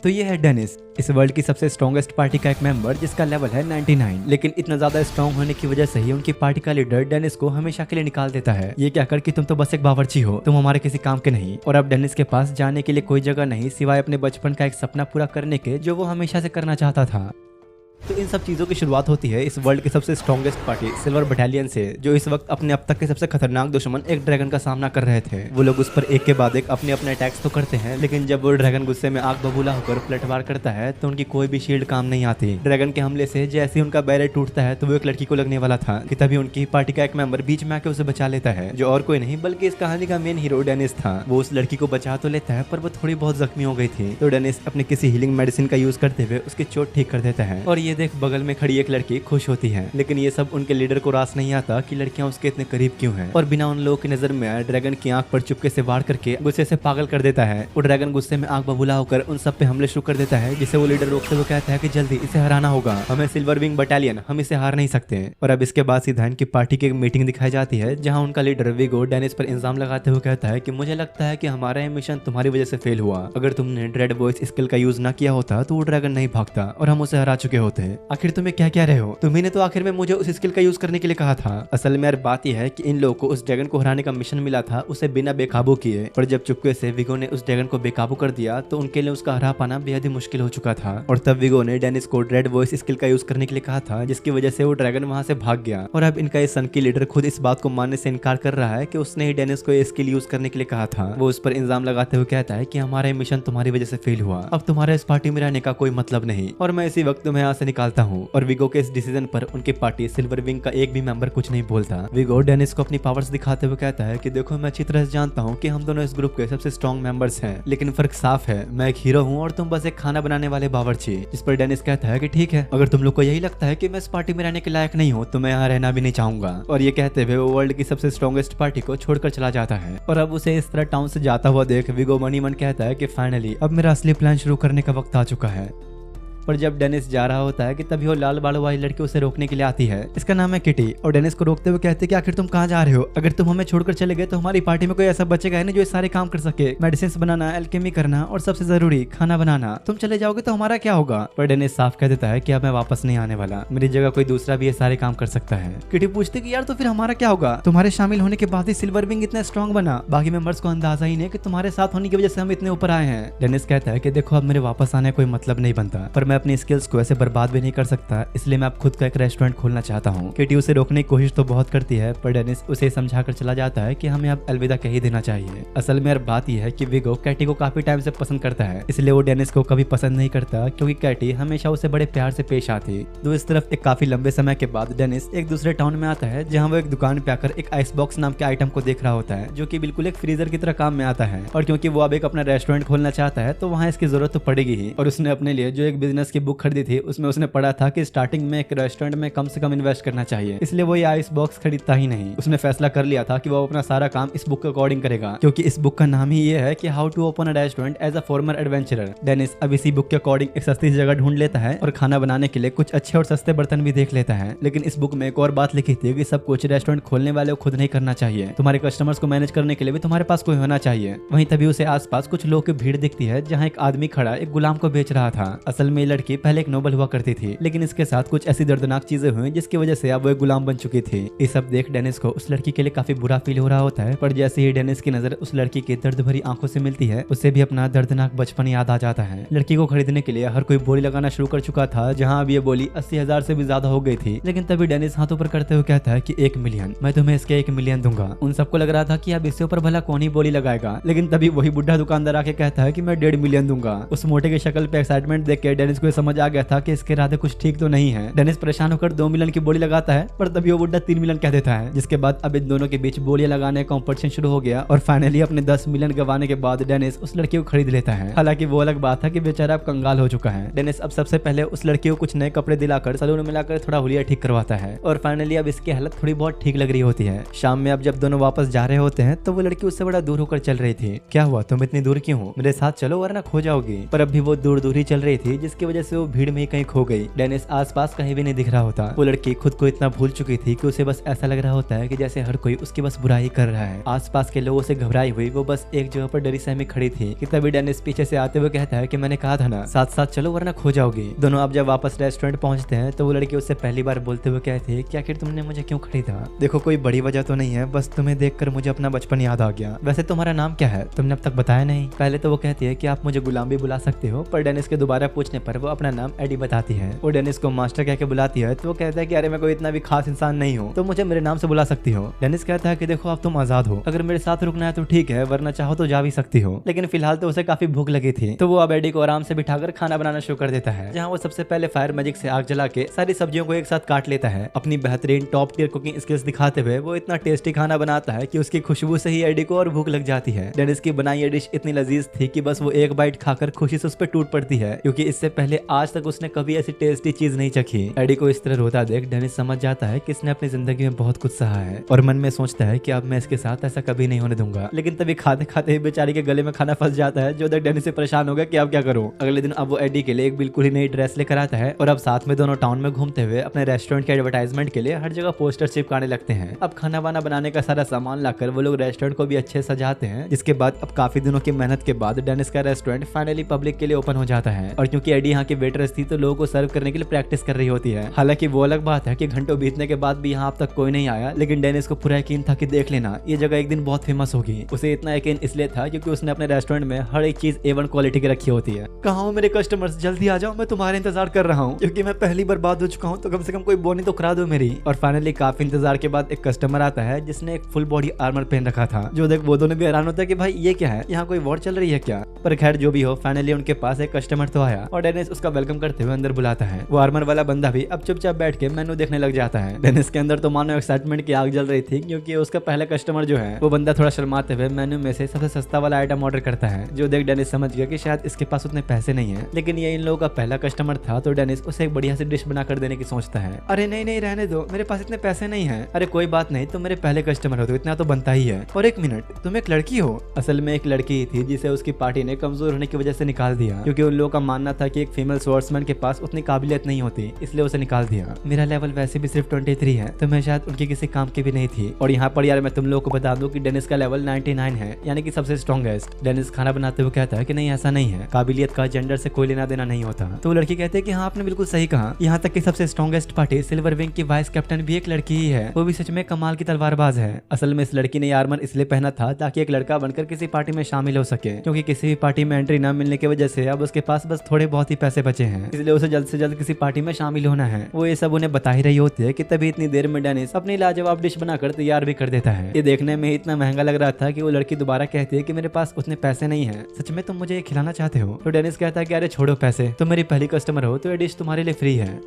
तो ये है डेनिस, इस वर्ल्ड की सबसे स्ट्रॉन्गेस्ट पार्टी का एक मेंबर जिसका लेवल है 99। लेकिन इतना ज्यादा स्ट्रॉन्ग होने की वजह से ही उनकी पार्टी का लीडर डेनिस को हमेशा के लिए निकाल देता है, ये कहकर कि तुम तो बस एक बावर्ची हो, तुम हमारे किसी काम के नहीं। और अब डेनिस के पास जाने के लिए कोई जगह नहीं सिवाय अपने बचपन का एक सपना पूरा करने के जो वो हमेशा से करना चाहता था। तो इन सब चीज़ों की शुरुआत होती है इस वर्ल्ड के सबसे स्ट्रॉन्गेस्ट पार्टी सिल्वर बटालियन से, जो इस वक्त अपने अब तक के सबसे खतरनाक दुश्मन एक ड्रैगन का सामना कर रहे थे। वो लोग उस पर एक के बाद एक अपने अपने अटैक्स तो करते हैं, लेकिन जब वो ड्रैगन गुस्से में आग बबूला होकर पलटवार करता है तो उनकी कोई भी शील्ड काम नहीं आती। ड्रैगन के हमले से जैसे ही उनका बैरियर टूटता है तो वो एक लड़की को लगने वाला था कि तभी उनकी पार्टी का एक मेंबर बीच में आके उसे बचा लेता है, जो और कोई नहीं बल्कि इस कहानी का मेन हीरो डेनिस था। वो उस लड़की को बचा तो लेता है पर वो थोड़ी बहुत जख्मी हो गई थी, तो डेनिस अपने किसी हीलिंग मेडिसिन का यूज करते हुए उसकी चोट ठीक कर देता है। और ये देख बगल में खड़ी एक लड़की खुश होती है, लेकिन ये सब उनके लीडर को रास नहीं आता कि लड़कियां उसके इतने करीब क्यों हैं। और बिना उन लोगों की नजर में आए ड्रैगन की आंख पर चुपके से वार करके गुस्से से पागल कर देता है। और ड्रैगन गुस्से में आंख बबूला होकर उन सब पे हमले शुरू कर देता है, जिसे वो लीडर रोकते हुए कहता है कि जल्दी इसे हराना होगा, हमें सिल्वर विंग बटालियन, हम इसे हार नहीं सकते। और अब इसके बाद सीधा इनकी पार्टी की एक मीटिंग दिखाई जाती है, जहाँ उनका लीडर विगो डेनिस पर इल्जाम लगाते हुए कहता है कि मुझे लगता है कि हमारा ये मिशन तुम्हारी वजह से फेल हुआ। अगर तुमने रेड वॉइस स्किल का यूज ना किया होता तो वो ड्रैगन नहीं भागता और हम उसे हरा चुके होते। आखिर तुम्हें क्या क्या रहे हो, तुम्हें तो आखिर में मुझे उस स्किल का यूज करने के लिए कहा था। असल में यार बात यह है कि इन लोगों को उस ड्रैगन को हराने का मिशन मिला था उसे बिना बेकाबू किए, पर जब चुपके से विगो ने उस ड्रैगन को बेकाबू कर दिया तो उनके लिए उसका हरा पाना बेहद ही मुश्किल हो चुका था। और तब विगो ने डेनिस को रेड वॉइस स्किल का यूज करने के लिए कहा था, जिसकी वजह से वो ड्रैगन वहां से भाग गया। और अब इनका ये सन की लीडर खुद इस बात को मानने से इनकार कर रहा है कि उसने ही डेनिस को ये स्किल यूज करने के लिए कहा था। वो उस पर इल्जाम लगाते हुए कहता है कि हमारा ये मिशन तुम्हारी वजह से फेल हुआ, अब तुम्हारे इस पार्टी में रहने का कोई मतलब नहीं और मैं इसी वक्त तुम्हें यहाँ से निकालता हूँ। और विगो के इस डिसीजन पर उनकी पार्टी सिल्वर विंग का एक भी मेंबर कुछ नहीं बोलता। विगो डेनिस को अपनी पावर्स दिखाते हुए कहता है कि देखो मैं अच्छी तरह से जानता हूँ कि हम दोनों इस ग्रुप के सबसे स्ट्रॉन्ग मेंबर्स हैं, लेकिन फर्क साफ है, मैं एक हीरो हूँ और तुम बस एक खाना बनाने वाले बावर्ची। जिस पर डेनिस कहता है कि ठीक है, अगर तुम लोग को यही लगता है कि मैं इस पार्टी में रहने के लायक नहीं हूँ तो मैं यहाँ रहना भी नहीं चाहूंगा। और ये कहते हुए वो वर्ल्ड की सबसे स्ट्रॉन्गेस्ट पार्टी को छोड़कर चला जाता है। और अब उसे इस तरह टाउन से जाता हुआ देख विगो मनी मन कहता है कि फाइनली अब मेरा असली प्लान शुरू करने का वक्त आ चुका है। पर जब डेनिस जा रहा होता है कि तभी वो लाल बालों वाली लड़की उसे रोकने के लिए आती है, इसका नाम है किटी। और डेनिस को रोकते हुए कहते हैं कि आखिर तुम कहाँ जा रहे हो, अगर तुम हमें छोड़कर चले गए तो हमारी पार्टी में कोई ऐसा बचेगा नहीं जो ये सारे काम कर सके, मेडिसिन बनाना, एल्केमी करना और सबसे जरूरी खाना बनाना। तुम चले जाओगे तो हमारा क्या होगा। पर डेनिस साफ कह देता है कि अब मैं वापस नहीं आने वाला, मेरी जगह कोई दूसरा भी ये सारे काम कर सकता है। किटी पूछती कि यार तो फिर हमारा क्या होगा, तुम्हारे शामिल होने के बाद ही सिल्वर विंग इतना स्ट्रॉन्ग बना, बाकी मेंबर्स को अंदाजा ही नहीं कि तुम्हारे साथ होने की वजह से हम इतने ऊपर आए हैं। डेनिस कहता है कि देखो अब मेरे वापस आने कोई मतलब नहीं बनता, पर मैं अपनी स्किल्स को बर्बाद भी नहीं कर सकता, इसलिए मैं अब खुद का एक रेस्टोरेंट खोलना चाहता हूँ। किटी उसे रोकने की कोशिश तो बहुत करती है, पर डेनिस उसे समझाकर चला जाता है कि हमें अब अलविदा कह ही देना चाहिए। असल में यार बात यह है कि विगो कैटी को काफी टाइम से पसंद करता है, इसलिए वो डेनिस को कभी पसंद नहीं करता क्योंकि कैटी हमेशा उसे बड़े प्यार से पेश आती। तो इस तरफ एक काफी लंबे समय के बाद डेनिस एक दूसरे टाउन में आता है, जहाँ वो एक दुकान पे आकर एक आइस बॉक्स नाम के आइटम को देख रहा होता है, जो कि बिल्कुल एक फ्रीजर की तरह काम में आता है। और क्योंकि वो अब एक अपना रेस्टोरेंट खोलना चाहता है तो वहाँ इसकी जरूरत तो पड़ेगी ही। और उसने अपने लिए जो एक बिजनेस की बुक खरीदी थी उसमें उसने पढ़ा था कि स्टार्टिंग में एक रेस्टोरेंट में कम से कम इन्वेस्ट करना चाहिए, इसलिए वो ये आइस बॉक्स खरीदता ही नहीं। उसने फैसला कर लिया था कि वो अपना सारा काम इस बुक के अकॉर्डिंग करेगा, क्योंकि इस बुक का नाम ही ये है कि how to open a restaurant as a former adventurer. Dennis अब इसी बुक के अकॉर्डिंग एक सस्ती जगह ढूंढ लेता है और खाना बनाने के लिए कुछ अच्छे और सस्ते बर्तन भी देख लेता है। लेकिन इस बुक में एक और बात लिखी थी कि सब कुछ रेस्टोरेंट खोलने वाले को खुद नहीं करना चाहिए, तुम्हारे कस्टमर्स को मैनेज करने के लिए भी तुम्हारे पास कोई होना चाहिए। वहीं तभी उसे आसपास कुछ लोगों की भीड़ दिखती है, जहाँ एक आदमी खड़ा एक गुलाम को बेच रहा था। असल में ये लड़की पहले एक नोबल हुआ करती थी, लेकिन इसके साथ कुछ ऐसी दर्दनाक चीजें हुई जिसकी वजह से अब वो एक गुलाम बन चुकी थी। ये सब देख डेनिस को उस लड़की के लिए काफी बुरा फील हो रहा होता है, पर जैसे ही डेनिस की नजर उस लड़की की दर्द भरी आंखों से मिलती है, उसे भी अपना दर्दनाक बचपन याद आ जाता है। लड़की को खरीदने के लिए हर कोई बोली लगाना शुरू कर चुका था, जहाँ अब ये बोली 80,000 से भी ज्यादा हो गई थी। लेकिन तभी डेनिस हाथ ऊपर करते हुए कहता है कि 1 मिलियन, मैं तुम्हें इसके 1 मिलियन दूंगा। उन सबको लग रहा था कि अब इससे ऊपर भला कौन ही बोली लगाएगा, लेकिन तभी वही बुढ़ा दुकानदार आके कहता है कि मैं 1.5 मिलियन दूंगा। उस मोटे की शक्ल पे एक्साइटमेंट देख के डेनिस को समझ आ गया था कि इसके इरादे कुछ ठीक तो नहीं है। डेनिस परेशान होकर 2 मिलियन की बोली लगाता है, पर तभी वो बुड्ढा 3 मिलियन कह देता है, जिसके बाद अब इन दोनों के बीच बोलियां लगाने का कॉम्पिटिशन शुरू हो गया। और फाइनली अपने 10 मिलियन गंवाने के बाद डेनिस उस लड़की को खरीद लेता है। हालांकि वो अलग बात है कि बेचारा अब कंगाल हो चुका है। डेनिस अब सबसे पहले उस लड़की को कुछ नए कपड़े दिलाकर सैलून में लाकर थोड़ा हुलिया ठीक करवाता है, और फाइनली अब इसकी हालत थोड़ी बहुत ठीक लग रही होती है। शाम में अब जब दोनों वापस जा रहे होते हैं तो वो लड़की उससे बड़ा दूर होकर चल रही थी। क्या हुआ, तुम इतनी दूर क्यों हो, मेरे साथ चलो वरना खो जाओगी। पर अब भी वो दूर दूर ही चल रही थी, जिसकी वजह से वो भीड़ में ही कहीं खो गई। डेनिस आसपास कहीं भी नहीं दिख रहा होता। वो लड़की खुद को इतना भूल चुकी थी कि उसे बस ऐसा लग रहा होता है कि जैसे हर कोई उसकी बस बुराई कर रहा है। आसपास के लोगों से घबराई हुई वो बस एक जगह पर डरी सहमी खड़ी थी कि तभी डेनिस पीछे से आते हुए कहता है कि मैंने कहा था ना साथ साथ चलो वरना खो जाओगी। दोनों अब जब वापस रेस्टोरेंट पहुंचते हैं तो वो लड़की उससे पहली बार बोलते हुए कहती है कि आखिर तुमने मुझे क्यों खरीदा। देखो कोई बड़ी वजह तो नहीं है, बस तुम्हें देखकर मुझे अपना बचपन याद आ गया। वैसे तुम्हारा नाम क्या है, तुमने अब तक बताया नहीं। पहले तो वो कहती है कि आप मुझे गुलाम भी बुला सकते हो, पर डेनिस के दोबारा पूछने पर वो अपना नाम एडी बताती है। वो डेनिस को मास्टर कह के बुलाती है तो वो कहता है कि अरे मैं कोई इतना भी खास इंसान नहीं हूँ, तो मुझे मेरे नाम से बुला सकती हो। डेनिस कहता है कि देखो अब तुम आजाद हो, अगर मेरे साथ रुकना है तो ठीक है, वरना चाहो तो जा भी सकती हो। लेकिन फिलहाल तो उसे काफी भूख लगी थी, तो वो अब एडी को आराम से बिठाकर खाना बनाना शुरू कर देता है, जहाँ वो सबसे पहले फायर मैजिक से आग जला के सारी सब्जियों को एक साथ काट लेता है। अपनी बेहतरीन टॉप टियर कुकिंग स्किल्स दिखाते हुए वो इतना टेस्टी खाना बनाता है कि उसकी खुशबू से ही एडी को और भूख लग जाती है। डेनिस की बनाई ये डिश इतनी लजीज थी कि बस वो एक बाइट खाकर खुशी से उस पर टूट पड़ती है, क्योंकि इससे पहले आज तक उसने कभी ऐसी टेस्टी चीज नहीं चखी। एडी को इस तरह रोता देख डेनिस समझ जाता है कि इसने अपनी जिंदगी में बहुत कुछ सहा है और मन में सोचता है कि अब मैं इसके साथ ऐसा कभी नहीं होने दूंगा। लेकिन तभी खाते खाते ही बेचारी के गले में खाना फंस जाता है, जो देख डेनिस से परेशान हो गया कि अब क्या करूं। अगले दिन अब वो एडी के लिए एक बिल्कुल ही नई ड्रेस लेकर आता है और अब साथ में दोनों टाउन में घूमते हुए अपने रेस्टोरेंट के एडवर्टाइजमेंट के लिए हर जगह पोस्टर चिपकाने लगते हैं। अब खाना वाना बनाने का सारा सामान लाकर वो लोग रेस्टोरेंट को भी अच्छे सजाते हैं, जिसके बाद अब काफी दिनों की मेहनत के बाद डेनिस का रेस्टोरेंट फाइनली पब्लिक के लिए ओपन हो जाता है। और क्योंकि एडी यहाँ की वेटरेस थी तो लोगों को सर्व करने के लिए प्रैक्टिस कर रही होती है। हालांकि वो अलग बात है कि घंटों बीतने के बाद भी यहाँ अब तक कोई नहीं आया, लेकिन डेनिस को पूरा यकीन था कि देख लेना ये जगह एक दिन बहुत फेमस होगी। उसे इतना यकीन इसलिए था क्योंकि उसने अपने रेस्टोरेंट में हर एक चीज A1 क्वालिटी की रखी होती है। कहाँ हो मेरे कस्टमर्स, जल्दी आ जाओ, मैं तुम्हारे इंतजार कर रहा हूँ, क्योंकि मैं पहली बर्बाद हो चुका हूँ, तो कम से कम कोई बोनी तो करा दो मेरी। और फाइनली काफी इंतजार के बाद एक कस्टमर आता है जिसने एक फुल बॉडी आर्मर पहन रखा था, जो देख वो दोनों भी हैरान होता है कि भाई ये क्या है, यहाँ कोई वॉर चल रही है क्या। पर खैर जो भी हो, फाइनली उनके पास एक कस्टमर तो आया और डेनिस उसका वेलकम करते हुए अंदर बुलाता है। वो आर्मर वाला बंदा भी अब चुपचाप बैठ के मेनू देखने लग जाता है। डेनिस के अंदर तो मानो एक्साइटमेंट की आग जल रही थी, क्योंकि उसका पहला कस्टमर जो है वो बंदा थोड़ा शर्माते हुए मेनू में से सबसे सस्ता वाला आइटम ऑर्डर करता है, जो देख डेनिस समझ गया कि शायद इसके पास उतने पैसे नहीं है। लेकिन ये इन लोगों का पहला कस्टमर था, तो डेनिस उसे एक बढ़िया सी डिश बना कर देने की सोचता है। अरे नहीं नहीं रहने दो, मेरे पास इतने पैसे नहीं है। अरे कोई बात नहीं, तुम मेरे पहले कस्टमर हो तो इतना तो बनता ही है। और एक मिनट, तुम एक लड़की हो। असल में एक लड़की ही थी जिसे उसकी पार्टी ने कमजोर होने की वजह से निकाल दिया, क्योंकि उन लोगों का मानना था कि एक फीमेल स्वॉर्ड्समैन के पास उतनी काबिलियत नहीं होती, इसलिए उसे निकाल दिया। मेरा लेवल वैसे भी सिर्फ 23 है, तो मैं शायद उनकी किसी काम की भी नहीं थी। और यहाँ पर यार मैं तुम लोगों को बता दूं कि डेनिस का लेवल 99 है, यानी कि सबसे स्ट्रॉन्गेस्ट। डेनिस खाना बनाते हुए कहता है कि नहीं ऐसा नहीं है, काबिलियत का जेंडर से कोई लेना देना नहीं होता। तो लड़की कहते हैं कि हाँ आपने बिल्कुल सही कहा, यहाँ तक कि सबसे स्ट्रॉन्गेस्ट पार्टी सिल्वर विंग की वाइस कैप्टन भी एक लड़की ही है, वो भी सच में कमाल की तलवारबाज है। असल में इस लड़की ने आर्मर इसलिए पहना था ताकि एक लड़का बनकर किसी पार्टी में शामिल हो सके, क्योंकि किसी भी पार्टी में एंट्री न मिलने की वजह से अब उसके पास बस थोड़े बहुत ही पैसे बचे हैं, इसलिए उसे जल्द से जल्द किसी पार्टी में शामिल होना है। वो ये सब उन्हें बता ही रही होती है कि तभी इतनी देर में डेनिस अपनी लाजवाब डिश बनाकर तैयार भी कर देता है। ये देखने में इतना महंगा लग रहा था कि वो लड़की दोबारा कहती है कि मेरे पास उतने पैसे नहीं है, सच में तुम मुझे खिलाना चाहते हो। तो डेनिस कहता है कि अरे छोड़ो पैसे, तुम मेरी पहली कस्टमर हो तो ये डिश तुम्हारे लिए फ्री है।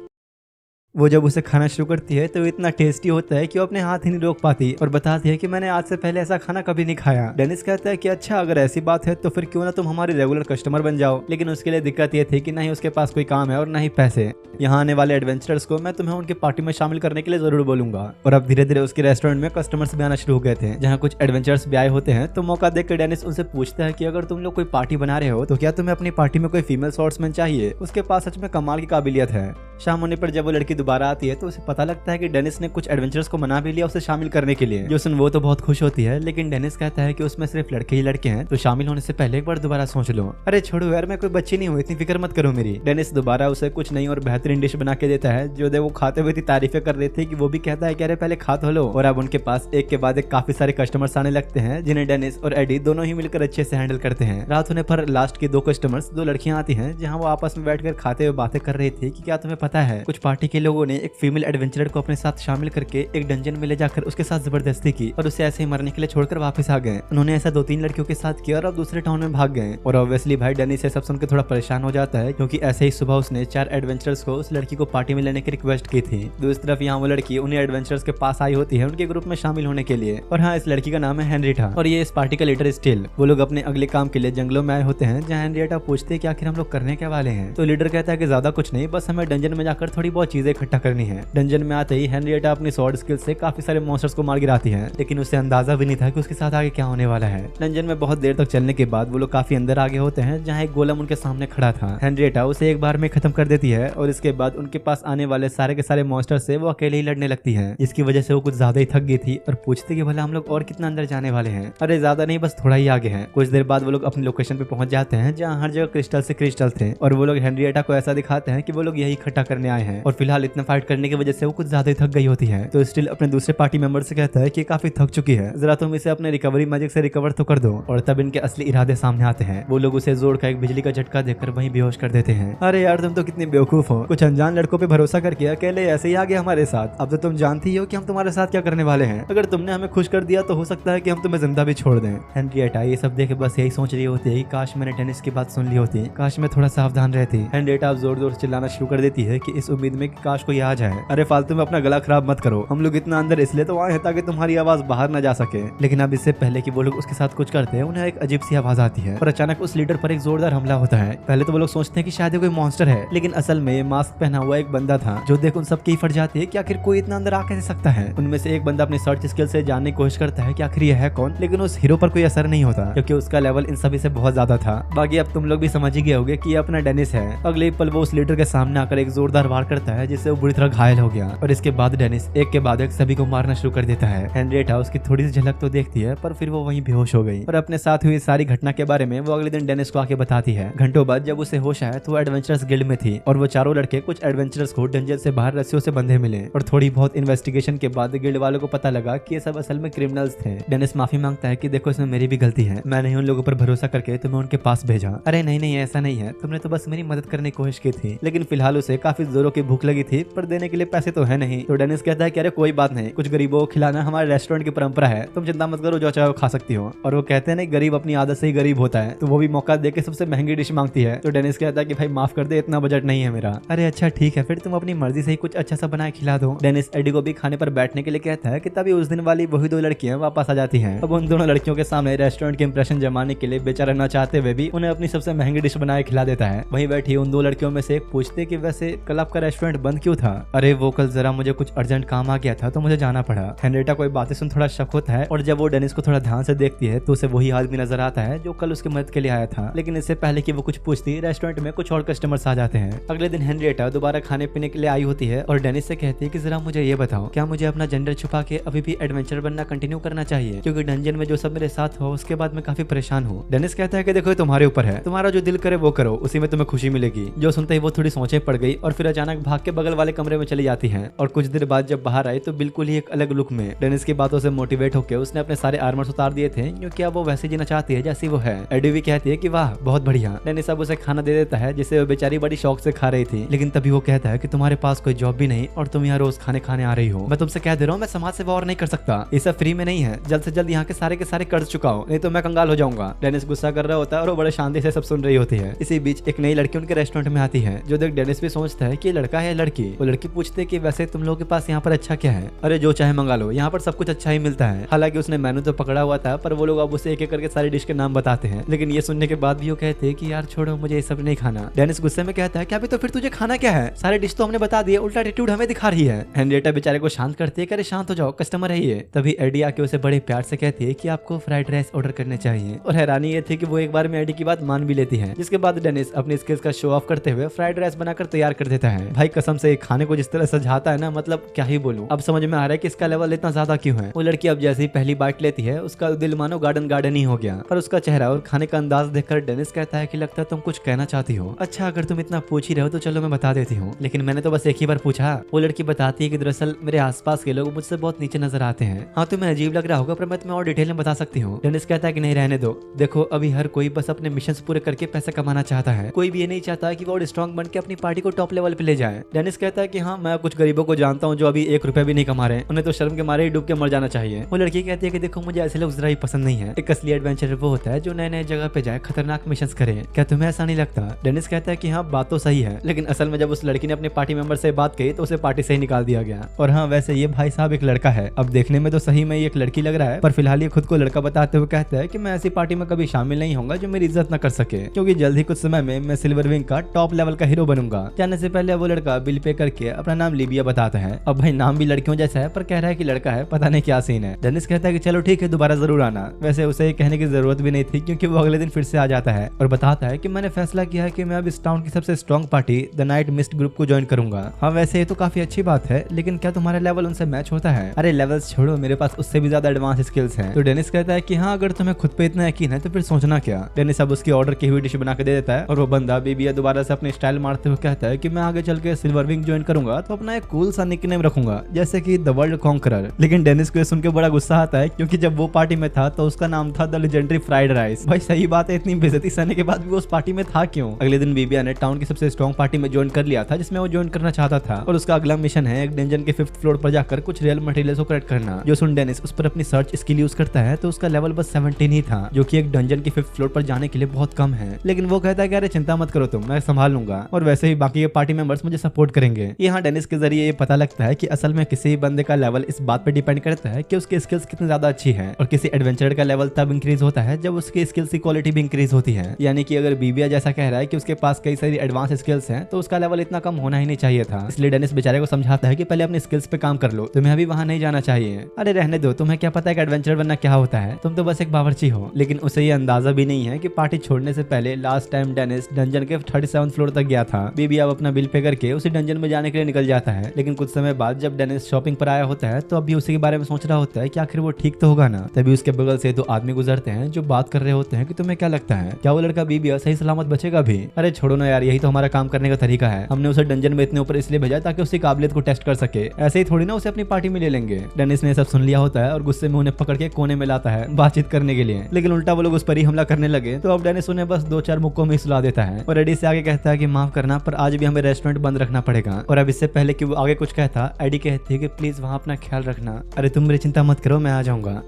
वो जब उसे खाना शुरू करती है तो इतना टेस्टी होता है कि वो अपने हाथ ही नहीं रोक पाती और बताती है कि मैंने आज से पहले ऐसा खाना कभी नहीं खाया। डेनिस कहता है कि अच्छा अगर ऐसी बात है तो फिर क्यों ना तुम हमारी रेगुलर कस्टमर बन जाओ। लेकिन उसके लिए दिक्कत ये थी कि ना ही उसके पास कोई काम है और ना ही पैसे। यहाँ आने वाले एडवेंचरर्स को मैं तुम्हें उनकी पार्टी में शामिल करने के लिए जरूर बोलूंगा। और अब धीरे धीरे उसके रेस्टोरेंट में कस्टमर्स भी आना शुरू हो गए थे, जहाँ कुछ एडवेंचरर्स भी आए होते हैं। तो मौका देखकर डेनिस उनसे पूछता है कि अगर तुम लोग कोई पार्टी बना रहे हो तो क्या तुम्हें अपनी पार्टी में कोई फीमेल स्वॉर्ड्समैन चाहिए, उसके पास सच में कमाल की काबिलियत है। शाम होने पर जब वो लड़की दोबारा आती है तो उसे पता लगता है कि डेनिस ने कुछ एडवेंचर्स को मना भी लिया उसे शामिल करने के लिए, जो सुन वो तो बहुत खुश होती है। लेकिन डेनिस कहता है कि उसमें सिर्फ लड़के ही लड़के हैं, तो शामिल होने से पहले एक बार दोबारा सोच लो। अरे छोड़ो यार, मैं कोई बच्ची नहीं हूँ, इतनी फिक्र मत करो मेरी। डेनिस दोबारा उसे कुछ नई और बेहतरीन डिश बना के देता है, जो दे वो खाते हुए इतनी तारीफें कर रही थी कि वो भी कहता है कि अरे पहले खा तो लो। और अब उनके पास एक के बाद एक काफी सारे कस्टमर्स आने लगते हैं, जिन्हें डेनिस और एडी दोनों ही मिलकर अच्छे से हैंडल करते हैं। रात होने पर लास्ट की 2 कस्टमर्स 2 लड़कियां आती हैं, जहाँ वो आपस में बैठकर खाते हुए बातें कर रही थी कि क्या तुम्हें पता है कुछ पार्टी के लोगों ने एक फीमेल एडवेंचरर को अपने साथ शामिल करके एक डंजन में ले जाकर उसके साथ जबरदस्ती की और उसे ऐसे ही मरने के लिए छोड़कर वापस आ गए। उन्होंने ऐसा 2-3 लड़कियों के साथ किया और अब दूसरे टाउन में भाग गए। और ऑब्वियसली भाई डेनिस ये सब सुनकर थोड़ा परेशान हो जाता है, क्योंकि ऐसे ही सुबह उसने 4 एडवेंचरर्स को उस लड़की को पार्टी में लेने की रिक्वेस्ट की थी। दूसरी तरफ यहाँ वो लड़की उन्हीं एडवेंचरर्स के पास आई होती है उनके ग्रुप में शामिल होने के लिए। और हाँ, इस लड़की का नाम है हेनरिटा और ये इस पार्टी का लीडर स्टिल। वो लोग अपने अगले काम के लिए जंगलों में आए होते हैं, जहाँ हेनरिटा पूछते हैं कि आखिर हम लोग करने के वाले हैं। तो लीडर कहता है कि ज्यादा कुछ नहीं, बस हमें डंजन में जाकर थोड़ी बहुत चीजें इकट्ठा करनी है। डंजन में आते ही हेनरिएटा अपनी स्वॉर्ड स्किल से काफी सारे मॉन्स्टर्स को मार गिराती है, लेकिन उसे अंदाजा भी नहीं था कि उसके साथ आगे क्या होने वाला है। डंजन में बहुत देर तक चलने के बाद वो लोग काफी अंदर आगे होते हैं, जहाँ एक गोलम उनके सामने खड़ा था। हेनरिएटा उसे एक बार में खत्म कर देती है और इसके बाद उनके पास आने वाले सारे के सारे मॉन्स्टर से वो अकेले ही लड़ने लगती है, जिसकी वजह से वो कुछ ज्यादा ही थक गई थी और पूछती कि भला हम लोग और कितना अंदर जाने वाले हैं। अरे ज्यादा नहीं, बस थोड़ा ही आगे हैं। कुछ देर बाद वो लोग अपनी लोकेशन पे पहुंच जाते हैं, जहाँ हर जगह क्रिस्टल से क्रिस्टल थे और वो लोग हेनरिएटा को ऐसा दिखाते हैं कि वो लोग यही इकट्ठा करने आए हैं। और फिलहाल इतना फाइट करने की वजह से वो कुछ ज्यादा ही थक गई होती है, तो स्टिल अपने दूसरे पार्टी मेंबर से कहता है कि काफी थक चुकी है, जरा तुम इसे अपने रिकवरी मैजिक से रिकवर तो कर दो। और तब इनके असली इरादे सामने आते हैं। वो लोग उसे जोर का एक बिजली का झटका देकर वहीं बेहोश कर देते हैं। अरे यार तुम तो कितने बेवकूफ हो, कुछ अनजान लड़कों पे भरोसा करके अकेले ऐसे ही आ गए हमारे साथ। अब तो तुम जानती हो कि हम तुम्हारे साथ क्या करने वाले हैं। अगर तुमने हमें खुश कर दिया तो हो सकता है कि हम तुम्हें जिंदा भी छोड़ दें। हेनरिएटा ये सब देख बस यही सोच रही होती है कि काश मैंने डेनिस की बात सुन ली होती, काश मैं थोड़ा सावधान रहती। हेनरिएटा अब जोर जोर से चिल्लाना शुरू कर देती है कि इस उम्मीद में कि काश कोई आ जाए। अरे फालतू में अपना गला खराब मत करो, हम लोग इतना अंदर इसलिए तो आए हैं ताकि तुम्हारी आवाज बाहर न जा सके। लेकिन अब इससे पहले कि वो लोग उसके साथ कुछ करते हैं, उन्हें एक अजीब सी आवाज आती है और अचानक उस लीडर पर एक जोरदार हमला होता है। पहले तो वो लोग सोचते हैं कि शायद ये कोई मॉन्स्टर है, लेकिन असल में मास्क पहना हुआ एक बंदा था, जो देख उन सब की फट जाती है कि आखिर कोई इतना अंदर आ कैसे सकता है। उनमें से एक बंदा अपनी सर्च स्किल से जानने की कोशिश करता है कि आखिर ये है कौन, लेकिन उस हीरो पर कोई असर नहीं होता क्योंकि उसका लेवल इन सभी से बहुत ज्यादा था। बाकी अब तुम लोग भी समझ ही गए होंगे कि ये अपना डेनिस है। अगले पल वो उस लीडर के सामने आकर एक जोरदार वार करता है, जिससे वो बुरी तरह घायल हो गया और इसके बाद डेनिस एक के बाद एक सभी को मारना शुरू कर देता है। हेनरिएटा उसकी थोड़ी सी झलक तो देखती है, पर फिर वो वहीं बेहोश हो गई और अपने साथ हुई सारी घटना के बारे में वो अगले दिन डेनिस को आके बताती है। घंटों बाद जब उसे होश आया तो वो एडवेंचरस गिल्ड में थी और वो चारों लड़के कुछ एडवेंचरस को डंजन से बाहर रस्सियों से बंधे मिले और थोड़ी बहुत इन्वेस्टिगेशन के बाद गिल्ड वालों को पता लगा कि ये सब असल में क्रिमिनल्स थे। डेनिस माफी मांगता है कि देखो इसमें मेरी भी गलती है, मैंने उन लोगों पर भरोसा करके तुम्हें उनके पास भेजा। अरे नहीं नहीं ऐसा नहीं है, तुमने तो बस मेरी मदद करने की कोशिश की थी, लेकिन फिलहाल उसे काफी जोरों की भूख लगी थी, पर देने के लिए पैसे तो है नहीं। तो डेनिस कहता है कि अरे कोई बात नहीं, कुछ गरीबों को खिलाना हमारे रेस्टोरेंट की परंपरा है, तुम चिंता मत करो, जो चाहे वो खा सकती हो। और वो कहते हैं ना गरीब अपनी आदत से ही गरीब होता है, तो वो भी मौका देके सबसे महंगी डिश मांगती है। तो डेनिस कहता है कि भाई माफ कर दे, इतना बजट नहीं है मेरा। अरे अच्छा ठीक है, फिर तुम अपनी मर्जी से ही कुछ अच्छा सा बनाए खिला दो। डेनिस एडी को भी खाने पर बैठने के लिए कहता है कि तभी उस दिन वाली वही दो लड़कियां वापस आ जाती हैं। अब उन दोनों लड़कियों के सामने रेस्टोरेंट के इंप्रेशन जमाने के लिए बेचारा न चाहते हुए भी उन्हें अपनी सबसे महंगी डिश बनाए खिला देता है। वहीं बैठी उन दो लड़कियों में से एक पूछते कि वैसे कल आपका रेस्टोरेंट बंद क्यों था। अरे वो कल जरा मुझे कुछ अर्जेंट काम आ गया था तो मुझे जाना पड़ा। हेनरिएटा कोई बातें सुन थोड़ा शक होता है और जब वो डेनिस को थोड़ा ध्यान से देखती है तो उसे वही आदमी नजर आता है जो कल उसकी मदद के लिए आया था। लेकिन इससे पहले कि वो कुछ पूछती, रेस्टोरेंट में कुछ और कस्टमर्स आ जाते हैं। अगले दिन हेनरिएटा दोबारा खाने पीने के लिए आई होती है और डेनिस से कहती है कि जरा मुझे ये बताओ, क्या मुझे अपना जेंडर छुपा के अभी भी एडवेंचर बनना कंटिन्यू करना चाहिए, क्योंकि डंजन में जो सब मेरे साथ हो उसके बाद मैं काफी परेशान हूँ। डेनिस कहता है कि देखो तुम्हारे ऊपर है, तुम्हारा जो दिल करे वो करो, उसी में तुम्हें खुशी मिलेगी। जो सुनते ही वो थोड़ी सोचे पड़ गई और फिर अचानक भाग के बगल वाले कमरे में चली जाती है। और कुछ देर बाद जब बाहर आई तो बिल्कुल ही एक अलग लुक में। डेनिस की बातों से मोटिवेट होकर उसने अपने सारे आर्मर्स उतार दिए थे, क्योंकि अब वो वैसे जीना चाहती है जैसी वो है। एडी भी कहती है कि वाह बहुत बढ़िया। डेनिस अब उसे खाना दे देता है, जिसे वो बेचारी बड़ी शौक से खा रही थी। लेकिन तभी वो कहता है कि तुम्हारे पास कोई जॉब भी नहीं और तुम यहाँ रोज खाने आ रही हो। मैं तुमसे कह दे रहा हूँ, मैं समाज सेवा और नहीं कर सकता, ये सब फ्री में नहीं है, जल्द से जल्द यहाँ के सारे कर्ज चुकाओ, नहीं तो मैं कंगाल हो जाऊंगा। डेनिस गुस्सा कर रहा होता है और वो बड़े शांति से सब सुन रही होती है। इसी बीच एक नई लड़की उनके रेस्टोरेंट में आती है, जो देख डेनिस भी सोचता है कि लड़का है लड़की। वो लड़की पूछते कि वैसे तुम लोगों के पास यहाँ पर अच्छा क्या है। अरे जो चाहे मंगा लो, यहाँ पर सब कुछ अच्छा ही मिलता है। हालांकि उसने मेनू तो पकड़ा हुआ था, पर वो लोग अब उसे एक एक करके सारी डिश के नाम बताते हैं। लेकिन ये सुनने के बाद भी वो कहते हैं कि यार छोड़ो, मुझे ये सब नहीं खाना। डेनिस गुस्से में कहता है कि अभी तो फिर तुझे खाना क्या है, सारे डिश तो हमने बता दिए, उल्टा एटीट्यूड हमें दिखा रही है। हेनरिएटा बेचारे को शांत करती है कि अरे शांत हो जाओ, कस्टमर है ये। तभी एडी आके उसे बड़े प्यार से कहती है कि आपको फ्राइड राइस ऑर्डर करने चाहिए। और हैरानी ये थी कि वो एक बार में एडी की बात मान भी लेती है, जिसके बाद डेनिस अपनी स्किल्स का शो ऑफ करते हुए फ्राइड राइस बनाकर तैयार कर देता है। भाई कसम से खाने को जिस तरह सजाता है ना, मतलब क्या ही बोलूं। अब समझ में आ रहा है कि इसका लेवल इतना ज्यादा क्यों है। वो लड़की अब जैसे ही पहली बाइट लेती है, उसका दिल मानो गार्डन ही हो गया। पर उसका चेहरा और खाने का अंदाज देखकर डेनिस कहता है कि लगता है तुम कुछ कहना चाहती हो। अच्छा अगर तुम इतना पूछ ही रहे हो तो चलो मैं बता देती हूँ, लेकिन मैंने तो बस एक ही बार पूछा। वो लड़की बताती है कि दरअसल मेरे आसपास के लोग मुझसे बहुत नीचे नजर आते हैं। हाँ तुम्हें अजीब लग रहा होगा, पर मैं तुम्हें और डिटेल में बता सकती हूँ। डेनिस कहता है कि नहीं रहने दो, देखो अभी हर कोई बस अपने मिशन पूरे करके पैसा कमाना चाहता है, कोई भी ये नहीं चाहता कि वो और स्ट्रॉन्ग बन के अपनी पार्टी को टॉप लेवल पे ले जाए। डेनिस कहता है कि हाँ मैं कुछ गरीबों को जानता हूँ जो अभी 1 रुपया भी नहीं कमा रहे, उन्हें तो शर्म के मारे ही डूब के मर जाना चाहिए। वो लड़की कहती है कि देखो मुझे ऐसे लोग जरा ही पसंद नहीं है, एक असली एडवेंचर वो होता है जो नए नए जगह पे जाए, खतरनाक मिशन करे। क्या तुम्हें ऐसा नहीं लगता? डेनिस कहता है कि हाँ बात तो सही है, लेकिन असल में जब उस लड़की ने अपने पार्टी मेंबर से बात कही तो उसे पार्टी से ही निकाल दिया गया। और हाँ वैसे ये भाई साहब एक लड़का है, अब देखने में तो सही में एक लड़की लग रहा है, पर फिलहाल ये खुद को लड़का बताते हुए कहता है कि मैं ऐसी पार्टी में कभी शामिल नहीं होऊंगा जो मेरी इज्जत न कर सके, क्योंकि जल्द ही कुछ समय में मैं सिल्वर विंग का टॉप लेवल का हीरो बनूंगा। जाने से पहले वो लड़का बिल पे करके अपना नाम लीबिया बताता है। अब भाई नाम भी लड़कियों जैसा है पर कह रहा है कि लड़का है, पता नहीं क्या सीन है। डेनिस कहता है कि चलो ठीक है, दोबारा जरूर आना। वैसे उसे कहने की जरूरत भी नहीं थी क्योंकि वो अगले दिन फिर से आ जाता है और बताता है कि मैंने फैसला किया है कि मैं अब इस टाउन की सबसे strong party the night mist group को ज्वाइन करूंगा। हाँ वैसे ये तो काफी अच्छी बात है, लेकिन क्या तुम्हारा लेवल उनसे मैच होता है? अरे लेवल्स छोड़ो, मेरे पास उससे भी ज्यादा एडवांस स्किल्स हैं। तो डेनिस कहता है कि हाँ अगर तुम्हें खुद पे इतना यकीन है तो फिर सोचना क्या। डेनिस अब उसकी ऑर्डर की हुई डिश बना के दे देता है और वो बंदा बीबिया दोबारा से अपने स्टाइल मारते हुए कहता है कि मैं आगे चल के सिल्वर विंग ज्वाइन करूंगा तो अपना एक कूल सा निकनेम रखूंगा, जैसे कि द वर्ल्ड कॉन्करर। लेकिन डेनिस को सुन के बड़ा गुस्सा आता है क्योंकि जब वो पार्टी में था तो उसका नाम था द लेजेंडरी फ्राइड राइस। भाई सही बात है, इतनी बेइज्जती सहने के बाद भी वो उस पार्टी में था क्यों? अगले दिन बीबिया ने टाउन की सबसे स्ट्रॉन्ग पार्टी में ज्वाइन कर लिया था जिसमें वो ज्वाइन करना चाहता था और उसका अगला मिशन है एक डंजन के 5th फ्लोर पर जाकर कुछ रियल मटेरियल्स को कलेक्ट करना। जो सुन डेनिस उस पर अपनी सर्च स्किल यूज करता है तो उसका लेवल बस 17 ही था, जो कि एक डंजन के 5th फ्लोर पर जाने के लिए बहुत कम है। लेकिन वो कहता है कि अरे चिंता मत करो तुम, मैं संभाल लूंगा और वैसे ही बाकी के पार्टी मेंबर्स मुझे सपोर्ट करेंगे। यहाँ डेनिस के जरिए ये पता लगता है कि असल में किसी भी बंदे का लेवल इस बात पे डिपेंड करता है कि उसकी स्किल्स कितनी ज्यादा अच्छी है और किसी एडवेंचर का लेवल तब इंक्रीज होता है जब उसकी स्किल्स की क्वालिटी भी इंक्रीज होती है। यानी कि अगर बीबिया जैसा कह रहा है कि उसके पास कई सारी एडवांस स्किल्स हैं तो उसका लेवल इतना कम होना ही नहीं चाहिए था। इसलिए डेनिस बेचारे को समझाता है कि पहले अपनी स्किल्स पे काम कर लो, तुम्हें अभी वहां नहीं जाना चाहिए। अरे रहने दो, तुम्हें क्या पता है कि एडवेंचर बनना क्या होता है, तुम तो बस एक बावर्ची हो। लेकिन उसे ये अंदाजा भी नहीं है कि पार्टी छोड़ने से पहले लास्ट टाइम डेनिस डंजन के 37th फ्लोर तक गया था। बीबिया अब अपना बिल पे करके उसी डंजन में जाने के लिए निकल जाता है। लेकिन कुछ समय बाद जब डेनिस शॉपिंग पर आया होता है तो अभी उसी के बारे में सोच रहा होता है कि आखिर वो ठीक तो होगा ना। तभी उसके बगल से 2 आदमी गुजरते हैं जो बात कर रहे होते हैं कि तुम्हें क्या लगता है, क्या वो लड़का बीबिया सही सलामत बचेगा भी? अरे छोड़ो ना यार, यही तो हमारा काम करने का तरीका है। हमने उसे डंजन में इतने ऊपर इसलिए भेजा ताकि उसकी काबिलियत को टेस्ट कर सके, ऐसे ही थोड़ी ना उसे अपनी पार्टी में ले लेंगे। डेनिस ने सब सुन लिया होता है और गुस्से में उन्हें पकड़ के कोने में लाता है बातचीत करने के लिए। लेकिन उल्टा वो लोग उस पर ही हमला करने लगे तो अब डेनिस उन्हें बस 2-4 मुक्कों में सुला देता है और एडी से आगे कहता है कि माफ करना पर आज भी हमें रेस्टोरेंट बंद रखना पड़ेगा। और अब इससे पहले कि वो आगे कुछ कहता, एडी कहती है कि प्लीज वहां अपना ख्याल रखना। अरे तुम मेरी चिंता मत करो, मैं आ जाऊंगा।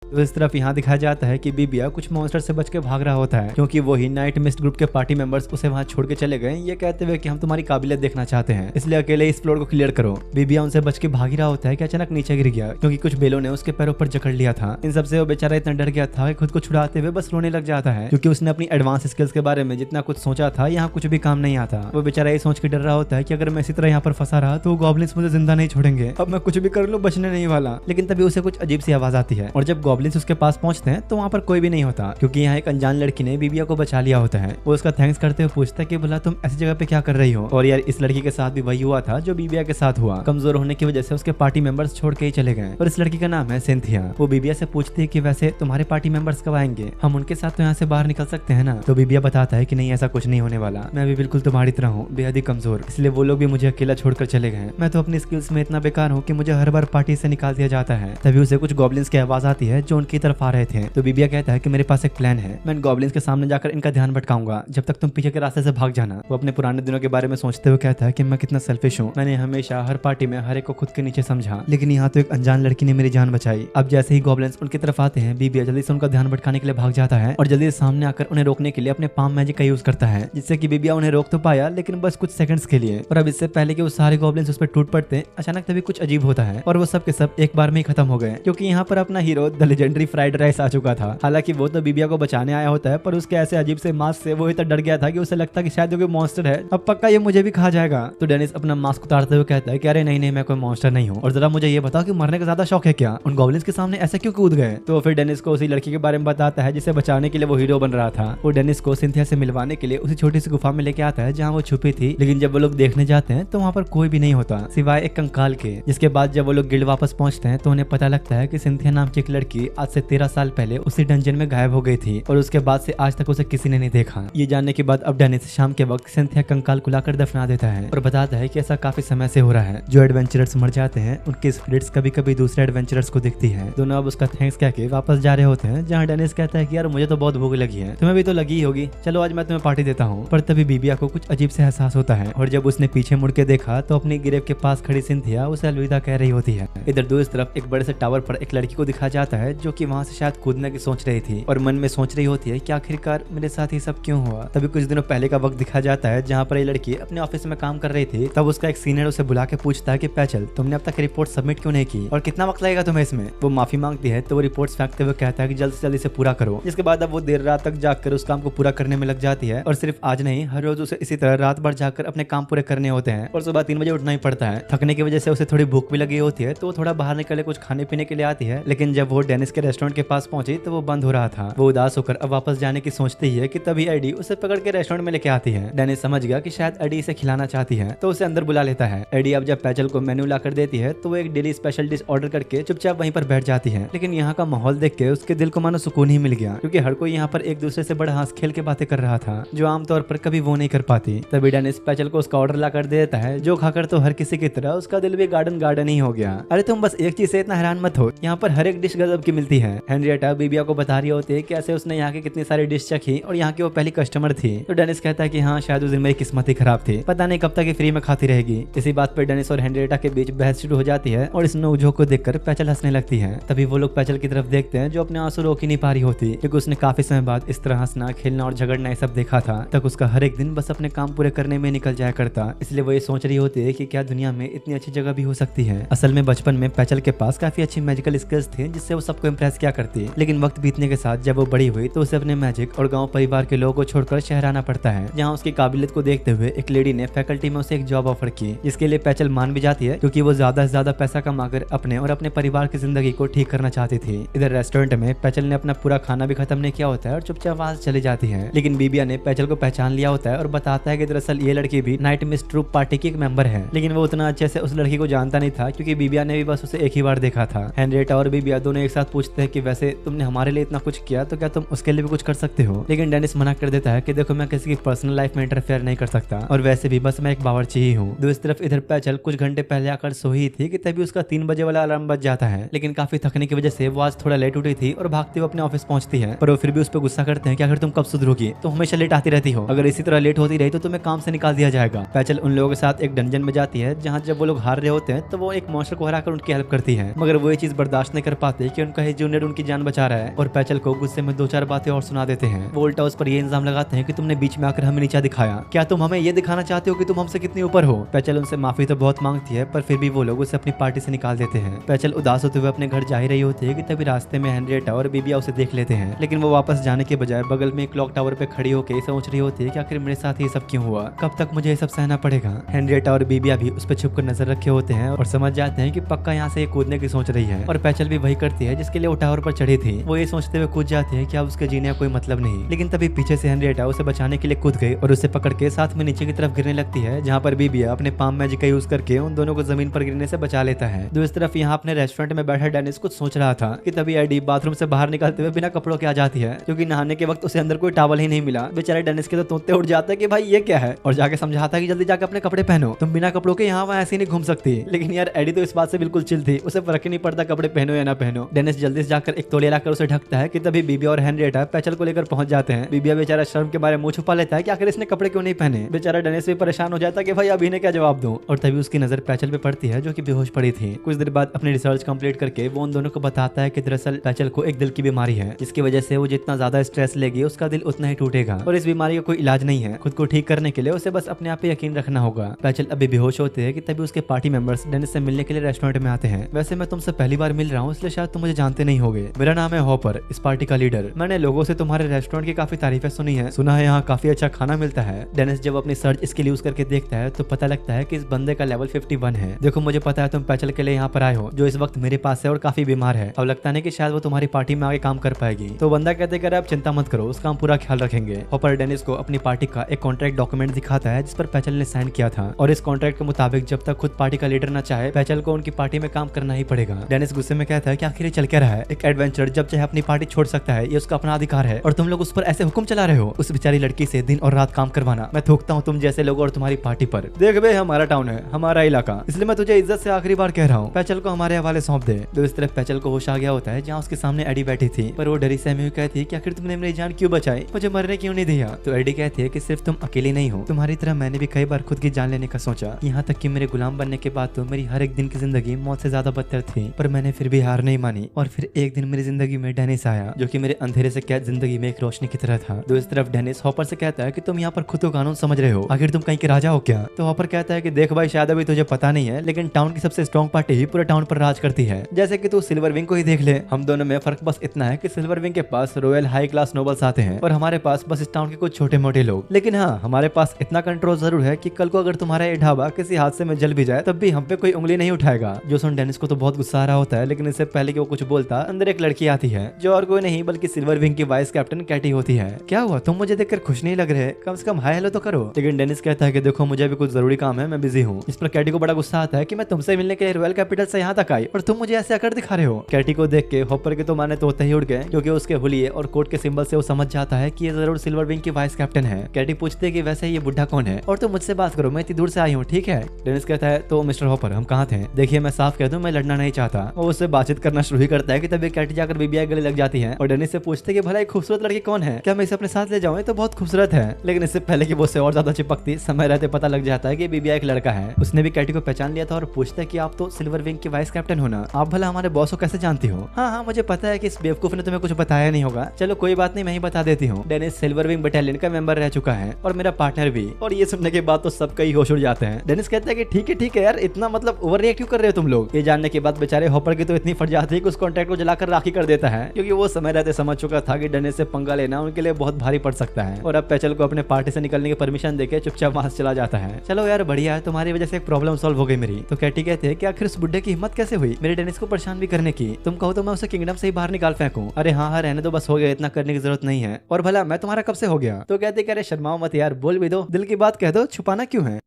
तो इस तरफ यहाँ दिखाया जाता है कि बीबिया कुछ मॉन्स्टर से बच के भाग रहा होता है क्योंकि वही नाइट मिस्ट ग्रुप के पार्टी मेंबर्स उसे वहाँ छोड़ के चले गए, ये कहते हुए कि हम तुम्हारी काबिलियत देखना चाहते हैं, इसलिए अकेले इस फ्लोर को क्लियर करो। बीबिया उनसे बच के भाग ही रहा होता है कि अचानक नीचे गिर गया क्योंकि कुछ बेलों ने उसके पैरों पर जकड़ लिया था। इन सबसे वो बेचारा इतना डर गया था कि खुद को छुड़ाते हुए बस रोने लग जाता है क्योंकि उसने अपनी एडवांस स्किल्स के बारे में जितना कुछ सोचा था यहाँ कुछ भी काम नहीं आता। वो बेचारा ये सोच के डर रहा होता है कि अगर मैं इसी तरह यहाँ पर फंसा रहा तो गॉब्लिन्स मुझे जिंदा नहीं छोड़ेंगे, अब मैं कुछ भी कर लूं बचने नहीं वाला। लेकिन तभी उसे कुछ अजीब सी आवाज आती है और जब गॉब्लिन्स उसके पास पहुंचते हैं तो वहाँ पर कोई भी नहीं होता क्योंकि यहाँ एक अनजान लड़की ने बीबिया को बचा लिया होता है। वो उसका थैंक्स करते हुए पूछता है कि भला तुम ऐसी जगह पे क्या कर रही हो? और यार इस लड़की के साथ भी वही हुआ था जो बीबिया के साथ हुआ। कमजोर होने की वजह से उसके पार्टी मेंबर्स छोड़ के ही चले गए और इस लड़की का नाम है सिंथिया। वो बीबिया से पूछती है कि वैसे तुम्हारे पार्टी मेंबर्स कब आएंगे, हम उनके साथ तो यहाँ से बाहर निकल सकते हैं ना? तो बीबिया बताता है कि नहीं ऐसा कुछ नहीं होने वाला, मैं भी बिल्कुल तुम्हारी तरह हूँ, बेहद ही कमजोर, इसलिए वो लोग भी मुझे अकेला छोड़कर चले गए। मैं तो अपनी स्किल्स में इतना बेकार हूँ कि मुझे हर बार पार्टी से निकाल दिया जाता है। तभी उसे कुछ गॉब्लिन्स की आवाज आती है जो उनकी तरफ आ रहे थे। तो बीबिया कहता है कि मेरे पास एक प्लान है, मैं गॉब्लिन्स के सामने जाकर इनका ध्यान भटकाऊंगा जब तक तुम पीछे के रास्ते से भाग जाना। वो अपने पुराने दिनों के बारे में सोचते हुए कहता है कि मैं कितना सेल्फिश हूँ, मैंने हमेशा हर पार्टी में हर एक को खुद के नीचे समझा, लेकिन यहाँ तो एक अनजान लड़की ने मेरी जान बचाई। अब जैसे ही गॉब्लिन्स उनकी तरफ आते हैं बीबिया जल्दी से उनका ध्यान भटकाने के लिए भाग जाता है और जल्दी से सामने आकर उन्हें रोकने के लिए अपने पाम मैजिक का यूज करता है, जिससे कि बीबिया उन्हें रोक तो पाया लेकिन बस कुछ सेकंड्स के लिए। और अब इससे पहले कि वो सारे गॉब्लिन्स उस पर टूट पड़ते हैं अचानक तभी कुछ अजीब होता है और वो सब के सब एक बार में ही खत्म हो गए क्योंकि यहाँ पर अपना hero the legendary fried rice आ चुका था। हालांकि वो तो बीबिया को बचाने आया होता है पर उसके ऐसे अजीब से मास्क से वो इतना डर गया था कि उसे लगता कि शायद कोई मॉन्स्टर है, अब पक्का ये मुझे भी खा जाएगा। तो डेनिस अपना मास्क उतारते हुए कहता है कि अरे नहीं नहीं मैं कोई मॉन्स्टर नहीं हूँ और जरा मुझे ये बताओ कि मरने का ज्यादा शौक है क्या? उन गॉब्लिन्स के सामने ऐसे क्यों कूद गए? तो फिर डेनिस को उसी लड़की के बारे में बताता है जिसे बचाने के लिए वो हीरो बन रहा था। वो डेनिस को सिंथिया से मिलवाने के लिए उसी छोटी सी गुफा में लेके आता है जहाँ वो छुपी थी। लेकिन जब वो लोग देखने जाते हैं तो वहाँ पर कोई भी नहीं होता सिवाय एक कंकाल के। जिसके बाद जब वो लोग गिल्ड वापस पहुंचते हैं तो उन्हें पता लगता है कि सिंथिया नाम की एक लड़की आज से 13 साल पहले उसी डंजन में गायब हो गई थी और उसके बाद से आज तक उसे किसी ने नहीं देखा। ये जानने के बाद अब डेनिस शाम के वक्त सिंथिया कंकाल को लाकर दफना देता है और बताता है कि ऐसा काफी समय से हो रहा है। जो एडवेंचरर्स मर जाते हैं उनकी स्पिरिट्स कभी कभी दूसरे एडवेंचरर्स को दिखती है। दोनों अब उसका थैंक्स कह के वापस जा रहे होते हैं जहाँ डेनिस कहता है कि यार मुझे तो बहुत भूख लगी है, तुम्हें भी तो लगी होगी, चलो आज मैं तुम्हें पार्टी देता हूँ। पर तभी बीबिया को कुछ अजीब से एहसास होता है और जब उसने पीछे मुड़ के देखा तो अपनी गिरेव के पास खड़ी सिंथिया उसे अलविदा कह रही होती है। इधर दूसरी तरफ एक बड़े से टावर पर एक लड़की को दिखाया जाता है जो कि वहाँ से शायद कूदने की सोच रही थी और मन में सोच रही होती है कि आखिरकार मेरे साथ ये सब क्यों हुआ। तभी कुछ दिनों पहले का वक्त दिखा जाता है जहाँ पर ये लड़की अपने ऑफिस में काम कर रही थी। तब उसका एक सीनियर उसे बुला के पूछता है कि पैचल, तुमने अब तक रिपोर्ट सबमिट क्यों नहीं की और कितना वक्त लगेगा तुम्हें इसमें। वो माफी मांगती है तो वो रिपोर्ट्स फेंकते हुए कहता है कि जल्द से जल्द इसे पूरा करो। जिसके बाद अब वो देर रात तक जाकर उस काम को पूरा करने में लग जाती है और सिर्फ आज नहीं, हर रोज उसे इसी तरह रात भर जाकर अपने काम पूरे करने होते हैं और सुबह 3 बजे उठना ही पड़ता है। थकने की वजह से उसे थोड़ी भूख भी लगी होती है तो वो थोड़ा बाहर निकले कुछ खाने पीने के लिए आती है। लेकिन जब वो डेनिस के रेस्टोरेंट के पास पहुंची तो वो बंद हो रहा था। वो उदास होकर अब वापस जाने की सोचती है कि तभी एडी उसे पकड़ के रेस्टोरेंट में लेके आती है। डेनिस समझ गया कि शायद एडी इसे खिलाना चाहती है तो उसे अंदर बुला लेता है। एडी अब जब पैचल को मेन्यू ला कर देती है तो वो एक डेली स्पेशल डिश ऑर्डर करके चुपचाप वहीं पर बैठ जाती है। लेकिन यहाँ का माहौल देख के उसके दिल को मानो सुकून ही मिल गया, क्योंकि हर कोई यहाँ पर एक दूसरे से बड़ा हंस खेल के बातें कर रहा था जो आमतौर पर कभी वो नहीं कर पाती। तभी डेनिस पैचल को उसका ऑर्डर ला कर दे देता है, जो खाकर तो हर किसी की तरह उसका दिल भी गार्डन गार्डन ही हो गया। अरे तुम बस एक चीज से इतना हैरान मत हो, यहाँ पर हर एक डिश गजब की मिलती है। हेनरिएटा बीबिया को बता रही होती है कैसे उसने यहाँ की कितनी सारी डिश चखी और यहाँ की वो पहली कस्टमर थी। तो डेनिस कहता है कि हाँ, शायद उस दिन मेरी किस्मत ही खराब थी, पता नहीं कब तक ये फ्री में खाती रहेगी। इसी बात पर डेनिस और हेनरिएटा के बीच बहस शुरू हो जाती है और इस नोकझोंक को देखकर पैचल हंसने लगती है। तभी वो लोग पैचल की तरफ देखते हैं जो अपने आंसू रोक ही नहीं पा रही होती, क्योंकि उसने काफी समय बाद इस तरह हंसना, खेलना और झगड़ना ये सब देखा था। तक उसका हर एक दिन बस अपने काम पूरे करने में निकल जाया करता। इसलिए वो ये सोच रही होती है कि क्या दुनिया में इतनी अच्छी जगह भी हो सकती है। असल में बचपन में पैचल के पास काफी अच्छी मैजिकल स्किल्स थी जिससे वो सबको इम्प्रेस किया करती। लेकिन वक्त बीतने के साथ जब वो बड़ी हुई तो उसे अपने मैजिक और गाँव परिवार के लोगों को छोड़कर शहर आना पड़ता है, जहाँ उसकी काबिलियत को देखते हुए एक लेडी ने फैकल्टी में उसे एक जॉब ऑफर की, जिसके लिए पैचल मान भी जाती है क्योंकि वो ज्यादा से ज्यादा पैसा कमाकर अपने और अपने परिवार की जिंदगी को ठीक करना चाहती थी। इधर रेस्टोरेंट में पैचल ने अपना पूरा खाना भी खत्म नहीं किया होता है और चुपचाप वहां से चली जाती है। लेकिन बीबिया ने पैचल को पहचान लिया होता है और बताता है कि दरअसल ये लड़की भी नाइट मिस ट्रूप पार्टी की एक मेंबर है। लेकिन वो उतना अच्छे से उस लड़की को जानता नहीं था क्योंकि बीबिया ने भी बस उसे एक ही बार देखा था। हेनरिएटा और बीबिया दोनों एक साथ पूछते हैं कि वैसे तुमने हमारे लिए इतना कुछ किया तो क्या तुम उसके लिए भी कुछ कर सकते हो। लेकिन डेनिस मना कर देता है कि देखो, मैं किसी की पर्सनल लाइफ में इंटरफेयर नहीं कर सकता और वैसे भी बस मैं एक बावर्ची ही हूँ। दूसरी तरफ इधर पैचल कुछ घंटे पहले आकर सोई थी कि तभी उसका 3 बजे वाला अलार्म बज जाता है। लेकिन काफी थकने की वजह से वो आज थोड़ा लेट उठी थी और भागते हुए अपने ऑफिस पहुंचती है, पर वो फिर भी उस पर गुस्सा करते हैं कि अगर तुम कब सुधरोगी, तो हमेशा लेट आती रहती हो, अगर इसी तरह लेट होती रही तो तुम्हें काम से निकाल दिया जाएगा। पैचल उन लोगों के साथ एक डंजन में जाती है जहाँ जब वो लोग हार रहे होते हैं तो वो एक मॉन्स्टर को हराकर उनकी हेल्प करती है, मगर वो ये चीज बर्दाश्त नहीं कर पाते कि उनका ही जूनियर उनकी जान बचा रहा है और पैचल को गुस्से में 2-4 बातें और सुना देते हैं। वो उल्टा उस पर ये इल्जाम लगाते हैं कि तुमने बीच में आकर हमें नीचा दिखाया, क्या तुम हमें ये दिखाना चाहते हो कि तुम हमसे कितनी ऊपर हो। पैचल उनसे माफी तो बहुत मांगती है पर फिर भी वो लोग उसे अपनी पार्टी से निकाल देते हैं। पैचल उदास होते हुए अपने घर जा ही रही होती है कि तभी रास्ते में हेनरिएटा और बीबिया उसे देख लेते हैं, लेकिन वो वापस जाने के बजाय बगल में एक क्लॉक टावर पे खड़ी होकर सोच रही होती है कि आखिर मेरे साथ ये सब क्यों हुआ, कब तक मुझे ये सब सहना पड़ेगा। हेनरिएटा और बीबिया भी उस पर छुपकर नजर रखे होते हैं और समझ जाते हैं कि पक्का यहाँ से कूदने की सोच रही है और पैचल भी वही करती है जिसके लिए वो टावर पर चढ़ी थी। वो ये सोचते हुए कूद जाती है कि अब उसके जीने का कोई मतलब नहीं। लेकिन तभी पीछे से हेनरिएटा उसे बचाने के लिए कूद गई और उसे पकड़ के साथ में नीचे की तरफ गिरने लगती है, जहाँ पर बीबिया अपने पाम मैजिक का यूज करके उन दोनों को जमीन पर गिरने से बचा लेता है। दूसरी तरफ यहाँ अपने रेस्टोरेंट में बैठा डेनिस कुछ सोच रहा था कि तभी एडी बाथरूम से बाहर निकलते हुए बिना कपड़ों के आ जाती है, क्योंकि नहाने के वक्त उसे अंदर कोई टॉवल ही नहीं मिला। बेचारे डेनिस के तो तोते उठ जाते हैं कि भाई ये क्या है, और जाके समझाता है कि जल्दी जाके अपने कपड़े पहनो, तुम बिना कपड़ों के यहाँ वहाँ ऐसे नहीं घूम सकती। लेकिन यार एडी तो इस बात से बिल्कुल चिल थी, उसे फर्क ही नहीं पड़ता कपड़े पहनो या ना पहनो। डेनिस जल्दी से जाकर एक तौलिया लाकर उसे ढकता है कि तभी बीबिया और हेनरिएटा पैचल को लेकर पहुंच जाते हैं। बीबिया बेचारा शर्म के बारे मुंह छुपा लेता है कि आखिर इसने कपड़े क्यों नहीं पहने। बेचारा डेनिस भी परेशान हो जाता है कि भाई अभी ने क्या जवाब दूं, और तभी उसकी नजर पैचल पे पड़ती है जो कि बेहोश पड़ी थी। कुछ देर बाद अपनी रिसर्च कंप्लीट करके वो उन दोनों को बताता है कि दरअसल पैचल को एक दिल की बीमारी है, जिसकी वजह से वो जितना ज्यादा स्ट्रेस लेगी उसका दिल उतना ही टूटेगा और इस बीमारी का कोई इलाज नहीं है। खुद को ठीक करने के लिए उसे बस अपने आप पे यकीन रखना होगा। पैचल अभी बेहोश होते हैं कि तभी उसके पार्टी मेंबर्स डेनिस से मिलने के लिए रेस्टोरेंट में आते हैं। वैसे मैं तुमसे पहली बार मिल रहा हूँ इसलिए शायद तुम मुझे जानते नहीं होगे। मेरा नाम है हॉपर, इस पार्टी का लीडर। मैंने लोगों से तुम्हारे रेस्टोरेंट की काफी तारीफें सुनी है, सुना है यहाँ काफी अच्छा खाना मिलता है। डेनिस जब अपनी सर्च स्किल यूज करके देखता है तो पता लगता है कि इस बंदे का लेवल 51 है। देखो मुझे पता है तुम पैचल के लिए यहाँ पर आए हो, जो इस वक्त मेरे पास है और काफी बीमार है। अब लगता नहीं कि शायद वो तुम्हारी पार्टी में आगे काम कर पाएगी। तो बंदा कहते कर आप चिंता मत करो, उसका हम पूरा ख्याल रखेंगे। हॉपर डेनिस को अपनी पार्टी का एक कॉन्ट्रैक्ट डॉक्यूमेंट दिखाता है जिस पर पैचल ने साइन किया था, और इस कॉन्ट्रैक्ट के मुताबिक जब तक खुद पार्टी का लीडर न चाहे पैचल को उनकी पार्टी में काम करना ही पड़ेगा। डेनिस गुस्से में कहता है कि आखिर चल क्या रहा है, एक एडवेंचर जब चाहे अपनी पार्टी छोड़ सकता है, ये उसका अपना अधिकार है और तुम लोग उस पर ऐसे हुक्म चला रहे हो। उस बेचारी लड़की से दिन और रात काम करवाना, मैं थूकता हूँ तुम जैसे लोगों और तुम्हारी पार्टी पर। देख बे, हमारा टाउन है, हमारा इलाका, इसलिए मैं तुझे इज्जत से आखिरी बार कह रहा हूँ, पैचल को हमारे हवाले सौंप दे। तो इस तरफ पैचल को होश आ गया होता है जहाँ उसके सामने एडी बैठी थी, पर वो डरी सहमी हुई कहती है कि आखिर तुमने मेरी जान क्यों बचाई, मुझे मरने क्यों नहीं दिया। तो एडी कहती है कि सिर्फ तुम अकेली नहीं हो, तुम्हारी तरह मैंने भी कई बार खुद की जान लेने का सोचा, यहाँ तक कि मेरे गुलाम बनने के बाद तो मेरी हर एक दिन की जिंदगी मौत से ज्यादा बदतर थी, पर मैंने फिर भी हार नहीं मानी और और फिर एक दिन मेरी जिंदगी में डेनिस आया, जो कि मेरे अंधेरे से कैद जिंदगी में एक रोशनी की तरह था। दूसरी तरफ डेनिस हॉपर से कहता है कि तुम यहाँ पर खुद को कानून समझ रहे हो, आखिर तुम कहीं के राजा हो क्या? तो हॉपर कहता है कि देख भाई, शायद अभी तुझे पता नहीं है, लेकिन टाउन की सबसे स्ट्रॉन्ग पार्टी ही पूरे टाउन पर राज करती है। जैसे कि तू सिल्वर विंग को ही देख ले। हम दोनों में फर्क बस इतना है कि सिल्वर विंग के पास रॉयल हाई क्लास नोबल्स आते हैं और हमारे पास बस इस टाउन के कुछ छोटे मोटे लोग। लेकिन हाँ, हमारे पास इतना कंट्रोल जरूर है कि कल को अगर तुम्हारा ये ढाबा किसी हादसे में जल भी जाए तब भी हम पे कोई उंगली नहीं उठाएगा। जो सुन डेनिस को तो बहुत गुस्सा आ रहा होता है, लेकिन इससे पहले कि वो कुछ बोलता, अंदर एक लड़की आती है जो और कोई नहीं बल्कि सिल्वर विंग की वाइस कैप्टन कैटी होती है। क्या हुआ, तुम मुझे देखकर खुश नहीं लग रहे? कम से कम हाय हेलो तो करो। लेकिन डेनिस कहता है कि देखो, मुझे भी कुछ जरूरी काम है, मैं बिजी हूँ। इस पर कैटी को बड़ा गुस्सा आता है कि मैं तुमसे मिलने के लिए रॉयल कैपिटल से यहाँ तक आई और तुम मुझे ऐसे आकर दिखा रहे हो। कैटी को देख के हॉपर के तो माने तोते ही उड़ गए, क्योंकि उसके हुलिये और कोट के सिंबल से वो समझ जाता है कि ये जरूर सिल्वर विंग की वाइस कैप्टन है। कैटी पूछते है कि वैसे ये बुढ़ा कौन है और तुम मुझसे बात करो, मैं इतनी दूर से आई हूँ, ठीक है? डेनिस कहता है तो मिस्टर हॉपर, हम कहाँ थे? देखिए, मैं साफ कह दूं, मैं लड़ना नहीं चाहता। वो उससे बातचीत करना शुरू ही करता है कि तभी कैटी जाकर बीबीआई गले लग जाती है और डेनिस से पूछते कि भला एक खूबसूरत लड़की कौन है, क्या मैं इसे अपने साथ ले जाऊं? तो बहुत खूबसूरत है। लेकिन इससे पहले कि वो उससे और ज्यादा चिपकती, समय रहते पता लग जाता है कि बीबीआई एक लड़का है। उसने भी कैटी को पहचान लिया था और पूछता है कि आप तो सिल्वर विंग की वाइस कैप्टन हो ना, आप भला हमारे बॉस को कैसे जानती हो? हाँ, मुझे पता है कि इस बेवकूफ ने तुम्हें कुछ बताया नहीं होगा, चलो कोई बात नहीं, मैं ही बता देती हूँ। डेनिस सिल्वर विंग बटालियन का मेंबर रह चुका है और मेरा पार्टनर भी। और ये सुनने के बाद तो सबका ही होश उड़ जाते हैं। डेनिस कहता है कि ठीक है यार, इतना मतलब ओवर रिएक्ट क्यों कर रहे हो तुम लोग? ये जानने के बाद बेचारे हॉपर की तो इतनी फट जाती है कि उस कॉन्ट्रैक्ट को जलाकर राखी कर देता है, क्योंकि वो समय रहते समझ चुका था कि डेनिस से पंगा लेना उनके लिए बहुत भारी पड़ सकता है। और अब पेचल को अपने पार्टी से निकलने की परमिशन देके चुपचाप वहां से चला जाता है। चलो यार, बढ़िया है, तुम्हारी वजह से एक प्रॉब्लम सॉल्व हो गई मेरी। तो कैटी कहते हैं कि आखिर उस बुड्ढे की हिम्मत कैसे हुई मेरे डेनिस को परेशान भी करने की? तुम कहो तो मैं उसे किंगडम से ही बाहर निकाल फेंकूं। अरे हाँ, रहने दो, बस हो गया, इतना करने की जरूरत नहीं है। और भला मैं तुम्हारा कब से हो गया? तो कहते कि अरे शर्माओ मत यार, बोल भी दो, दिल की बात कह दो, छुपाना क्यों है?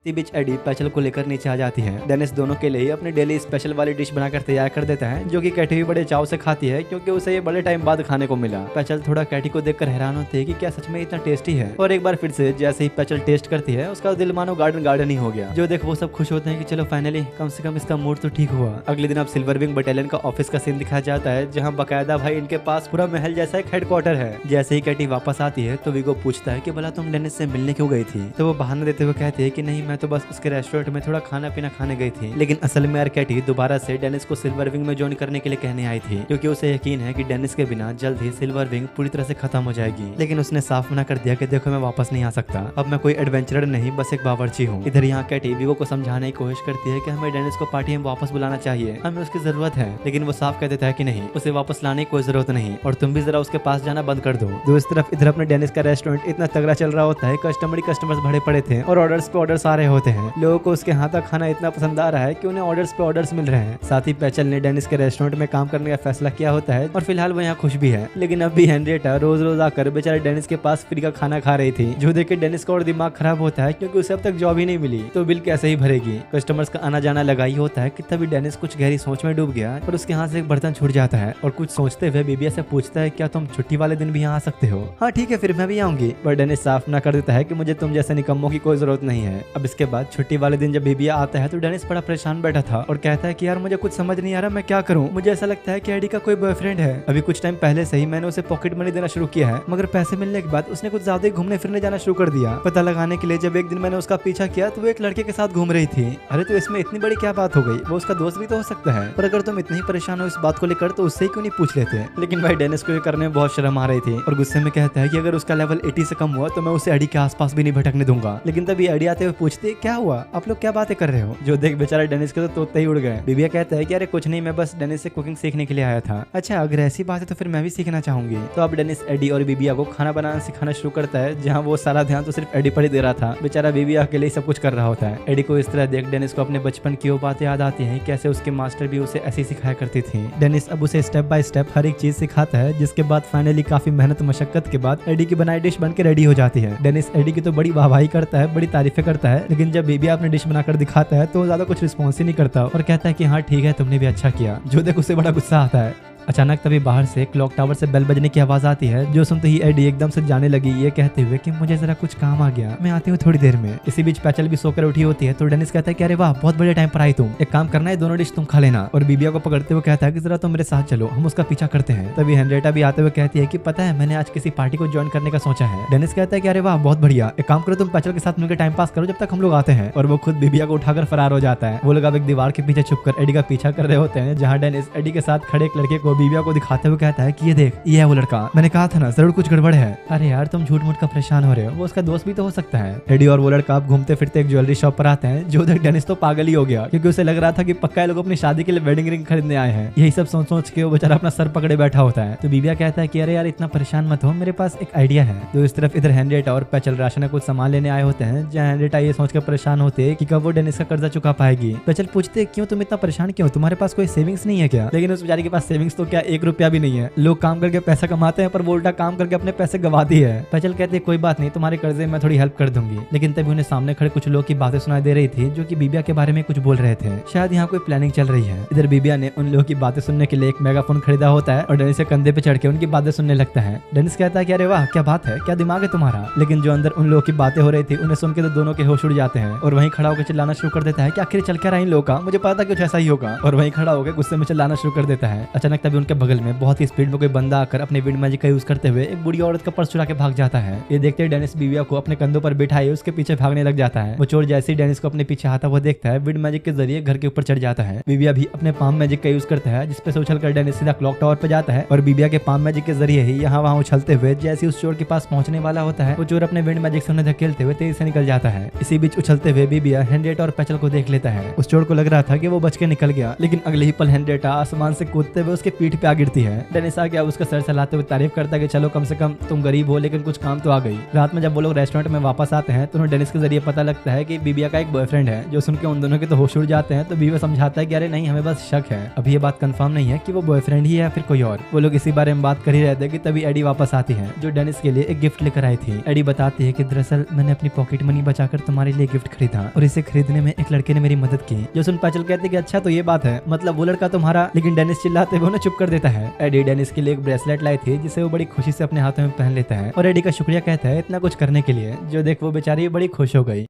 इसी बीच एडी पेचल को लेकर नीचे आ जाती है। डेनिस दोनों के लिए अपनी डेली स्पेशल वाली डिश बनाकर तैयार कर देता है, जो कि कैटी भी बड़े चाव से खाती है, क्योंकि उसे ये बड़े टाइम बाद खाने को मिला। पेचल थोड़ा कैटी को देखकर हैरान होती है कि क्या सच में इतना टेस्टी है। और एक बार फिर से जैसे ही पेचल टेस्ट करती है, उसका दिल मानो गार्डन ही हो गया। जो देख वो सब खुश होते हैं कि चलो फाइनली कम से कम इसका मूड तो ठीक हुआ। अगले दिन अब सिल्वर विंग बटालियन का ऑफिस का सीन दिखाया जाता है, जहाँ बकायदा भाई इनके पास पूरा महल जैसा एक हेडक्वार्टर है। जैसे ही कैटी वापस आती है तो विगो पूछता है कि भला तुम डेनिस से मिलने क्यों गई थी? तो वो बहाना देते हुए कहती है कि नहीं, मैं तो बस उसके रेस्टोरेंट में थोड़ा खाना पीना खाने गई थी। लेकिन असल में यार कैटी दोबारा से डेनिस को सिल्वर विंग में ज्वाइन करने के लिए कहने आई थी, क्योंकि उसे यकीन है कि डेनिस के बिना जल्द ही सिल्वर विंग पूरी तरह से खत्म हो जाएगी। लेकिन उसने साफ मना कर दिया कि देखो, मैं वापस नहीं आ सकता, अब मैं कोई एडवेंचरर नहीं, बस एक बावर्ची हूँ। इधर यहाँ कैटी विगो को समझाने की कोशिश करती है कि हमें डेनिस को पार्टी में वापस बुलाना चाहिए, हमें उसकी जरूरत है। लेकिन वो साफ कह देता है कि नहीं, उसे वापस लाने की कोई जरूरत नहीं, और तुम भी जरा उसके पास जाना बंद कर दो। दूसरी तरफ इधर अपने डेनिस का रेस्टोरेंट इतना तगड़ा चल रहा होता है, कस्टमर्स भरे पड़े थे और ऑर्डर्स पे ऑर्डर्स आ रहे होते हैं। लोगों को उसके हाथ का खाना इतना पसंद आ रहा है कि उन्हें ऑर्डर्स पे ऑर्डर्स मिल रहे हैं। साथ ही पेचल ने डेनिस के रेस्टोरेंट में काम करने का फैसला किया होता है और फिलहाल वो यहाँ खुश भी है। लेकिन अब भी हेनरिएटा रोज रोज आकर बेचारे डेनिस के पास फ्री का खाना खा रही थी, जो देख के डेनिस का और दिमाग खराब होता है, क्योंकि उसे अब तक जॉब ही नहीं मिली, तो बिल कैसे ही भरेगी। कस्टमर्स का आना जाना लगा ही होता है कि तभी डेनिस कुछ गहरी सोच में डूब गया और उसके हाथ से एक बर्तन छूट जाता है और कुछ सोचते हुए बीबिया से पूछता है, क्या तुम छुट्टी वाले दिन भी यहाँ आ सकते हो? हाँ ठीक है, फिर मैं भी आऊंगी। पर डेनिस साफ ना कर देता है कि मुझे तुम जैसे निकम्मों की कोई जरूरत नहीं है। अब इसके बाद छुट्टी वाले दिन जब बीबिया आता है तो डेनिस बड़ा परेशान बैठा था और कहता है कि यार मुझे कुछ समझ नहीं आ रहा, मैं क्या करूं? मुझे ऐसा लगता है कि एडी का कोई बॉयफ्रेंड है। अभी कुछ टाइम पहले से ही मैंने उसे पॉकेट मनी देना शुरू किया है, मगर पैसे मिलने के बाद उसने कुछ ज्यादा ही घूमने फिरने जाना शुरू कर दिया। पता लगाने के लिए जब एक दिन मैंने उसका पीछा किया तो वो एक लड़के के साथ घूम रही थी। अरे तो इसमें इतनी बड़ी क्या बात हो गई, वो उसका दोस्त भी तो हो सकता है। पर अगर तुम इतनी परेशान हो इस बात को लेकर तो उससे ही क्यों नहीं पूछ लेते? लेकिन भाई डेनिस को ये करने में बहुत शर्म आ रही थी और गुस्से में कहता है कि अगर उसका लेवल 80 से कम हुआ तो मैं उसे एडी के आसपास भी नहीं भटकने दूंगा। लेकिन तभी एडी आते हुए पूछती है, क्या हुआ, आप लोग क्या बातें कर रहे हो? जो देख बेचारा डेनिस के तो तोते ही उड़ गए। बीबिया कहता है कि अरे कुछ नहीं, मैं बस डेनिस से कुकिंग सीखने के लिए आया था। अच्छा अगर ऐसी बात है तो फिर मैं भी सीखना चाहूंगी। तो अब डेनिस एडी और बीबिया को खाना बनाना सिखाना शुरू करता है, जहाँ वो सारा ध्यान तो सिर्फ एडी पर ही दे रहा था। बेचारा बीबिया के लिए सब कुछ कर रहा होता है। एडी को इस तरह देख डेनिस को अपने बचपन की वो बातें याद आती हैं, कैसे उसके मास्टर भी उसे ऐसे सिखाया करती थी। डेनिस अब उसे स्टेप बाय स्टेप हर एक चीज सिखाता है, जिसके बाद फाइनली काफी मेहनत मशक्कत के बाद एडी की बनाई डिश बनकर रेडी हो जाती है। डेनिस एडी की तो बड़ी वाहवाही करता है, बड़ी तारीफें करता है, लेकिन जब बीबिया अपनी डिश बनाकर दिखाता है तो ज्यादा कुछ रिस्पॉन्स ही नहीं करता और कहता है कि हाँ ठीक है, तुमने भी अच्छा किया। जो देख उसे बड़ा गुस्सा आता है। अचानक तभी बाहर से क्लॉक टावर से बेल बजने की आवाज आती है, जो सुनते ही एडी एकदम से जाने लगी, ये कहते हुए कि मुझे जरा कुछ काम आ गया, मैं आती हूँ थोड़ी देर में। इसी बीच पैचल भी सोकर उठी होती है, तो डेनिस कहता है कि अरे वाह, बहुत बड़े टाइम पर आई तुम, एक काम करना है, दोनों डिश तुम खा लेना। और बीबिया को पकड़ते हुए कहता है कि जरा तुम मेरे साथ चलो, हम उसका पीछा करते हैं। तभी हेनरिएटा भी आते हुए कहती है कि पता है मैंने आज किसी पार्टी को ज्वाइन करने का सोचा है। डेनिस कहता है कि अरे वाह, बहुत बढ़िया, एक काम करो तुम पैचल के साथ मिलकर टाइम पास करो जब तक हम लोग आते हैं। और वो खुद बीबिया को उठाकर फरार हो जाता है। वो लोग अब एक दीवार के पीछे छुपकर एडी का पीछा कर रहे होते हैं, जहाँ डेनिस एडी के साथ खड़े एक लड़के को बीबिया को दिखाते हुए कहता है कि ये देख, ये है वो लड़का, मैंने कहा था ना जरूर कुछ गड़बड़ है। अरे यार तुम झूठ मूठ का परेशान हो रहे हो, वो उसका दोस्त भी तो हो सकता है। एडी और वो लड़का अब घूमते फिरते एक ज्वेलरी शॉप पर आते हैं, जो देख डेनिस तो पागल ही हो गया, क्योंकि उसे लग रहा था कि पक्का ये लोग अपनी शादी के लिए वेडिंग रिंग खरीदने आए हैं। यही सब सोच सोच के वो बेचारा अपना सर पकड़े बैठा होता है। तो बीबिया कहता है कि अरे यार इतना परेशान मत हो, मेरे पास एक आइडिया है। तो इस तरफ इधर हेनरिएटा और पैचल राशन का कुछ सामान लेने आए होते हैं, जहाँ हेनरिएटा ये सोचकर परेशान होते कि कब वो डेनिस का कर्जा चुका पाएगी। पैचल पूछते क्यों तुम इतना परेशान क्यों, तुम्हारे पास कोई सेविंग्स नहीं है क्या? लेकिन उस बेचारी के पास सेविंग्स तो क्या 1 रुपया भी नहीं है। लोग काम करके पैसा कमाते हैं, पर वो उल्टा काम करके अपने पैसे गवाती है। पैचल कहते कोई बात नहीं, तुम्हारे कर्जे में थोड़ी हेल्प कर दूंगी। लेकिन तभी उन्हें सामने खड़े कुछ लोग की बातें सुनाई दे रही थी, जो कि बीबिया के बारे में कुछ बोल रहे थे। शायद यहाँ कोई प्लानिंग चल रही है। इधर बीबिया ने उन लोगों की बातें सुनने के लिए एक मेगाफोन खरीदा होता है और डेनिस के कंधे पे चढ़ के उनकी बातें सुनने लगता है। डेनिस कहता है कि अरे वाह, क्या बात है, क्या दिमाग है तुम्हारा। लेकिन जो अंदर उन लोगों की बातें हो रही थी उन्हें सुन के तो दोनों के होश उड़ जाते हैं और वहीं खड़ा होकर चिल्लाना शुरू कर देता है कि आखिर चल क्या रहा है इन लोगों का, मुझे पता था कुछ ऐसा ही होगा। और वहीं खड़ा होकर गुस्से में चिल्लाना शुरू कर देता है। अचानक तभी उनके बगल में बहुत ही स्पीड में कोई बंदा आकर अपने विंड मैजिक का यूज करते हुए एक बुढ़ी औरत का पर्स चुरा के भाग जाता है। ये देखते ही डेनिस बीबिया को अपने कंधों पर बिठाए उसके पीछे भागने लग जाता है। वो चोर जैसे ही डेनिस को अपने पीछे आता हुआ देखता है, विंड मैजिक के जरिए घर के ऊपर चढ़ जाता है। बीबिया भी अपने पाम मैजिक का यूज करता है, जिसपे से उछल कर डेनिस सीधा क्लॉक टावर पे जाता है और बीबिया के पाम मैजिक के जरिए ही यहाँ वहाँ उछलते हुए जैसे उस चोर के पास पहुंचने वाला होता है, वो चोर अपने विंड मैजिक से उन्हें धकेलते हुए तेजी से निकल जाता है। इसी बीच उछलते हुए बीबिया हेनरिएटा और पैचल को देख लेता है। उस चोर को लग रहा था कि वो बच के निकल गया, लेकिन अगले ही पल हेनरिएटा आसमान से कूदते हुए उसके पीठ पे आ गिरती है। डेनिस आ गया उसका सर चलाते हुए तारीफ करता है कि चलो कम से कम तुम गरीब हो लेकिन कुछ काम तो आ गई। रात में जब वो लोग रेस्टोरेंट में वापस आते हैं तो उन्हें डेनिस के जरिए पता लगता है कि बीबिया का एक बॉयफ्रेंड है, जो सुन के उन दोनों के तो होश उड़ जाते हैं। तो बीबिया समझाता है कि अरे नहीं, हमें बस शक है, अभी ये बात कंफर्म नहीं है कि वो बॉयफ्रेंड ही है या फिर कोई और। वो लोग इसी बारे में बात कर ही रहे थे कि तभी एडी वापस आती है, जो डेनिस के लिए एक गिफ्ट लेकर आई थी। एडी बताती है कि दरअसल मैंने अपनी पॉकेट मनी बचाकर तुम्हारे लिए गिफ्ट खरीदा और इसे खरीदने में एक लड़के ने मेरी मदद की। जो सुन पैचल कहते कि अच्छा तो ये बात है, मतलब वो लड़का तुम्हारा। लेकिन डेनिस चिल्लाते हुए उन्हें चुप कर देता है। एडी डेनिस के लिए एक ब्रेसलेट लाई थी, जिसे वो बड़ी खुशी से अपने हाथों में पहन लेता है और एडी का शुक्रिया कहता है इतना कुछ करने के लिए। जो देख वो बेचारी बड़ी खुश हो गई।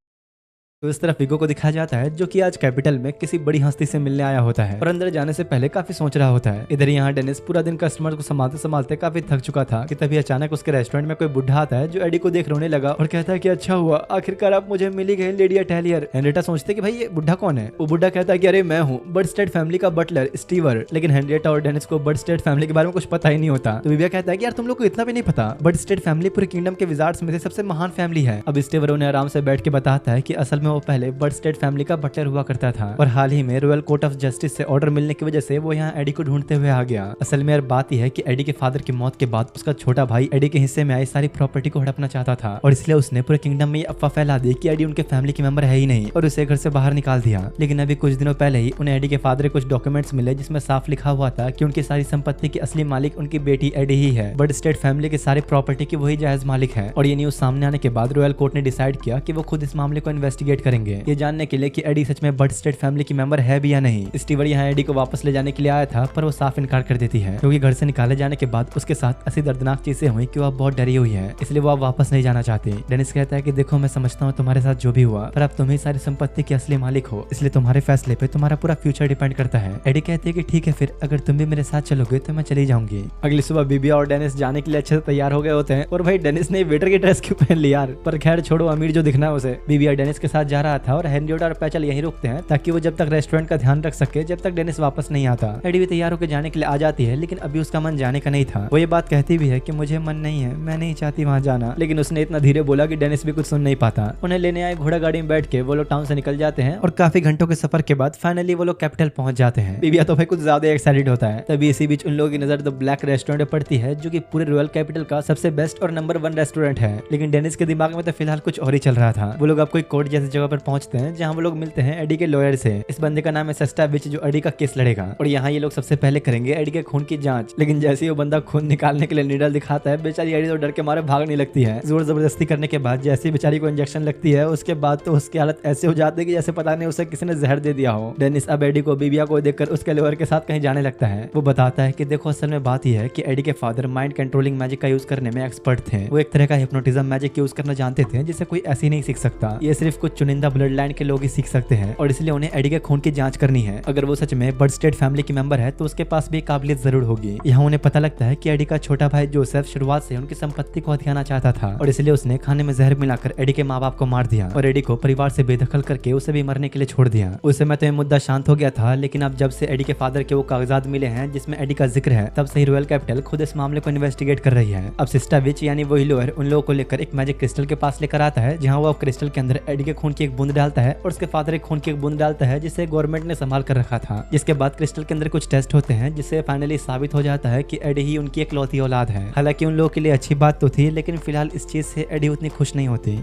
तो इस तरफ विगो को दिखाया जाता है, जो कि आज कैपिटल में किसी बड़ी हस्ती से मिलने आया होता है और अंदर जाने से पहले काफी सोच रहा होता है। इधर यहाँ डेनिस पूरा दिन कस्टमर को संभालते संभालते काफी थक चुका था कि तभी अचानक उसके रेस्टोरेंट में कोई बुढ़ा आता है, जो एडी को देख रोने लगा और कहता है कि अच्छा हुआ आखिरकार आप मुझे मिली गई लेडी अटेलियर। हेनरिएटा सोचते कि भाई ये बुढ़ा कौन है। वो बुढ़ा कहता है कि अरे मैं हूँ बर्डस्टेड फैमिली का बटलर स्टीवर। लेकिन हेनरिएटा और डेनिस को बर्डस्टेड फैमिली के बारे में कुछ पता ही नहीं होता। तो बीबिया कहता है कि यार तुम लोग को इतना भी नहीं पता, बर्डस्टेड फैमिली पूरे किंगडम के विजार्ड्स में से सबसे महान फैमिली है। अब स्टीवर उन्हें आराम से बैठ के बताता है कि असल में वो पहले बर्डस्टेड फैमिली का बटलर हुआ करता था और हाल ही में रॉयल कोर्ट ऑफ जस्टिस से ऑर्डर मिलने की वजह से वो यहाँ एडी को ढूंढते हुए आ गया। असल में यार बात यह है कि एडी के फादर की मौत के बाद उसका छोटा भाई एडी के हिस्से में आई सारी प्रॉपर्टी को हड़पना चाहता था और इसलिए उसने पूरे किंगडम में ये अफवाह फैला दी कि एडी उनके फैमिली की मेंबर है ही नहीं और उसे घर से बाहर निकाल दिया। लेकिन अभी कुछ दिनों पहले ही उन्हें एडी के फादर कुछ डॉक्यूमेंट्स मिले, जिसमें साफ लिखा हुआ था कि उनकी सारी संपत्ति की असली मालिक उनकी बेटी एडी ही है। बर्डस्टेड फैमिली की सारी प्रॉपर्टी की वही जायज मालिक है। और ये न्यूज सामने आने के बाद रॉयल कोर्ट ने डिसाइड किया कि वो खुद इस मामले को इन्वेस्टिगेट करेंगे, ये जानने के लिए कि एडी सच में बर्डस्टेड फैमिली की मेंबर है भी या नहीं। स्टीवर यहाँ एडी को वापस ले जाने के लिए आया था, पर वो साफ इनकार कर देती है, क्योंकि घर से निकाले जाने के बाद उसके साथ ऐसी दर्दनाक चीजें हुई कि वो अब बहुत डरी हुई है, इसलिए वो अब वापस नहीं जाना चाहती। डेनिस कहता है कि देखो मैं समझता हूँ तुम्हारे साथ जो भी हुआ, पर अब तुम ही सारी संपत्ति की असली मालिक हो, इसलिए तुम्हारे फैसले पे तुम्हारा पूरा फ्यूचर डिपेंड करता है। एडी कहती है कि ठीक है फिर अगर तुम भी मेरे साथ चलोगे तो मैं चली जाऊंगी। अगली सुबह बीबिया और डेनिस जाने के लिए अच्छे से तैयार हो गए होते हैं और भाई डेनिस ने वेटर की ड्रेस क्यों पहन ली यार, पर खैर छोड़ो, अमीर जो दिखना है उसे। बीबिया डेनिस के साथ जा रहा था और हेनरिएटा और पैचल यहीं रुकते हैं ताकि वो जब तक रेस्टोरेंट का ध्यान रख सके जब तक डेनिस वापस नहीं आता। एडी भी तैयार होकर जाने के लिए आ जाती है, लेकिन अभी उसका मन जाने का नहीं था। वो ये बात कहती भी है कि मुझे मन नहीं है, मैं नहीं चाहती वहाँ जाना, लेकिन उसने इतना धीरे बोला कि डेनिस भी कुछ सुन नहीं पाता। उन्हें लेने आए घोड़ा गाड़ी में बैठ के वो लोग टाउन से निकल जाते हैं और काफी घंटों के सफर के बाद फाइनली वो लोग कैपिटल पहुंच जाते हैं। बीबिया तो भाई कुछ ज्यादा एक्साइटेड होता है। तभी इसी बीच उन लोगों की नजर द ब्लैक रेस्टोरेंट पर पड़ती है, जो कि पूरे रॉयल कैपिटल का सबसे बेस्ट और नंबर 1 रेस्टोरेंट है। लेकिन डेनिस के दिमाग में तो फिलहाल कुछ और ही चल रहा था। वो लोग अब कोई कोर्ट जैसी जगह पर पहुंचते हैं जहाँ वो लोग मिलते हैं एडी के लॉयर से। इस बंदे का नाम है सस्टा विच, जो एडी का केस लड़ेगा। और यहाँ ये लोग सबसे पहले करेंगे एडी के खून की जांच। लेकिन जैसे ही वो बंदा खून निकालने के लिए नीडल दिखाता है, बेचारी एडी तो डर के मारे भागने लगती है। जोर जबरदस्ती करने के बाद जैसे ही बेचारी को इंजेक्शन लगती है, उसके बाद तो उसकी हालत ऐसे हो जाती है कि जैसे पता नहीं उसे किसी ने जहर दे दिया हो। डेनिस अब एडी को बीबिया को देखकर उसके लॉयर के साथ कहीं जाने लगता है। वो बताता है कि देखो असल में बात यह है कि एडी के फादर माइंड कंट्रोलिंग मैजिक का यूज करने में एक्सपर्ट थे। वो एक तरह का हिप्नोटिज्म मैजिक यूज करना जानते थे जिसे कोई ऐसे नहीं सीख सकता। ये सिर्फ कुछ चुनिंदा ब्लड लाइन के लोग ही सीख सकते हैं और इसलिए उन्हें एडी के खून की जांच करनी है। अगर वो सच में बर्ड स्टेट फैमिली की मेंबर है तो उसके पास भी काबिलियत जरूर होगी। यहाँ उन्हें पता लगता है कि एडी का छोटा भाई जोसेफ शुरुआत से उनकी संपत्ति को हथियाना चाहता था और इसलिए उसने खाने में जहर मिलाकर एडी के माँ बाप को मार दिया और एडी को परिवार से बेदखल करके उसे भी मरने के लिए छोड़ दिया। उस समय तो ये मुद्दा शांत हो गया था, लेकिन अब जब से एडी के फादर के वो कागजात मिले हैं जिसमें एडी का जिक्र है, तब से ही रॉयल कैपिटल खुद इस मामले को इन्वेस्टिगेट कर रही है। अब सिस्टा विच यानी वही लॉयर उन लोगों को लेकर एक मैजिक क्रिस्टल के पास लेकर आता है, जहाँ वो क्रिस्टल के अंदर एडी के खून की एक बूंद डालता है और उसके फादर एक खून की एक बूंद डालता है जिसे गवर्नमेंट ने संभाल कर रखा था। जिसके बाद क्रिस्टल के अंदर कुछ टेस्ट होते हैं जिससे फाइनली साबित हो जाता है कि एडी ही उनकी इकलौती औलाद है। हालांकि उन लोगों के लिए अच्छी बात तो थी, लेकिन फिलहाल इस चीज से एडी उतनी खुश नहीं होती।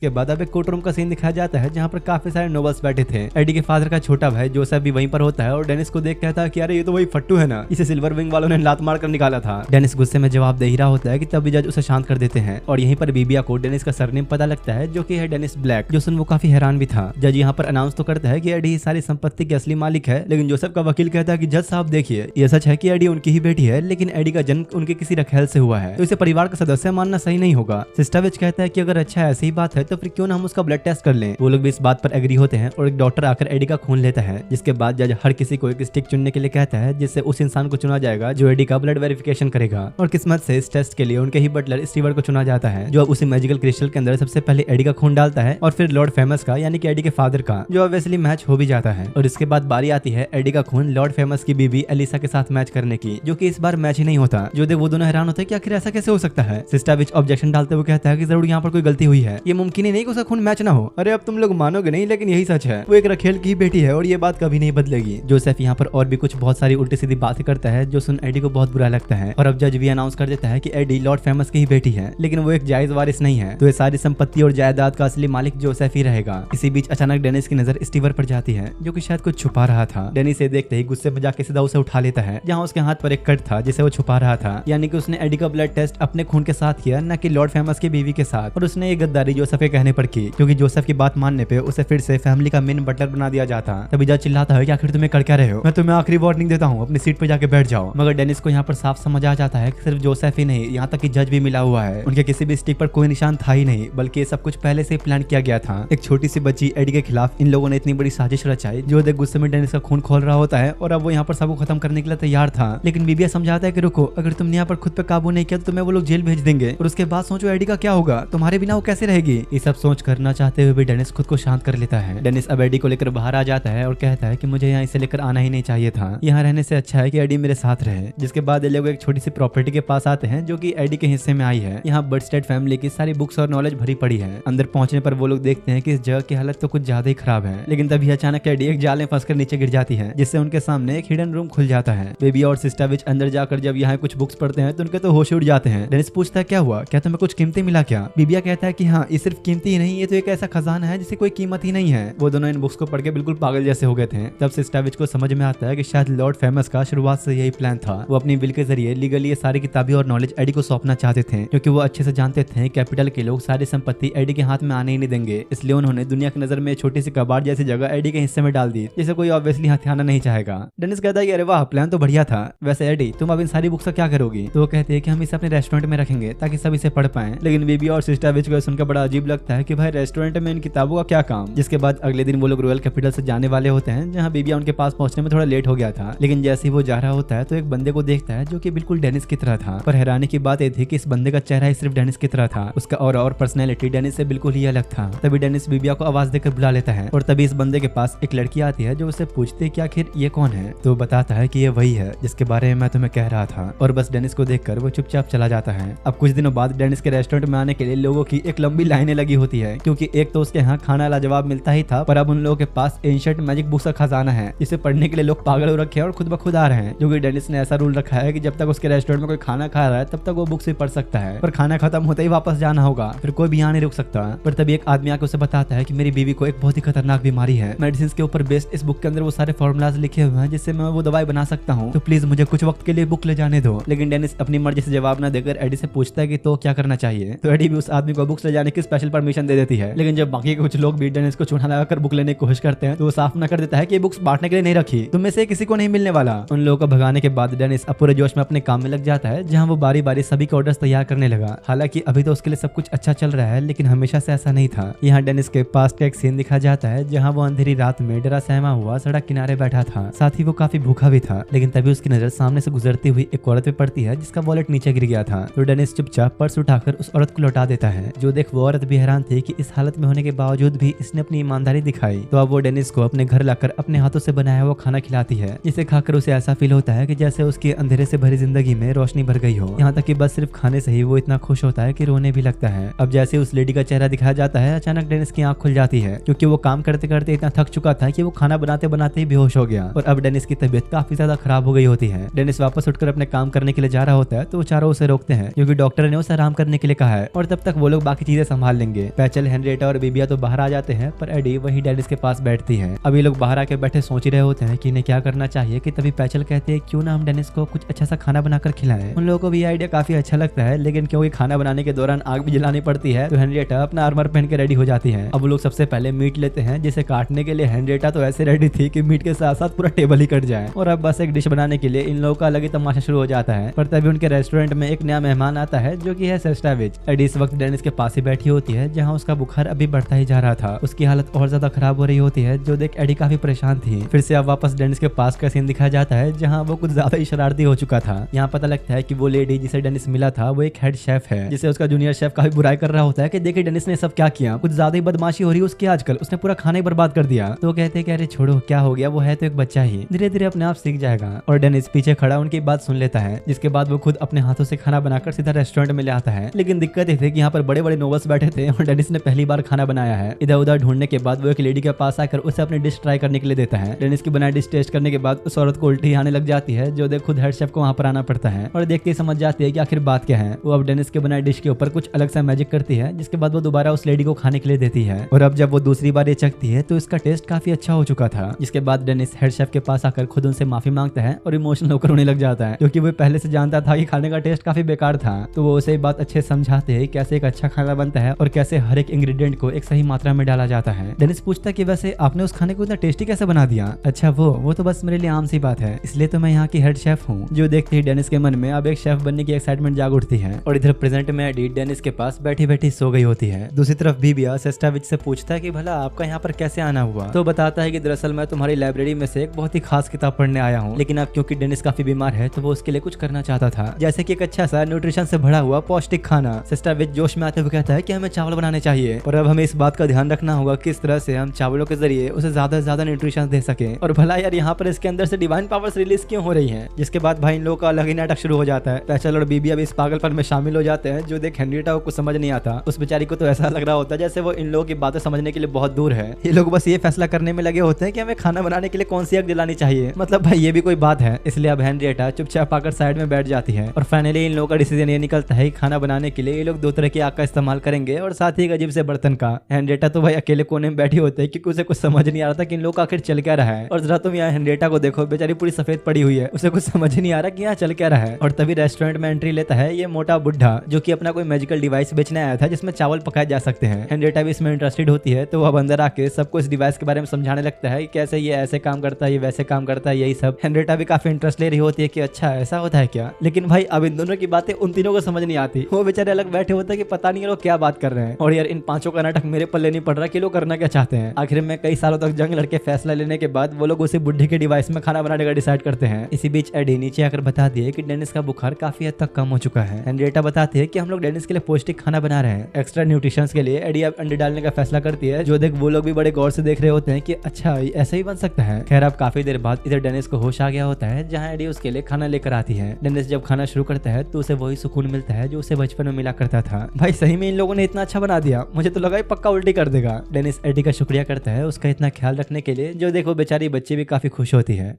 के बाद अब एक कोर्ट रूम का सीन दिखाया जाता है जहाँ पर काफी सारे नोबल्स बैठे थे। एडी के फादर का छोटा भाई जोसेफ भी वहीं पर होता है और डेनिस को देख कहता है कि अरे ये तो वही फट्टू है ना, इसे सिल्वर विंग वालों ने लात मार कर निकाला था। डेनिस गुस्से में जवाब दे ही रहा होता है कि तभी जज उसे शांत कर देते हैं और यहीं पर बीबिया को डेनिस का सरनेम पता लगता है जो कि है डेनिस ब्लैक। जो सुन वो काफी हैरान भी था। जज यहाँ पर अनाउंस तो करता है कि एडी सारी संपत्ति के असली मालिक है, लेकिन जोसेफ का वकील कहता है कि जज साहब देखिए, ये सच है कि एडी उनकी ही बेटी है, लेकिन एडी का जन्म उनके किसी रखेल से हुआ है, तो इसे परिवार का सदस्य मानना सही नहीं होगा। सिस्टा विच कहता है कि अगर अच्छा ऐसी ही बात है तो फिर क्यों ना हम उसका ब्लड टेस्ट कर लें। वो लोग भी इस बात पर एग्री होते हैं और एक डॉक्टर आकर एडी का खून लेता है, जिसके बाद जज हर किसी को एक स्टिक चुनने के लिए कहता है जिससे उस इंसान को चुना जाएगा जो एडी का ब्लड वेरिफिकेशन करेगा। और किस्मत से इस टेस्ट के लिए उनके ही बटलर स्टीवर्ट को चुना जाता है, जो अब उसी मैजिकल क्रिस्टल के अंदर सबसे पहले एडी का खून डालता है और फिर लॉर्ड फेमस का यानी कि एडी के फादर का, जो ऑब्वियसली मैच हो भी जाता है। और इसके बाद बारी आती है एडी का खून लॉर्ड फेमस की बीबी एलिसा के साथ मैच करने की, जो कि इस बार मैच ही नहीं होता। जो देख वो दोनों हैरान होते हैं कि आखिर ऐसा कैसे हो सकता है। सिस्टा विच ऑब्जेक्शन डालते हुए कहता है कि जरूर यहाँ पर कोई गलती हुई है, ये मुमकिन ही नहीं कि उसका खून मैच ना हो। अरे अब तुम लोग मानोगे नहीं, लेकिन यही सच है, वो एक रखेल की बेटी है और ये बात कभी नहीं बदलेगी। जोसेफ यहाँ पर और भी कुछ बहुत सारी उल्टी सीधी बातें करता है जो सुन एडी को बहुत बुरा लगता है। और अब जज भी अनाउंस कर देता है कि एडी लॉर्ड फेमस की ही बेटी है, लेकिन वो एक जायज वारिस नहीं है, तो ये सारी संपत्ति और जायदाद का असली मालिक जोसेफ ही रहेगा। इसी बीच अचानक डेनिस की नजर स्टीवर पर जाती है, जो कि शायद कुछ छुपा रहा था। डेनिस से देखते ही गुस्से में जाके सीधा उसे उठा लेता है, जहाँ उसके हाथ पर एक कट था जिसे वो छुपा रहा था, यानी कि उसने एडी का ब्लड टेस्ट अपने खून के साथ किया, न कि लॉर्ड फेमस की बीवी के साथ। और उसने ये गद्दारी जोसेफ के कहने पर की, क्योंकि जोसेफ की बात मानने पे उसे फिर से फैमिली का मेन बटलर बना दिया जाता। तभी जज चिल्लाता है कि आखिर तुम्हें कर क्या रहे हो, मैं तुम्हें आखिरी वार्निंग देता हूँ, अपनी सीट पर जाके बैठ जाओ। मगर डेनिस को यहाँ पर साफ समझ आ जाता है कि सिर्फ जोसेफ ही नहीं, यहाँ तक कि जज भी मिला हुआ है। उनके किसी भी स्टिक पर कोई निशान था ही नहीं, बल्कि ये सब कुछ पहले से प्लान किया गया था। एक छोटी सी बच्ची एडी के खिलाफ इन लोगों ने इतनी बड़ी साजिश रचाई, जो देख गुस्से में डेनिस का खून खोल रहा होता है और अब वो यहाँ पर सबको खत्म करने के लिए तैयार था। लेकिन बीबिया समझाता है कि रुको, अगर तुमने यहाँ पर खुद पे काबू नहीं किया तो तुम्हें वो लोग जेल भेज देंगे और उसके बाद सोचो एडी का क्या होगा, तुम्हारे बिना वो कैसे रहेगी। ये सब सोच करना चाहते हुए भी डेनिस खुद को शांत कर लेता है। डेनिस अब एडी को लेकर बाहर आ जाता है और कहता है कि मुझे यहाँ इसे लेकर आना ही नहीं चाहिए था, यहाँ रहने से अच्छा है कि एडी मेरे साथ रहे। जिसके बाद ये लोग एक छोटी सी प्रॉपर्टी के पास आते हैं जो कि एडी के हिस्से में आई है। यहाँ बर्ड स्टेट फैमिली की सारी बुक्स और नॉलेज भरी पड़ी है। अंदर पहुंचने पर वो लोग देखते हैं कि इस जगह की हालत तो कुछ ज्यादा ही खराब है, लेकिन तभी अचानक एडी एक जाल में फंसकर नीचे गिर जाती है, जिससे उनके सामने एक हिडन रूम खुल जाता है। बेबी और सिस्टा विच अंदर जाकर जब यहाँ कुछ बुक्स पढ़ते हैं तो उनके तो होश उड़ जाते हैं। डेनिस पूछता है क्या हुआ, क्या तुम्हें कुछ कीमती मिला क्या। बीबिया कहता है कि हाँ, ये सिर्फ कीमती ही नहीं, ये तो एक ऐसा खजाना है जिसे कोई कीमत ही नहीं है। वो दोनों इन बुक्स को पढ़ के बिल्कुल पागल जैसे हो गए थे। तब सिस्टा विच को समझ में आता है कि शायद लॉर्ड फेमस का शुरुआत से यही प्लान था। वो अपनी विल के जरिए लीगली ये सारी किताबें और नॉलेज एडी को सौंपना चाहते थे, क्योंकि वो अच्छे से जानते थे कैपिटल के लोग सारी संपत्ति एडी के हाथ में आने ही नहीं देंगे। इसलिए उन्होंने दुनिया की नजर में छोटी सी कबाड़ जैसी जगह एडी के हिस्से में डाल दी, जिसे कोई ऑब्वियसली हथियाना नहीं चाहेगा। डेनिस कहता है कि अरे वाह, प्लान तो बढ़िया था। वैसे एडी, तुम अब इन सारी बुक्स का क्या करोगी। तो वो कहते हैं कि हम इसे अपने रेस्टोरेंट में रखेंगे ताकि सब इसे पढ़ पाएं। लेकिन बीबी और सिस्टा विच को सुनकर बड़ा अजीब लगता है कि भाई रेस्टोरेंट में इन किताबों का क्या काम। जिसके बाद अगले दिन वो लोग रॉयल कैपिटल से जाने वाले होते हैं, जहाँ बीबिया उनके पास पहुंचने में थोड़ा लेट हो गया था। लेकिन जैसे ही वो जा रहा होता है तो एक बंदे को देखता है जो कि बिल्कुल डेनिस की तरह था। पर हैरानी की बात यह थी कि इस बंदे का चेहरा ही सिर्फ डेनिस की तरह था, उसका और पर्सनैलिटी डेनिस से बिल्कुल ही अलग था। तभी डेनिस बीबिया को आवाज देकर बुला लेता है और तभी इस बंदे के पास एक लड़की आती है जो उससे पूछती है कि आखिर ये कौन है। तो बताता है कि ये वही है जिसके बारे में मैं तुम्हें कह रहा था, और बस डेनिस को देखकर वो चुपचाप चला जाता है। अब कुछ दिनों बाद डेनिस के रेस्टोरेंट में आने के लिए लोगों की एक लंबी लाइनें लगी होती है, क्योंकि एक तो उसके यहाँ खाना लाजवाब मिलता ही था, पर अब उन लोगों के पास एंशिएंट मैजिक बुक्स का खजाना है जिसे पढ़ने के लिए लोग पागल हो रखे हैं और खुद ब खुद आ रहे हैं। जो कि डेनिस ने ऐसा रूल रखा है कि जब तक उसके रेस्टोरेंट में कोई खाना खा रहा है तब तक वो बुक से पढ़ सकता है, पर खाना खत्म होते ही वापस जाना होगा, फिर कोई भी यहाँ नहीं रुक सकता। पर तभी एक आदमी आके उसे बताता है कि मेरी बीवी को एक बहुत ही खतरनाक बीमारी है, मेडिसिन के ऊपर बेस्ड इस बुक के अंदर वो सारे फॉर्मूलाज लिखे हुए हैं जिससे मैं वो दवाई बना सकता हूँ, तो प्लीज मुझे कुछ वक्त के लिए बुक ले जाने दो। लेकिन डेनिस अपनी मर्जी से जवाब न देकर एडी से पूछता है कि तो क्या करना चाहिए, तो एडी भी उस आदमी को बुक्स ले जाने की स्पेशल परमिशन दे देती है। लेकिन जब बाकी कुछ लोग भी डेनिस को चूना लगाकर बुक लेने की कोशिश करते हैं तो वो साफ न कर देता है कि ये बुक्स बांटने के लिए नहीं रखी, तुम में से किसी को नहीं मिलने वाला। उन लोगों को भगाने के बाद डेनिस अब पूरे जोश में अपने काम में लग जाता है, जहाँ वो बारी बारी सभी के ऑर्डर्स तैयार करने लगा। हालांकि अभी तो उसके लिए सब कुछ अच्छा चल रहा है, लेकिन हमेशा से ऐसा नहीं था। यहाँ डेनिस के पास का एक सीन दिखा जाता है जहाँ वो अंधेरी रात में डरा सहमा हुआ सड़क किनारे बैठा था, साथ ही वो काफी भूखा भी था। लेकिन तभी उसकी नजर सामने से गुजरती हुई एक औरत पे पड़ती है जिसका वॉलेट नीचे गिर गया था, तो डेनिस चुपचाप पर्स उठाकर उस औरत को लौटा देता है। जो देख वो औरत भी हैरान थी कि इस हालत में होने के बावजूद भी इसने अपनी ईमानदारी दिखाई, तो अब वो डेनिस को अपने घर लाकर अपने हाथों से बनाया हुआ खाना खिलाती है, जिसे खाकर उसे ऐसा फील होता है कि जैसे उसकी अंधेरे से भरी जिंदगी में रोशनी भर गई हो। यहाँ तक कि बस सिर्फ खाने से ही वो इतना खुश होता है कि रोने भी लगता है। अब जैसे उस लेडी का चेहरा दिखाया जाता है, अचानक डेनिस की आंख खुल जाती है, क्योंकि वो काम करते करते इतना थक चुका था कि वो खाना बनाते बनाते ही बेहोश हो गया और अब डेनिस की तबीयत काफी ज्यादा खराब हो गई होती है। डेनिस वापस उठकर अपने काम करने के लिए जा रहा होता है, तो वो चारों उसे रोकते हैं क्योंकि डॉक्टर ने उसे आराम करने के लिए कहा है और तब तक वो लोग बाकी चीजें संभाल लेंगे। पैचल, हेनरिएटा और बीबिया तो बाहर आ जाते हैं, पर एडी वही डेनिस के पास बैठती है। अब ये लोग बाहर आके बैठे सोच ही रहे होते हैं कि इन्हें क्या करना चाहिए कि तभी पैचल कहते हैं क्यों ना हम डेनिस को कुछ अच्छा सा खाना बनाकर खिलाएं। उन लोगों को भी आइडिया काफी अच्छा लगता है, लेकिन क्योंकि खाना बनाने के दौरान आग भी जलानी पड़ती है तो हेनरिएटा अपना आर्मर पहन के रेडी हो जाती है। अब वो लोग सबसे पहले मीट लेते हैं, जिसे काटने के लिए हेनरिएटा तो ऐसे रेडी थी कि मीट के साथ साथ पूरा टेबल ही कट जाए, और अब बस एक डिश बनाने के लिए इन लोगों का अलग ही तमाशा शुरू हो जाता है। पर तभी उनके रेस्टोरेंट में एक नया मेहमान आता है जो कि है सेस्टाविच। एडी इस वक्त डेनिस के पास ही बैठी होती है, जहाँ उसका बुखार अभी बढ़ता ही जा रहा था। उसकी हालत और ज्यादा खराब हो रही होती है, जो देख एडी काफी परेशान थी। फिर से अब वापस डेनिस के पास का सीन दिखाया जाता है, जहाँ वो कुछ ज्यादा ही शरारती हो चुका था। यहाँ पता लगता है कि वो लेडी जिसे डेनिस मिला था वो एक हेड शेफ है, जिसे उसका जूनियर शेफ काफी बुराई कर रहा होता है कि देखिए डेनिस ने सब क्या किया, कुछ ज्यादा ही बदमाशी हो रही है उसकी आजकल, उसने पूरा खाना ही बर्बाद कर दिया। तो कहते हैं कि अरे छोड़ो क्या हो गया, वो है तो एक बच्चा ही, धीरे धीरे अपने आप सीख जाएगा। और डेनिस पीछे खड़ा उनकी बात सुन लेता है, जिसके बाद वो खुद अपने हाथों से खाना बनाकर सीधा रेस्टोरेंट में ले आता है। लेकिन दिक्कत ये थी कि यहाँ पर बड़े बड़े नोबल्स बैठे थे और डेनिस ने पहली बार खाना बनाया है। इधर उधर ढूंढने के बाद वो एक लेडी के पास आकर उसे अपनी डिश ट्राई करने के लिए देता है। डेनिस की बनाई डिश टेस्ट करने के बाद उस औरत को उल्टी आने लग जाती है, जो देख खुद हेड शेफ को वहाँ पर आना पड़ता है और देखते ही समझ जाती है कि आखिर बात क्या है। वो अब डेनिस के बनाई डिश के ऊपर कुछ अलग सा मैजिक करती है, जिसके बाद वो दोबारा उस लेडी को खाने के लिए देती है। और अब जब वो दूसरी बार ये चखती है तो इसका टेस्ट काफी अच्छा हो चुका था, जिसके बाद डेनिस हेड शेफ के पास आकर खुद उनसे माफी मांगता है और इमोशनल होकर रोने लग जाता है, क्योंकि वो पहले से जानता था कि खाने का टेस्ट काफी बेकार था। तो वो उसे बात अच्छे समझाते हैं कैसे एक अच्छा खाना बनता है और कैसे हर एक इंग्रेडिएंट को एक सही मात्रा में डाला जाता है। डेनिस पूछता है कि वैसे आपने उस खाने को इतना टेस्टी कैसे बना दिया? अच्छा वो तो बस मेरे लिए आम सी बात है, इसलिए तो मैं यहाँ की हेड शेफ हूँ। जो देखते ही डेनिस के मन में अब एक शेफ बनने की एक्साइटमेंट जाग उठती है। और इधर प्रेजेंट में एडी डेनिस के पास बैठी बैठी सो गई होती है। दूसरी तरफ बीबिया सेस्टाविच से पूछता है कि भला आपका यहाँ पर कैसे आना हुआ? तो बताता है कि दरअसल मैं तुम्हारी लाइब्रेरी में से एक बहुत ही खास किताब पढ़ने आया हूँ, लेकिन अब क्योंकि डेनिस काफी बीमार है तो वो उसके लिए कुछ करना चाहता था, जैसे कि एक अच्छा सा न्यूट्रिशन से भरा हुआ पौष्टिक खाना। सेस्टाविच जोश में आते हुए कहता है कि हमें चावल बनाने चाहिए और अब हमें इस बात का ध्यान रखना होगा किस तरह से हम चावलों के जरिए उसे ज्यादा से ज्यादा न्यूट्रिशन दे सके। और भला यार यहाँ पर इसके अंदर से डिवाइन पावर्स रिलीज क्यों हो रही है? जिसके बाद भाई इन लोगों का अलग ही नाटक शुरू हो जाता है। पैचल और बीबिया भी इस पागलपन में शामिल हो जाते हैं, जो देख हेनरिएटा को कुछ समझ नहीं आता। उस बेचारी को तो ऐसा लग रहा होता है जैसे वो इन लोगों की बातें समझने के लिए बहुत दूर है। ये लोग बस ये फैसला करने में लगे होते हैं कि हमें खाना बनाने के लिए कौन सी आग जलानी चाहिए। मतलब भाई ये भी कोई बात है? इसलिए अब हेनरिएटा चुपचाप आकर साइड में बैठ जाती है और फाइनली इन लोगों का डिसीजन ये निकलता है कि खाना बनाने के लिए ये लोग दो तरह की आग का इस्तेमाल करेंगे और साथ ही एक अजीब से बर्तन का। हेनरिएटा तो भाई अकेले कोने में बैठी होते हैं क्योंकि उसे कुछ समझ नहीं आ रहा था कि इन लोग आखिर चल क्या रहा है। और जरा तुम यहाँ हेनरिएटा को देखो, बेचारी पूरी सफेद पड़ी हुई है, उसे कुछ समझ नहीं आ रहा कि यहाँ चल क्या रहा है। और तभी रेस्टोरेंट में एंट्री लेता है ये मोटा बुढ़ा, जो कि अपना कोई मैजिकल डिवाइस बेचने आया था जिसमें चावल पकाए जा सकते हैं। हेनरिएटा भी इसमें इंटरेस्टेड होती है, तो वो अब अंदर आके सबको इस डिवाइस के बारे में समझाने लगता है कि कैसे ये ऐसे काम करता है, ये वैसे काम करता है, यही सब। हेनरिएटा भी काफी इंटरेस्ट ले रही होती है कि अच्छा ऐसा होता है क्या। लेकिन भाई अब इन दोनों की बातें उन तीनों को समझ नहीं आती। वो बेचारे अलग बैठे होते हैं कि पता नहीं लोग क्या बात कर रहे हैं। और यार इन पांचों का नाटक मेरे पल्ले नहीं पड़ रहा कि लोग करना क्या चाहते हैं। आखिर में कई सालों तक जंग लड़के फैसला लेने के बाद वो लोग उसी बुढ़े के डिवाइस में खाना बनाने का डिसाइड करते हैं। इसी बीच एडी नीचे आकर बता दिए कि डेनिस का बुखार काफी हद तक कम हो चुका है। हेनरिएटा बताती है कि हम लोग डेनिस के लिए पौष्टिक खाना बना रहे हैं। एक्स्ट्रा न्यूट्रिशन के लिए एडी अब अंडे डालने का फैसला करती है, जो देख वो लोग भी बड़े गौर से देख रहे होते हैं कि अच्छा ऐसा ही बन सकता है। खैर अब काफी देर बाद इधर डेनिस को होश आ गया होता है, जहाँ एडी उसके लिए खाना लेकर आती है। डेनिस जब खाना शुरू करता है तो उसे वही सुकून मिलता है जो उसे बचपन में मिला करता था। भाई सही में इन लोगों ने इतना अच्छा बना दिया, मुझे तो लगा ये पक्का उल्टी कर देगा। डेनिस एडी का शुक्रिया करता है उसका इतना ख्याल रखने के लिए, जो देखो बेचारी बच्ची भी काफी खुश होती है।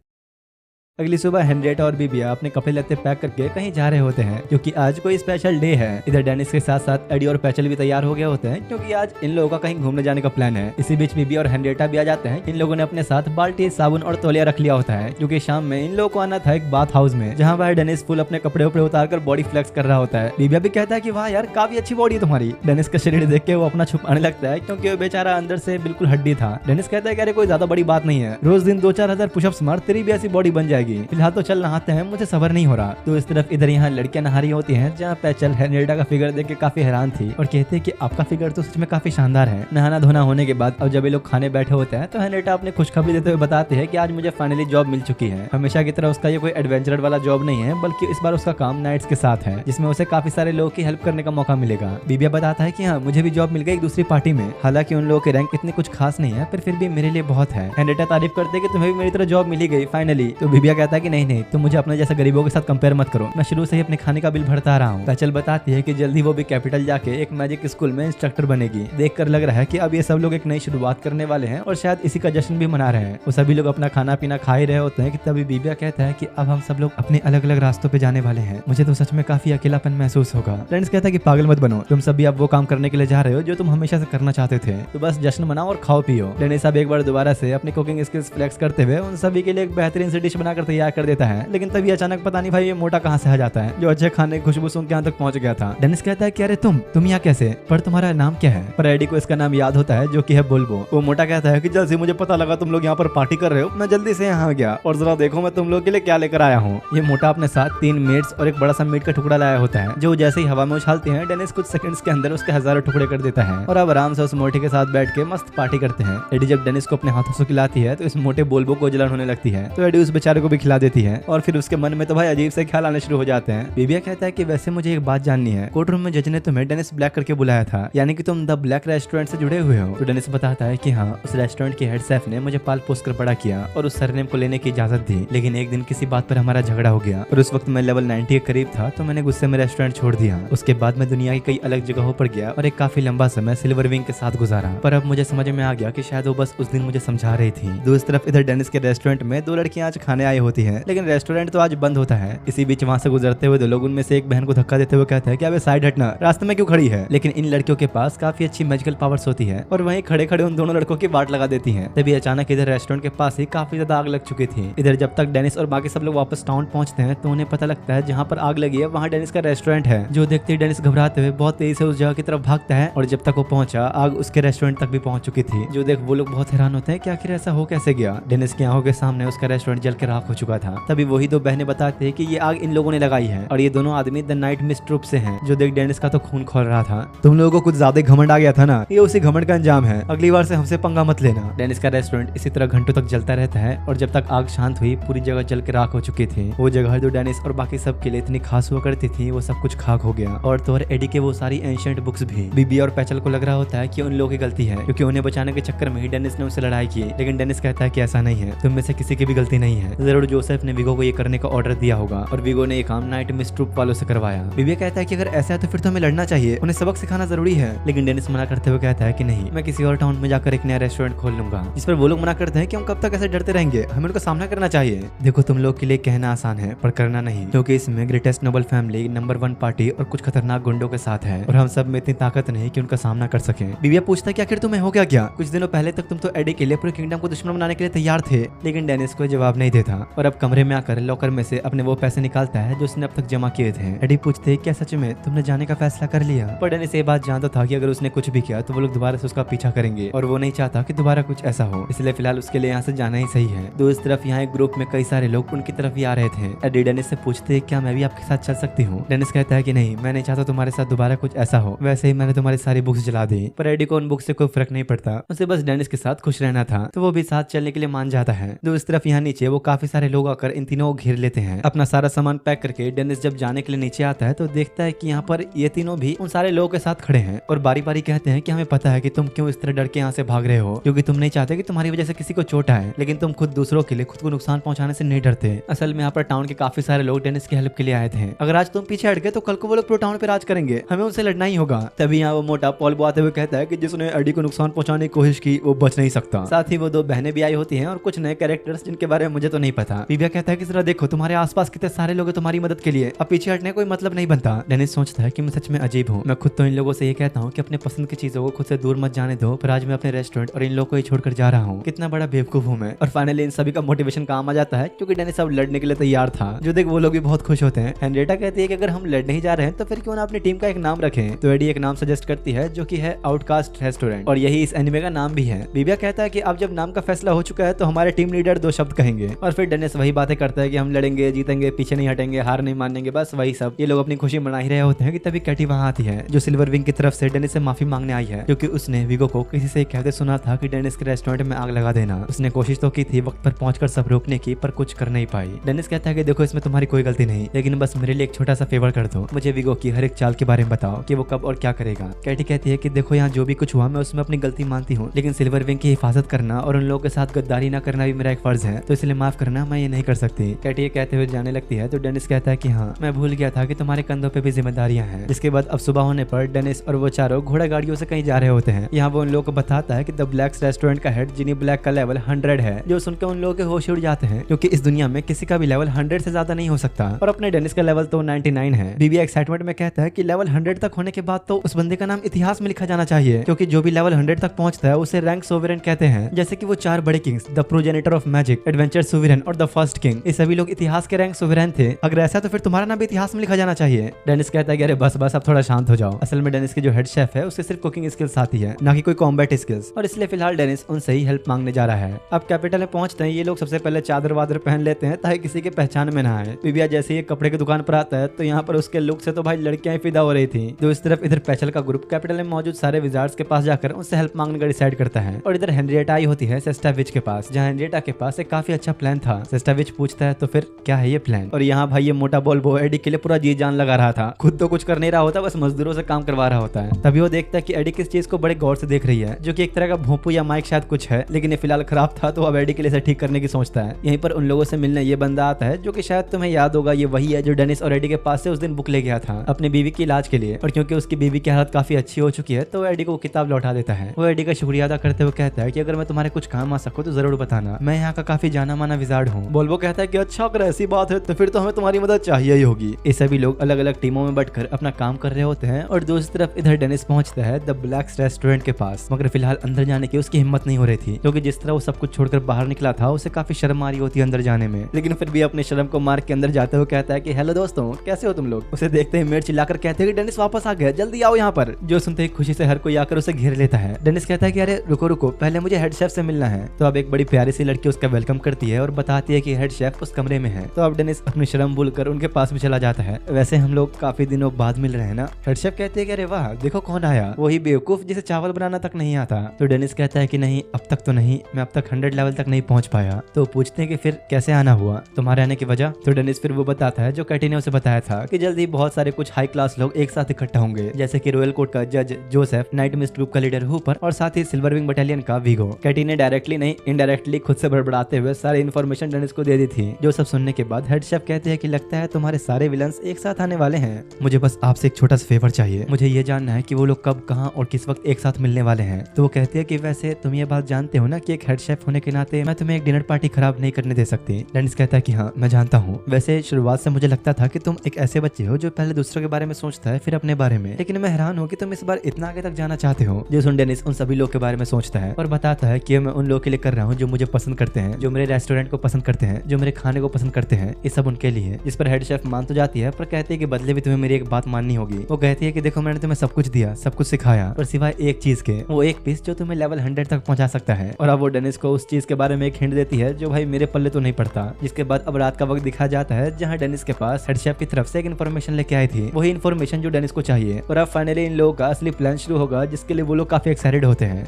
अगली सुबह हेनरिएटा और बीबिया अपने कपड़े लत्ते पैक करके कहीं जा रहे होते हैं क्योंकि आज कोई स्पेशल डे है। इधर डेनिस के साथ साथ एडी और पैचल भी तैयार हो गए होते हैं क्योंकि आज इन लोगों का कहीं घूमने जाने का प्लान है। इसी बीच बीबिया और हेनरिएटा भी आ जाते हैं। इन लोगों ने अपने साथ बाल्टी, साबुन और तौलिया रख लिया होता है क्योंकि शाम में इन लोगों को आना था एक बाथ हाउस में, जहाँ वह डेनिस फुल अपने कपड़े उपड़े उतार कर बॉडी फ्लेक्स कर रहा होता है। बीबिया भी कहता है कि वाह यार काफी अच्छी बॉडी है तुम्हारी। डेनिस का शरीर देख के वो अपना छुपाने लगता है क्योंकि वो बेचारा अंदर से बिल्कुल हड्डी था। डेनिस कहता है कि अरे कोई ज्यादा बड़ी बात नहीं है, रोज दिन 2-4 हजार पुशअप्स मार, तेरी भी ऐसी बॉडी बन जाएगी। फिलहाल तो चल नहाते हैं, मुझे सबर नहीं हो रहा। तो इस तरफ इधर यहाँ लड़कियां नहा रही होती हैं, जहाँ पैचल हेनरिएटा का फिगर देख के काफी हैरान थी और कहते हैं कि आपका फिगर तो सच में काफी शानदार है। नहाना धोना होने के बाद अब जब ये लोग खाने बैठे होते हैं तो हेनरिएटा अपने खुशखबरी देते हुए बताते हैं कि आज मुझे फाइनली जॉब मिल चुकी है। हमेशा की तरह उसका ये कोई एडवेंचर वाला जॉब नहीं है, बल्कि इस बार उसका काम नाइट्स के साथ है, जिसमें उसे काफी सारे लोगों की हेल्प करने का मौका मिलेगा। बीबिया बताता है कि हाँ मुझे भी जॉब मिल गई एक दूसरी पार्टी में, हालांकि उन लोगों के रैंक इतनी कुछ खास नहीं है, पर फिर भी मेरे लिए बहुत है। हेनरिएटा तारीफ करते हैं कि तुम्हें भी मेरी तरह जॉब मिली गई फाइनली। तो बीबिया कहता है कि नहीं तुम मुझे अपने जैसा गरीबों के साथ कंपेयर मत करो, मैं शुरू से ही अपने खाने का बिल भरता रहा हूँ। पैचल बताती है कि जल्दी वो भी कैपिटल जाके एक मैजिक स्कूल में इंस्ट्रक्टर बनेगी। देखकर लग रहा है कि अब ये सब लोग एक नई शुरुआत करने वाले हैं और शायद इसी का जश्न भी मना रहे हैं। वो सभी लोग अपना खाना पीना खा ही रहे होते हैं कि तभी बीबिया कहता है कि अब हम सब लोग अपने अलग अलग रास्तों पे जाने वाले हैं, मुझे तो सच में काफी अकेलापन महसूस होगा। फ्रेंड्स कहता है कि पागल मत बनो, तुम सभी अब वो काम करने के लिए जा रहे हो जो तुम हमेशा से करना चाहते थे, तो बस जश्न मनाओ और खाओ पियो। डेनिस अब एक बार दोबारा से अपनी कुकिंग स्किल्स फ्लेक्स करते हुए उन सभी के लिए एक बेहतरीन सी डिश बनाकर तैयार कर देता है। लेकिन तभी अचानक पता नहीं भाई ये मोटा कहाँ से आ जाता है, जो अच्छे खाने की खुशबू सुन के यहाँ तक पहुंच गया था। डेनिस कहता है कि अरे तुम यहाँ कैसे, पर तुम्हारा नाम क्या है? पर एडी को इसका नाम याद होता है जो कि है बुल्बो। वो मोटा कहता है कि जल्द से मुझे पता लगा तुम लोग यहाँ पर पार्टी कर रहे हो, मैं जल्दी से यहाँ आ गया और जरा देखो मैं तुम लोग के लिए क्या लेकर आया हूँ। ये मोटा अपने साथ 3 मेट्स और एक बड़ा सा मीट का टुकड़ा लाया होता है, जो जैसे ही हवा में उछालते हैं डेनिस कुछ सेकंड्स के अंदर उसके हजारों टुकड़े कर देता है और अब आराम से उस मोटे के साथ बैठ के मस्त पार्टी करते हैं। एडी जब डेनिस को अपने हाथों से खिलाती है तो इस मोटे बुल्बो को जलन होने लगती है, तो एडी उस बेचारे को भी खिला देती है और फिर उसके मन में तो भाई अजीब से ख्याल आने शुरू हो जाते हैं। बीबिया कहता है कि वैसे मुझे एक बात जाननी है, कोर्ट रूम में जज ने तुम्हें डेनिस ब्लैक करके बुलाया था, यानी कि तुम द ब्लैक रेस्टोरेंट से जुड़े हुए हो? तो डेनिस बताता है कि हाँ, उस रेस्टोरेंट के हेड शेफ ने मुझे पाल पोस कर बड़ा किया और उस सरनेम को लेने की इजाजत दी, लेकिन एक दिन किसी बात पर हमारा झगड़ा हो गया और उस वक्त मैं लेवल 90 के करीब था, तो मैंने गुस्से में रेस्टोरेंट छोड़ दिया। उसके बाद मैं दुनिया की कई अलग जगहों पर गया और एक काफी लंबा समय सिल्वर विंग के साथ गुजारा, पर अब मुझे समझ में आ गया कि शायद वो बस उस दिन मुझे समझा रही थी। दूसरी तरफ इधर डेनिस के रेस्टोरेंट में 2 लड़कियां आज खाने आई होती है, लेकिन रेस्टोरेंट तो आज बंद होता है। इसी बीच वहाँ से गुजरते हुए 2 लोग उनमें से एक बहन को धक्का देते हुए कहते हैं कि अबे साइड हटना, रास्ते में क्यों खड़ी है? लेकिन इन लड़कियों के पास काफी अच्छी मैजिकल पावर्स होती है और वहीं खड़े खड़े उन दोनों लड़कों की वाट लगा देती हैं। तभी अचानक इधर रेस्टोरेंट के पास ही काफी ज्यादा आग लग चुकी थी। इधर जब तक डेनिस और बाकी सब लोग वापस टाउन पहुंचते हैं तो उन्हें पता लगता है जहाँ पर आग लगी है वहाँ डेनिस का रेस्टोरेंट है, जो देखते ही डेनिस घबराते हुए बहुत तेजी से उस जगह की तरफ भागता है और जब तक वो पहुंचा आग उसके रेस्टोरेंट तक भी पहुंच चुकी थी, जो देख वो लोग बहुत हैरान होते हैं कि आखिर ऐसा हो कैसे गया। डेनिस की आंखों के सामने उसका रेस्टोरेंट जल के राख हो चुका था। तभी वही 2 बहनें बताते हैं कि ये आग इन लोगों ने लगाई है और ये दोनों आदमी द नाइट मिस्ट ट्रूप से हैं, जो देख डेनिस का तो खून खोल रहा था। तुम लोगों को कुछ ज्यादा घमंड आ गया था ना, ये उसी घमंड का अंजाम है, अगली बार से हमसे पंगा मत लेना। डेनिस का रेस्टोरेंट इसी तरह घंटों तक जलता रहता है और जब तक आग शांत हुई पूरी जगह जल के राख हो चुकी थी। वो जगह जो डेनिस और बाकी सब के लिए इतनी खास हुआ करती थी वो सब कुछ खाक हो गया और तो और एडी के वो सारी एंशिएंट बुक्स भी। बीबी और पैचल को लग रहा होता है कि उन लोगों की गलती है क्योंकि उन्हें बचाने के चक्कर में ही डेनिस ने उनसे लड़ाई की, लेकिन डेनिस कहता है कि ऐसा नहीं है, तुम में से किसी की भी गलती नहीं है, जरूर जोसेफ ने विगो को ये करने का ऑर्डर दिया होगा और विगो ने ये काम नाइट मिस्ट ट्रूप वालों से करवाया। बीबी कहता है कि अगर ऐसा है तो फिर तो हमें लड़ना चाहिए, उन्हें सबक सिखाना जरूरी है, लेकिन डेनिस मना करते हुए कहता है कि नहीं, मैं किसी और टाउन में जाकर एक नया रेस्टोरेंट खोल लूंगा। जिस पर वो लोग मना करते हैं कि हम कब तक ऐसे डरते रहेंगे, हमें उनका सामना करना चाहिए। देखो तुम लोग के लिए कहना आसान है पर करना नहीं, क्योंकि इसमें greatest Nobel family, number 1 party और कुछ खतरनाक गुंडों के साथ है और हम सब में इतनी ताकत नहीं कि उनका सामना कर सके। बीबिया पूछता है कि आखिर तुम्हें हो क्या? कुछ दिनों पहले तक तुम तो एडी के लिए पूरे किंगडम को दुश्मन बनाने के लिए तैयार थे, लेकिन डेनिस को जवाब नहीं देता और अब कमरे में आकर लॉकर में से अपने वो पैसे निकालता है जो उसने अब तक जमा किए थे। एडी पूछते क्या सच में तुमने जाने का फैसला कर लिया? पर डेनिस ये बात जानता था कि अगर उसने कुछ भी किया तो वो लोग दोबारा से उसका पीछा करेंगे और वो नहीं चाहता कि दोबारा कुछ ऐसा हो, इसलिए फिलहाल उसके लिए यहाँ से जाना ही सही है। दूसरी तरफ यहाँ एक ग्रुप में कई सारे लोग उनकी तरफ ही आ रहे थे। एडी डेनिस से पूछते क्या मैं भी आपके साथ चल सकती हूँ? डेनिस कहता है कि नहीं, मैं नहीं चाहता तुम्हारे साथ दोबारा कुछ ऐसा हो, वैसे ही मैंने तुम्हारी सारी बुक्स जला दी। पर एडी को उन बुक्स से कोई फर्क नहीं पड़ता, उसे बस डेनिस के साथ खुश रहना था, तो वो भी साथ चलने के लिए मान जाता है। दूसरी तरफ यहाँ नीचे वो काफी सारे लोग आकर इन तीनों को घेर लेते हैं। अपना सारा सामान पैक करके डेनिस जब जाने के लिए नीचे आता है तो देखता है कि यहाँ पर ये तीनों भी उन सारे लोगों के साथ खड़े हैं और बारी बारी कहते हैं कि हमें पता है कि तुम क्यों इस तरह डर के यहाँ से भाग रहे हो, क्योंकि तुम नहीं चाहते कि तुम्हारी वजह से किसी को चोट आए, लेकिन तुम खुद दूसरों के लिए खुद को नुकसान पहुंचाने से नहीं डरते। असल में यहाँ पर टाउन के काफी सारे लोग डेनिस की हेल्प के लिए आए थे। अगर आज तुम पीछे हट गए तो कल को वो लोग पूरे टाउन पे राज करेंगे, हमें उनसे लड़ना ही होगा। तभी यहाँ वो मोटा पॉल आते हुए कहता है कि जिसने एडी को नुकसान पहुंचाने की कोशिश की वो बच नहीं सकता। साथ ही वो दो बहनें भी आई होती हैं और कुछ नए कैरेक्टर्स जिनके बारे में मुझे तो नहीं पता। विविया कहता है कि जरा देखो तुम्हारे आसपास कितने सारे लोग हैं तुम्हारी मदद के लिए, अब पीछे हटने कोई मतलब नहीं बनता। डेनिस सोचता है कि मैं सच में अजीब हूँ, मैं खुद तो इन लोगों से ये कहता हूँ कि अपने पसंद की चीजों को खुद से दूर मत जाने दो, पर आज मैं अपने रेस्टोरेंट और इन लोगों को ही छोड़कर जा रहा हूँ। कितना बड़ा बेवकूफ हूँ मैं। और फाइनली इन सभी का मोटिवेशन काम आ जाता है क्योंकि डेनिस अब लड़ने के लिए तैयार था, जो देख वो लोग भी बहुत खुश होते हैं। हेनरिएटा कहती है कि अगर हम लड़ने ही जा रहे हैं तो फिर क्यों ना अपनी टीम का एक नाम रखें। तो एडी एक नाम सजेस्ट करती है जो कि है आउटकास्ट रेस्टोरेंट, और यही इस एनिमे का नाम भी है। विविया कहता है कि अब जब नाम का फैसला हो चुका है तो हमारे टीम लीडर दो शब्द कहेंगे, और फिर डेनिस वही बातें करता है कि हम लड़ेंगे, जीतेंगे, पीछे नहीं हटेंगे, हार नहीं मानेंगे, बस वही सब। ये लोग अपनी खुशी मना ही रहे होते हैं कि तभी कैटी वहां आती है, जो सिल्वर विंग की तरफ से डेनिस से माफी मांगने आई है, क्योंकि उसने विगो को किसी से कहते सुना था कि डेनिस के रेस्टोरेंट में आग लगा देना। उसने कोशिश तो की थी वक्त पर पहुंचकर सब रोकने की, पर कुछ कर नहीं पाई। डेनिस कहता है कि देखो इसमें तुम्हारी कोई गलती नहीं, लेकिन बस मेरे लिए एक छोटा सा फेवर कर दो, मुझे विगो की हर एक चाल के बारे में बताओ कि वो कब और क्या करेगा। कैटी कहती है कि देखो यहाँ जो भी कुछ हुआ मैं उसमें अपनी गलती मानती हूँ, लेकिन सिल्वर विंग की हिफाजत करना और उन लोगों के साथ गद्दारी न करना भी मेरा एक फर्ज है, तो इसलिए माफ करना, मैं ये नहीं कर सकती। कैटी ये कहते हुए जाने लगती है तो डेनिस कहता है कि हाँ मैं भूल गया था कि तुम्हारे कंधों पे भी जिम्मेदारियां हैं। इसके बाद अब सुबह होने पर डेनिस और वो चारों घोड़ा गाड़ियों से कहीं जा रहे होते हैं। यहाँ वो उन लोगों को बताता है कि द ब्लैक्स रेस्टोरेंट का हेड जिनी ब्लैक का लेवल 100 है, जो सुनकर उन लोगों के होश उड़ जाते हैं, क्योंकि इस दुनिया में किसी का भी लेवल 100 से ज्यादा नहीं हो सकता, और अपने डेनिस का लेवल तो 99 है। बीबी एक्साइटमेंट में कहता है कि लेवल 100 तक होने के बाद तो उस बंदे का नाम इतिहास में लिखा जाना चाहिए, क्योंकि जो भी लेवल 100 तक पहुंचता है उसे रैंक सोवरेन कहते हैं, जैसे कि वो 4 बड़े Kings, the progenitor of magic, adventure sovereign और द फर्स्ट किंग, ये सभी लोग इतिहास के रैंक सोवरेन थे। अगर ऐसा तो फिर तुम्हारा नाम भी इतिहास में लिखा जाना चाहिए। डेनिस कहता है कि अरे बस बस अब थोड़ा शांत हो जाओ। असल में डेनिस की जो हेड शेफ है उससे सिर्फ कुकिंग स्किल्स आती है, ना कि कोई कॉम्बैट स्किल्स, और इसलिए फिलहाल डेनिस उनसे ही हेल्प मांगने जा रहा है। अब कैपिटल में पहुंचते हैं ये लोग सबसे पहले चादर वादर पहन लेते हैं ताकि किसी के पहचान में ना आए। विविया जैसे ही कपड़े की दुकान पर आता है तो यहाँ पर उसके लुक से तो भाई लड़कियां फिदा हो रही थी। तो इस तरफ इधर पैचल का ग्रुप कैपिटल में मौजूद सारे विजार्ड्स के पास जाकर उनसे हेल्प मांगने का डिसाइड करता है, और इधर हेनरिएटा आई होती है सेस्टा विच के पास, जहाँ हेनरिएटा के पास एक काफी अच्छा प्लान था। सेस्टा विच पूछता है तो फिर क्या है ये प्लान, और यहाँ भाई ये मोटा बॉल वो एडी के लिए पूरा जी जान लगा रहा था, खुद तो कुछ कर नहीं रहा होता, बस मजदूरों से काम करवा रहा होता है। तभी वो देखता है कि एडी किस चीज को बड़े गौर से देख रही है, जो कि एक तरह का भोंपू या माइक शायद कुछ है, लेकिन ये फिलहाल खराब था तो अब एडी के लिए इसे ठीक करने की सोचता है। यहीं पर उन लोगों से मिलने ये बंदा आता है, जो कि शायद तुम्हें याद होगा ये वही है जो डेनिस और एडी के पास से उस दिन बुक ले गया था अपनी बीवी के इलाज के लिए, और क्योंकि उसकी बीवी की हालत काफी अच्छी हो चुकी है तो एडी को किताब लौटा देता है। वो एडी का शुक्रिया अदा करते हुए कहता है कि अगर मैं तुम्हारे कुछ काम आ सकूं तो जरूर बताना, मैं यहाँ का काफी जाना माना विजार्ड हूँ। बोल्बो कहता है कि अच्छा अगर ऐसी बात है तो फिर तो हमें तुम्हारी मदद चाहिए ही होगी। ये सभी लोग अलग अलग टीमों में बटकर अपना काम कर रहे होते हैं, और दूसरी तरफ इधर डेनिस पहुंचता है द ब्लैक्स रेस्टोरेंट के पास, मगर फिलहाल अंदर जाने की उसकी हिम्मत नहीं हो रही थी, क्योंकि जिस तरह वो सब कुछ छोड़कर बाहर निकला था उसे काफी शर्म आ रही होती है अंदर जाने में, लेकिन फिर भी अपने शर्म को मार के अंदर जाते हुए कहता है कि हेलो दोस्तों कैसे हो तुम लोग। उसे देखते ही मेड चिल्लाकर कहते हैं कि डेनिस वापस आ गया, जल्दी आओ यहाँ पर, जो सुनते ही खुशी से हर कोई आकर उसे घेर लेता है। डेनिस कहता है कि अरे रुको रुको पहले मुझे हेड शेफ से मिलना है। तो अब एक बड़ी प्यारी सी लड़की उसका वेलकम करती है और बताती है कि हेड शेफ उस कमरे में है। तो अब डेनिस अपनी शर्म भूलकर उनके पास भी चला जाता है। वैसे हम लोग काफी दिनों बाद मिल रहे हैं ना। हेड शेफ कहते हैं कि अरे वाह देखो कौन आया, वही बेवकूफ जिसे चावल बनाना तक नहीं आता। तो डेनिस कहता है कि नहीं अब तक तो नहीं, मैं अब तक 100 लेवल तक नहीं पहुंच पाया। तो पूछते हैं कि फिर कैसे आना हुआ, तुम्हारे आने की वजह। तो डेनिस फिर वो बताता है जो कैटी ने उसे बताया था कि जल्दी बहुत सारे कुछ हाई क्लास लोग एक साथ इकट्ठा होंगे, जैसे कि रॉयल कोर्ट का जज जोसेफ, नाइट मिस्ट ग्रुप का लीडर हुपर, और साथ ही सिल्वर विंग बटालियन का विगो। कैटी ने डायरेक्टली नहीं इनडायरेक्टली खुद से बड़बड़ाते हुए सारी इन्फॉर्मेशन डेनिस को दे दी थी। जो सब सुनने के बाद हेड शेफ कहते हैं कि लगता है तुम्हारे सारे विलन्स एक साथ आने वाले हैं, मुझे बस आपसे एक छोटा सा फेवर चाहिए, मुझे ये जानना है कि वो लोग कब कहाँ और किस वक्त एक साथ मिलने वाले हैं। तो वो कहते हैं कि वैसे तुम ये बात जानते हो ना कि एक हेड शेफ होने के नाते मैं तुम्हें एक डिनर पार्टी खराब नहीं करने दे सकती। डेनिस कहता है कि हाँ मैं जानता हूँ, वैसे शुरुआत से मुझे लगता था कि तुम एक ऐसे बच्चे हो जो पहले दूसरों के बारे में सोचता है फिर अपने बारे में, लेकिन मैं हैरान हूँ कि तुम इस बार इतना आगे तक जाना चाहते हो। जो सुन डेनिस उन सभी लोग के बारे में सोचता है और बताता है कि मैं उन लोगों के लिए कर रहा हूँ जो मुझे पसंद करते हैं, जो मेरे रेस्टोरेंट को पसंद करते हैं, जो मेरे खाने को पसंद करते हैं, ये सब उनके लिए। जिस पर हेड शेफ मान तो जाती है पर कहती है कि बदले भी तुम्हें मेरी एक बात माननी होगी। वो कहती है कि देखो मैंने तुम्हें सब कुछ दिया, सब कुछ सिखाया, पर सिवाय एक चीज के, वो एक पीस जो तुम्हें लेवल 100 तक पहुंचा सकता है। और अब वो डेनिस को उस चीज के बारे में एक हिंट देती है जो भाई मेरे पल्ले तो नहीं पड़ता। जिसके बाद अब रात का वक्त दिखा जाता है जहाँ डेनिस के पास हेड शेफ की तरफ से एक इन्फॉर्मेशन लेके आई थी, वही इन्फॉर्मेशन जो डेनिस को चाहिए। और अब फाइनली इन लोगों का असली प्लान शुरू होगा जिसके लिए वो लोग काफी एक्साइटेड होते हैं।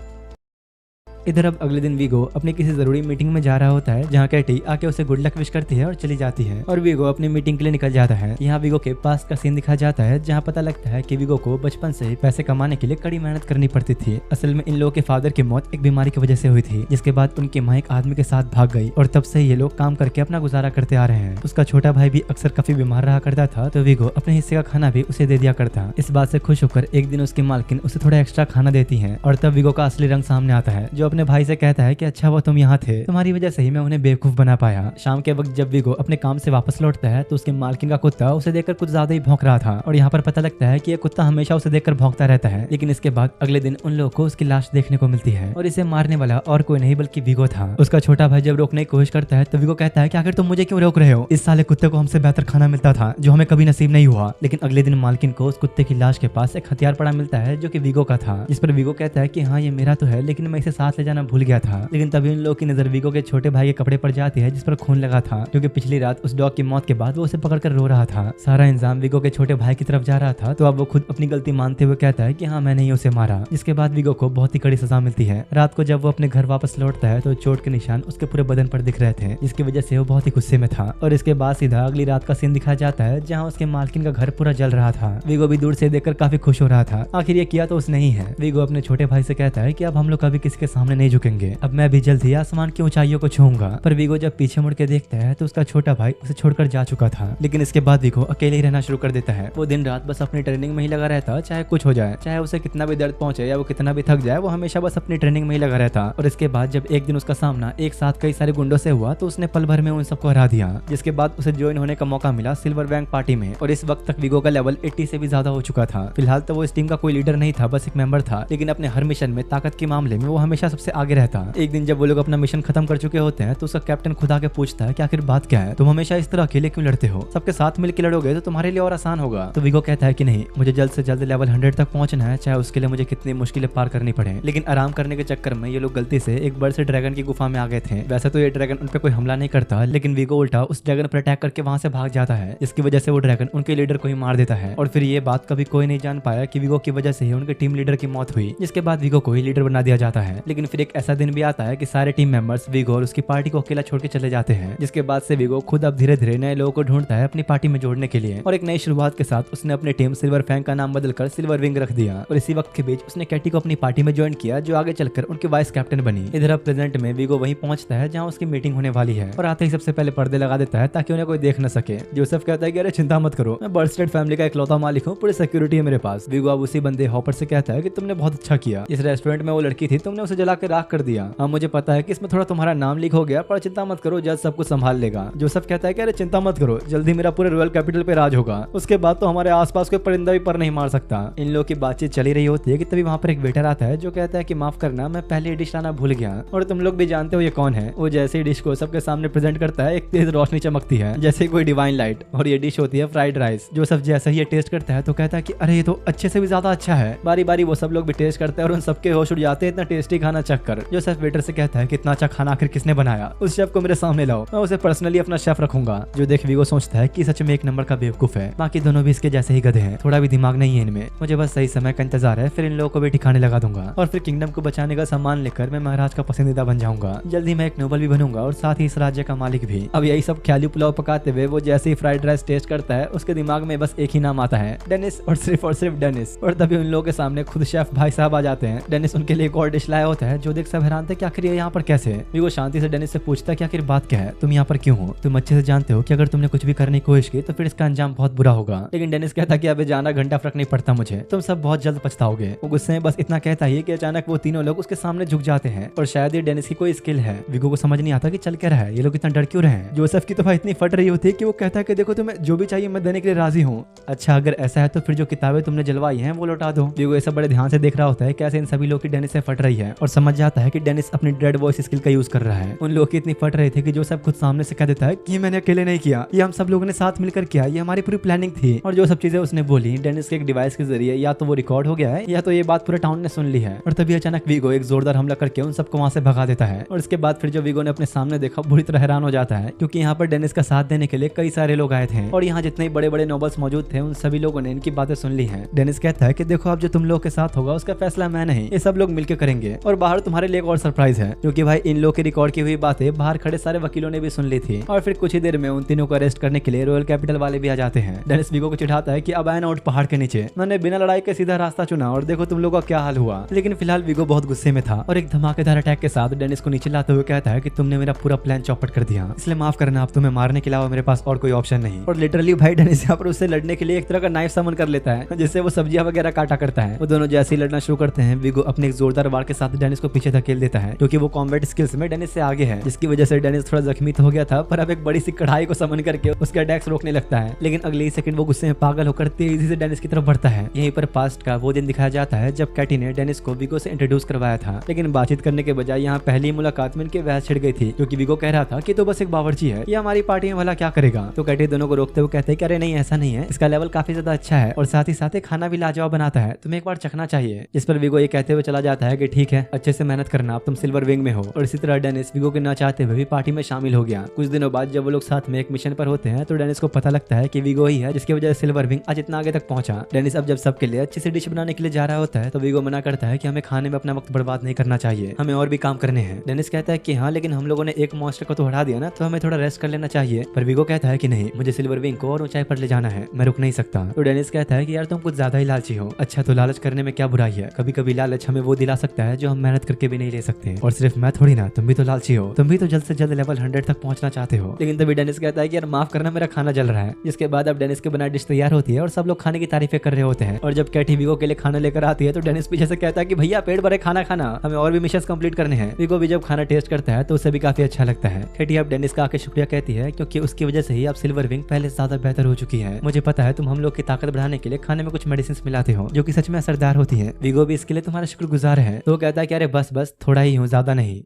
इधर अब अगले दिन वीगो अपनी किसी जरूरी मीटिंग में जा रहा होता है जहाँ कैटी आके उसे गुड लक विश करती है और चली जाती है और वीगो अपनी मीटिंग के लिए निकल जाता है। यहाँ वीगो के पास का सीन दिखाया जाता है जहाँ पता लगता है कि वीगो को बचपन से ही पैसे कमाने के लिए कड़ी मेहनत करनी पड़ती थी। असल में इन लोगों के फादर की मौत एक बीमारी की वजह से हुई थी, जिसके बाद उनकी माँ एक आदमी के साथ भाग गई और तब से ये लोग काम करके अपना गुजारा करते आ रहे हैं। उसका छोटा भाई भी अक्सर काफी बीमार रहा करता था तो वीगो अपने हिस्से का खाना भी उसे दे दिया करता। इस बात से खुश होकर एक दिन उसकी मालकिन उसे थोड़ा एक्स्ट्रा खाना देती है और तब वीगो का असली रंग सामने आता है, जो अपने भाई से कहता है कि अच्छा वो तुम यहाँ थे, तुम्हारी वजह से ही मैं उन्हें बेवकूफ बना पाया। शाम के वक्त जब वीगो अपने काम से वापस लौटता है तो उसके मालकिन का कुत्ता उसे देखकर कुछ ज्यादा ही भौंक रहा था और यहाँ पर पता लगता है कि ये कुत्ता हमेशा उसे देखकर भौंकता रहता है। लेकिन इसके बाद अगले दिन उन लोगों को उसकी लाश देखने को मिलती है और इसे मारने वाला और कोई नहीं बल्कि वीगो था। उसका छोटा भाई जब रोकने की कोशिश करता है तो वीगो कहता है कि आखिर तुम मुझे क्यों रोक रहे हो, इस साले कुत्ते को हमसे बेहतर खाना मिलता था जो हमें कभी नसीब नहीं हुआ। लेकिन अगले दिन मालकिन को उस कुत्ते की लाश के पास एक हथियार पड़ा मिलता है जो कि वीगो का था, जिस पर वीगो कहता है कि हाँ ये मेरा तो है लेकिन मैं इसे साथ ले जाना भूल गया था। लेकिन तभी उन लोगों की नजर वीगो के छोटे भाई के कपड़े पर जाती है जिस पर खून लगा था, क्योंकि पिछली रात उस डॉग की मौत के बाद वो उसे पकड़कर रो रहा था। सारा इंजाम वीगो के छोटे भाई की तरफ जा रहा था तो अब वो खुद अपनी गलती मानते हुए कहता है कि हाँ मैंने ही उसे मारा, जिसके बाद वीगो को बहुत ही कड़ी सजा मिलती है। रात को जब वो अपने घर वापस लौटता है तो चोट के निशान उसके पूरे बदन पर दिख रहे थे, जिसकी वजह से वो बहुत ही गुस्से में था। और इसके बाद सीधा अगली रात का सीन दिखाया जाता है जहाँ उसके मालकिन का घर पूरा जल रहा था। वीगो भी दूर से देखकर काफी खुश हो रहा था, आखिर ये किया तो उसने ही है। वीगो अपने छोटे भाई से कहता है कि अब हम लोग कभी किसी के सामने नहीं झुकेंगे, अब मैं भी जल्द ही आसमान की ऊंचाइयों को छूऊंगा। पर वीगो जब पीछे मुड़ के देखता है तो उसका छोटा भाई उसे छोड़कर जा चुका था। लेकिन इसके बाद वीगो अकेले ही रहना शुरू कर देता है। वो दिन रात बस अपनी ट्रेनिंग में ही लगा रहता, चाहे कुछ हो जाए, चाहे उसे कितना भी दर्द पहुंचे या वो कितना भी थक जाए, वो हमेशा बस अपनी ट्रेनिंग में ही लगा रहता। और इसके बाद जब एक दिन उसका सामना एक साथ कई सारे गुंडों से हुआ तो उसने पल भर में उन सबको हरा दिया, जिसके बाद उसे ज्वाइन होने का मौका मिला सिल्वर बैंक पार्टी में। और इस वक्त तक वीगो का लेवल 80 से भी ज्यादा हो चुका था। फिलहाल तो वो इस टीम का कोई लीडर नहीं था, बस एक मेंबर था, लेकिन अपने हर मिशन में ताकत के मामले में वो हमेशा सबसे आगे रहता। एक दिन जब वो लोग अपना मिशन खत्म कर चुके होते हैं तो उसका कैप्टन खुद आके पूछता है कि आखिर बात क्या है, तुम हमेशा इस तरह अकेले क्यों लड़ते हो, सबके साथ मिलकर लड़ोगे तो तुम्हारे लिए और आसान होगा। तो वीगो कहता है कि नहीं, मुझे जल्द से जल्द लेवल 100 तक पहुंचना है, चाहे उसके लिए मुझे कितनी मुश्किलें पार करनी पड़े। लेकिन आराम करने के चक्कर में ये लोग गलती से एक बड़े से ड्रैगन की गुफा में आ गए थे। वैसे तो ये ड्रैगन उन पे कोई हमला नहीं करता, लेकिन वीगो उल्टा उस ड्रैगन पर अटैक करके वहां से भाग जाता है, जिसकी वजह से वो ड्रैगन उनके लीडर को ही मार देता है। और फिर ये बात कभी कोई नहीं जान पाया कि वीगो की वजह से ही उनके टीम लीडर की मौत हुई, जिसके बाद वीगो को ही लीडर बना दिया जाता है। लेकिन फिर एक ऐसा दिन भी आता है कि सारे टीम मेंबर्स वीगो और उसकी पार्टी को अकेला छोड़ के चले जाते हैं, जिसके बाद से वीगो खुद अब धीरे धीरे नए लोगों को ढूंढता है अपनी पार्टी में जोड़ने के लिए। और एक नई शुरुआत के साथ उसने अपनी टीम सिल्वर फैंग का नाम बदलकर सिल्वर विंग रख दिया। और इसी वक्त के बीच उसने कैटी को अपनी पार्टी में ज्वाइन किया, जो आगे चलकर उनकी वाइस कैप्टन बनी। इधर अब प्रेजेंट में वीगो वहीं पहुंचता है जहां उसकी मीटिंग होने वाली है और आते ही सबसे पहले पर्दे लगा देता है ताकि उन्हें कोई देख न सके। जोसेफ कहता है कि अरे चिंता मत करो, मैं बर्स्टेड फैमिली का इकलौता मालिक हूँ, पूरी सिक्योरिटी है मेरे पास। वीगो अब उसी बंदे हॉपर से कहता है कि तुमने बहुत अच्छा किया, इस रेस्टोरेंट में वो लड़की थी, तुमने उसे जला के राख कर दिया। अब मुझे पता है कि इसमें थोड़ा तुम्हारा नाम लीक हो गया, पर चिंता मत करो, जज सब कुछ संभाल लेगा। जोसेफ कहता है कि अरे चिंता मत करो, जल्दी मेरा पूरे रॉयल कैपिटल पे राज होगा, उसके बाद तो हमारे आसपास कोई परिंदा भी पर नहीं मार सकता। इन लोगों की बातचीत चली रही होती है कि तभी वहाँ पर एक वेटर आता है जो कहता है कि माफ करना, मैं पहले डिश लाना भूल गया और तुम लोग भी जानते हो ये कौन है। वो जैसे ही डिश को सबके सामने प्रेजेंट करता है एक तेज रोशनी चमकती है जैसे कोई डिवाइन लाइट, और ये डिश होती है फ्राइड राइस। जोसेफ जैसे ही ये टेस्ट करता है तो कहता है कि अरे ये तो अच्छे से भी ज्यादा अच्छा है। बारी बारी वो सब लोग भी टेस्ट करते हैं और उन सबके होश उड़ जाते हैं इतना टेस्टी खाना चख कर। जोसेफ वेटर से कहता है कि इतना अच्छा खाना आखिर किसने बनाया, उस शेफ को मेरे सामने लाओ, मैं उसे पर्सनली अपना शेफ रखूंगा। जो देख वीगो सोचता है कि सच में एक नंबर का बेवकूफ है, बाकी दोनों भी इसके जैसे ही गधे हैं, थोड़ा भी दिमाग नहीं है इनमें, मुझे बस सही समय का इंतजार है, फिर इन लोगों को भी ठिकाने लगा दूंगा और फिर किंगडम को बचाने का सम्मान लेकर मैं महाराज का पसंदीदा बन जाऊंगा। जल्दी मैं एक नोबल भी बनूंगा और साथ ही इस राज्य का मालिक भी। अब यही सब ख्याली पुलाव पकाते हुए वो जैसे ही फ्राइड राइस टेस्ट करता है उसके दिमाग में बस एक ही नाम आता है, डेनिस, और सिर्फ डेनिस। और तभी उन लोगों के सामने खुद शेफ भाई साहब आ जाते हैं। डेनिस उनके लिए एक और डिश लाया होता है, जो देख सब हैरान थे कि आखिर ये यहाँ पर कैसे है। वीगो शांति से डेनिस से पूछता है कि आखिर बात क्या है, तुम यहाँ पर क्यों हो, तुम अच्छे से जानते हो कि अगर तुमने कुछ भी करने की कोशिश की तो फिर इसका अंजाम बहुत बुरा होगा। लेकिन डेनिस कहता है कि अबे जाना घंटा फर्क नहीं पड़ता मुझे, तुम सब बहुत जल्द पछताओगे। वो गुस्से में बस इतना कहता है कि अचानक वो तीनों लोग उसके सामने झुक जाते हैं और शायद ये डेनिस की कोई स्किल है। वीगो को समझ नहीं आता कि चल क्या रहा है, ये लोग इतना डर क्यों रहे हैं। जोसेफ की तो भाई इतनी फट रही होती है कि वो कहता है कि देखो तुम्हें जो भी चाहिए मैं देने के लिए राजी हूँ। अच्छा अगर ऐसा है तो फिर जो किताबें तुमने जलवाई हैं वो लौटा दो। वीगो ये सब बड़े ध्यान से देख रहा होता है कैसे इन सभी लोग की डेनिस से फट रही है और समझ जाता है कि डेनिस अपनी डेड वॉइस स्किल का यूज कर रहा है। उन लोगों की इतनी फट रही थी कि जोसेफ खुद सामने से कह देता है कि मैंने अकेले नहीं किया, ये हम सब लोगों ने साथ मिलकर किया, ये हमारी पूरी प्लानिंग थी। और जो सब चीजें उसने बोली डेनिस के एक डिवाइस के जरिए या तो वो रिकॉर्ड हो गया है या तो ये बात पूरे टाउन ने सुन ली है। और तभी अचानक वीगो एक जोरदार हमला करके उन सबको वहां से भगा देता है। और इसके बाद फिर जो वीगो ने अपने सामने देखा बुरी तरह हैरान हो जाता है, क्योंकि यहाँ पर डेनिस का साथ देने के लिए कई सारे लोग आए थे और यहाँ जितने बड़े बड़े नोबल्स मौजूद थे उन सभी लोगों ने इनकी बातें सुन ली हैं। डेनिस कहता है कि देखो अब जो तुम लोग के साथ होगा उसका फैसला मैं नहीं, ये सब लोग मिलकर करेंगे। और बाहर बाहर तुम्हारे लिए एक और सरप्राइज है, क्योंकि भाई इन लोग के रिकॉर्ड की हुई बातें बाहर खड़े सारे वकीलों ने भी सुन ली थी। और फिर कुछ ही देर में उन तीनों को अरेस्ट करने के लिए रॉयल कैपिटल वाले भी आ जाते हैं। डेनिस विगो को चिढ़ाता है कि अब आए आउट पहाड़ के नीचे, मैंने बिना लड़ाई के सीधा रास्ता चुना और देखो तुम लोगों का क्या हाल हुआ। लेकिन फिलहाल विगो बहुत गुस्से में था और एक धमाकेदार अटैक के साथ डेनिस को नीचे लाते हुए कहता है कि तुमने मेरा पूरा प्लान चौपट कर दिया, इसलिए माफ करना, अब तुम्हें मारने के अलावा मेरे पास और कोई ऑप्शन नहीं। और लिटरली भाई डेनिस यहाँ पर उससे लड़ने के लिए एक तरह का नाइफ समन कर लेता है, जिससे वो सब्जियां वगैरह काटा करता है। वो दोनों जैसे ही लड़ना शुरू करते हैं, विगो अपने एक जोरदार वार के साथ डेनिस को पीछे धकेल देता है, क्योंकि वो कॉम्बैट स्किल्स में डेनिस से आगे है, जिसकी वजह से डेनिस थोड़ा जख्मी तो हो गया था, पर अब एक बड़ी सी कढ़ाई को समन करके उसके अटैक्स रोकने लगता है। लेकिन अगले ही सेकंड वो गुस्से में पागल होकर तेजी से डेनिस की तरफ बढ़ता है। यहीं पर पास्ट का वो दिन दिखाया जाता है जब कैटी ने डेनिस को विगो से इंट्रोड्यूस करवाया था, लेकिन बातचीत करने के बजाय यहाँ पहली मुलाकात में इनके बहस छिड़ गई थी, क्योंकि विगो कह रहा था कि तो बस एक बावर्ची है, ये हमारी पार्टी में भला क्या करेगा। तो कैटी दोनों को रोकते हुए कहते हैं कि अरे नहीं ऐसा नहीं है, इसका लेवल काफी ज्यादा अच्छा है और साथ ही साथ खाना भी लाजवाब बनाता है, तुम्हें एक बार चखना चाहिए। जिस पर विगो ये कहते हुए चला जाता है कि ठीक है, अच्छे से मेहनत करना, अब तुम सिल्वर विंग में हो। और इसी तरह डेनिस विगो के न चाहते हुए भी पार्टी में शामिल हो गया। कुछ दिनों बाद जब वो लोग साथ में एक मिशन पर होते हैं तो डेनिस को पता लगता है कि विगो ही है जिसकी वजह से सिल्वर विंग आज इतना आगे तक पहुंचा। डेनिस अब जब सबके लिए अच्छी सी डिश बनाने के लिए जा रहा होता है तो विगो मना करता है कि हमें खाने में अपना वक्त बर्बाद नहीं करना चाहिए, हमें और भी काम करने हैं। डेनिस कहता है कि हाँ, लेकिन हम लोगों ने एक मॉन्स्टर को तो हरा दिया ना, तो हमें थोड़ा रेस्ट कर लेना चाहिए। पर विगो कहता है कि नहीं, मुझे सिल्वर विंग को और ऊंचाई पर ले जाना है, मैं रुक नहीं सकता। तो डेनिस कहता है कि यार तुम कुछ ज्यादा ही लालची हो। अच्छा, तो लालच करने में क्या बुराई है, कभी कभी लालच हमें वो दिला सकता है जो हम मेहनत करके भी नहीं ले सकते। और सिर्फ मैं थोड़ी ना, तुम भी तो लालची हो, तुम भी तो जल्द से जल्द लेवल 100 तक पहुंचना चाहते हो। लेकिन तभी डेनिस कहता है कि यार माफ करना, मेरा खाना जल रहा है। जिसके बाद अब डेनिस के बनाई डिश तैयार होती है और सब लोग खाने की तारीफें कर रहे होते हैं। और जब कैटी विगो के लिए खाना लेकर आती है तो डेनिस पीछे से कहता है कि भैया पेट भरे खाना खाना, हमें और भी मिशन कंप्लीट करने हैं। विगो भी जब खाना टेस्ट करता है तो उसे भी काफी अच्छा लगता है। कैटी अब डेनिस का आके शुक्रिया कहती है, क्योंकि उसकी वजह से ही अब सिल्वर विंग पहले से ज्यादा बेहतर हो चुकी है। मुझे पता है तुम हम लोग की ताकत बढ़ाने के लिए खाने में कुछ मेडिसिन मिलाते हो जो कि सच में असरदार होती है। विगो भी इसके लिए तुम्हारा शुक्रगुजार है। तो वो कहता है कि अरे बस बस थोड़ा ही हूँ, ज्यादा नहीं।